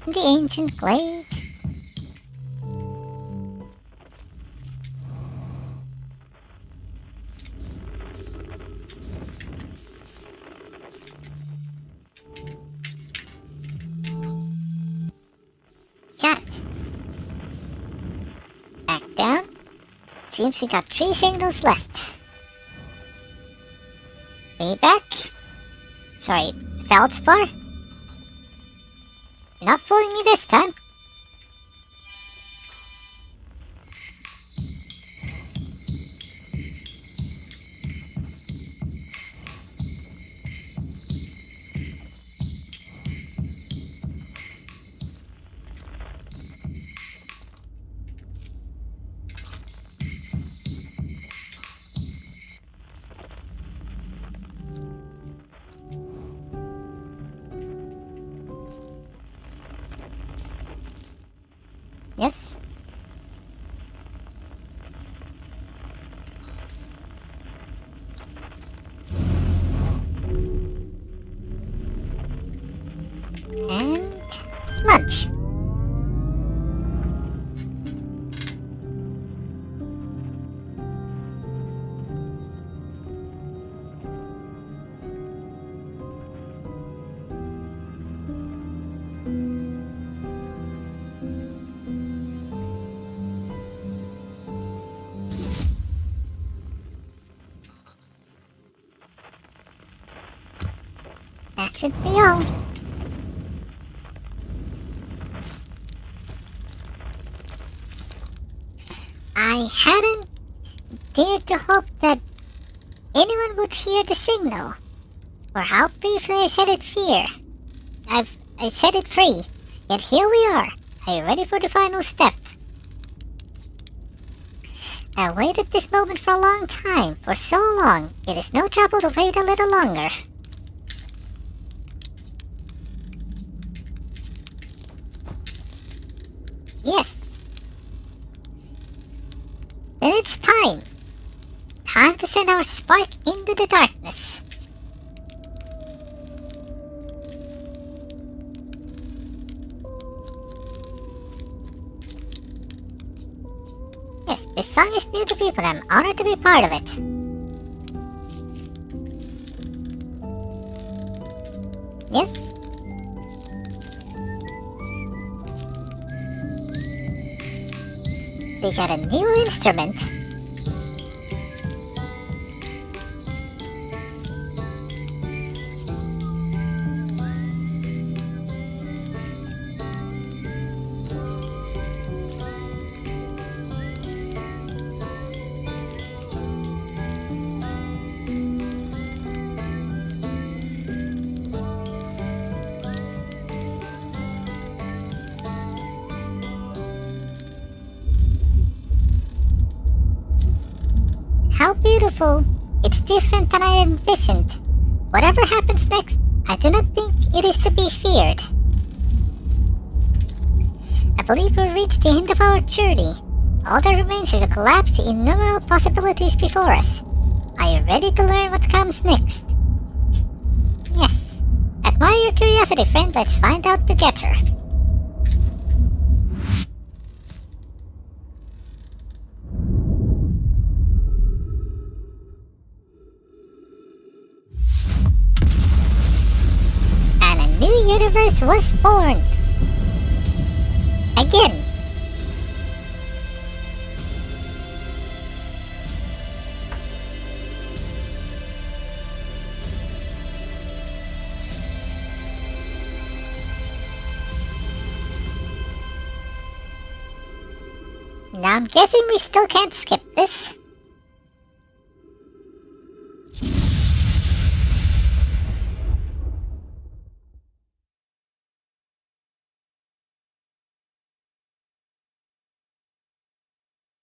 The ancient glade. Got it. Back down. Seems we got 3 signals left. Way back. Sorry, Feldspar. You're not fooling me this time. Yes. And lunch. That should be all. I hadn't dared to hope that anyone would hear the signal, or how briefly I set it free. I set it free, yet here we are. Are you ready for the final step? I waited this moment for a long time, for so long, it is no trouble to wait a little longer. Yes. Then it's time. Time to send our spark into the darkness. Yes, this song is new to me, but I'm honored to be part of it. Yes? We got a new instrument. How beautiful! It's different than I envisioned. Whatever happens next, I do not think it is to be feared. I believe we've reached the end of our journey. All that remains is to collapse the innumerable possibilities before us. Are you ready to learn what comes next? Yes. Admire your curiosity, friend. Let's find out together. And a new universe was born. Again. Now I'm guessing we still can't skip this.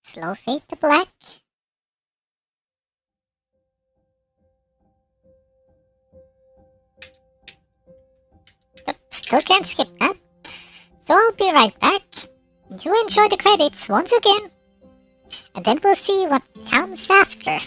Slow fade to black. Yep, still can't skip that. So I'll be right back. You enjoy the credits once again. And then we'll see what comes after.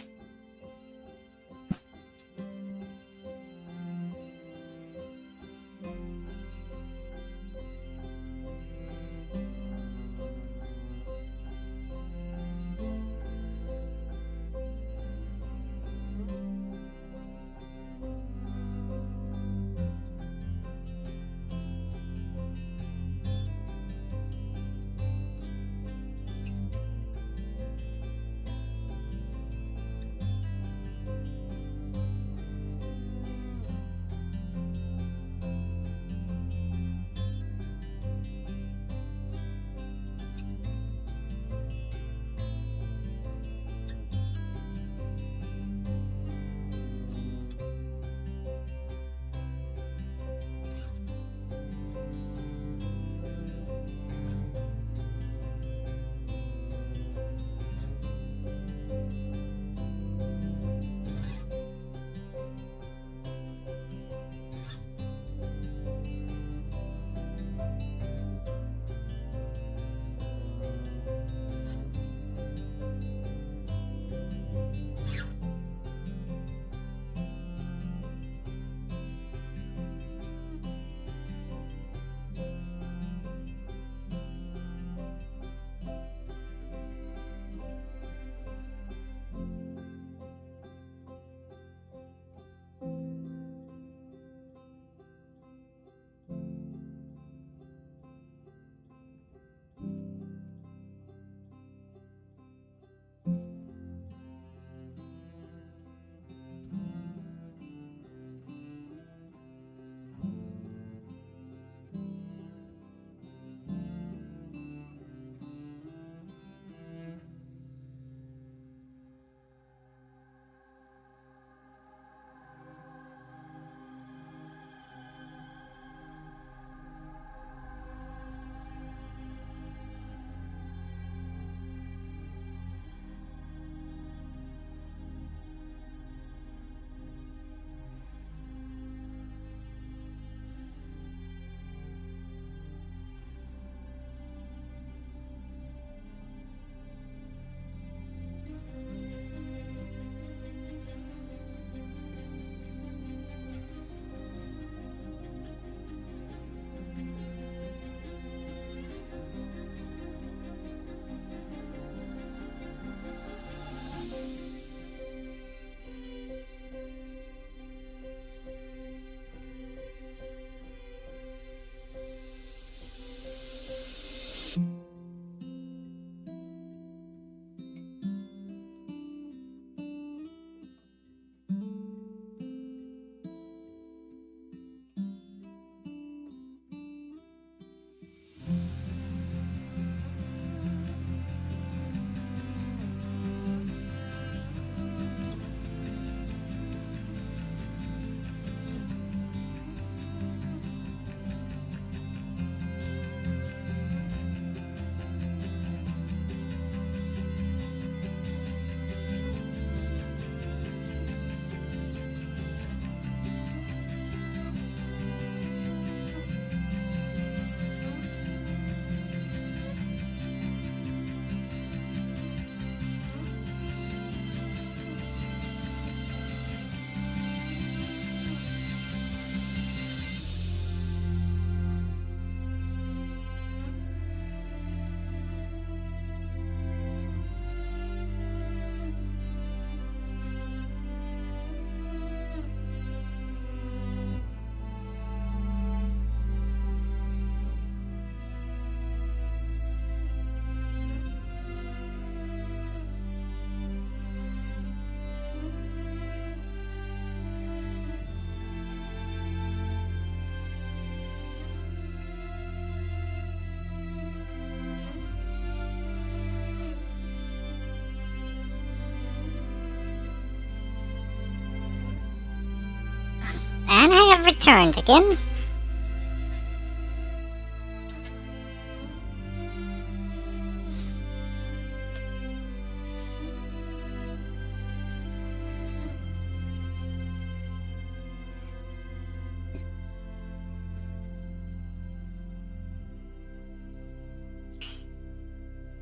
And I have returned again.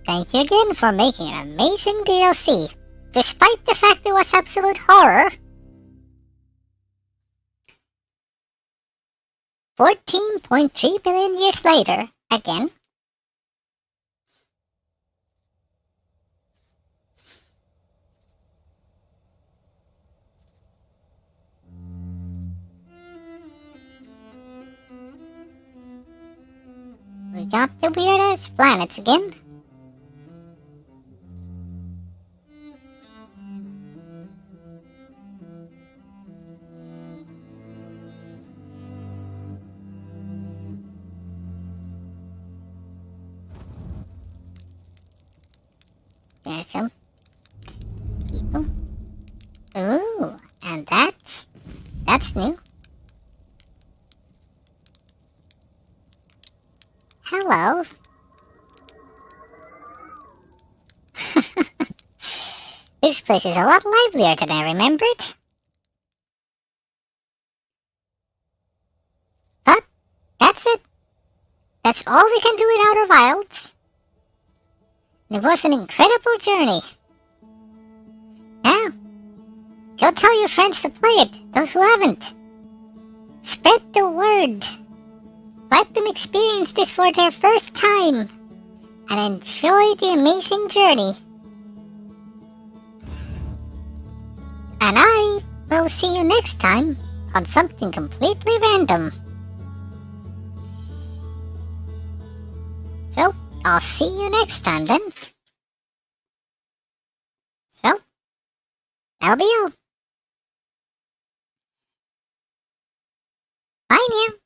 Thank you again for making an amazing DLC. Despite the fact it was absolute horror. 14.3 billion years later, again. We got the weirdest planets again. There's some people. Ooh, and that's new. Hello. This place is a lot livelier than I remembered. But that's it. That's all we can do in Outer Wilds. It was an incredible journey. Now, go tell your friends to play it, those who haven't. Spread the word. Let them experience this for their first time and enjoy the amazing journey. And I will see you next time on something completely random. So, I'll see you next time then. So, that'll be all. Bye now.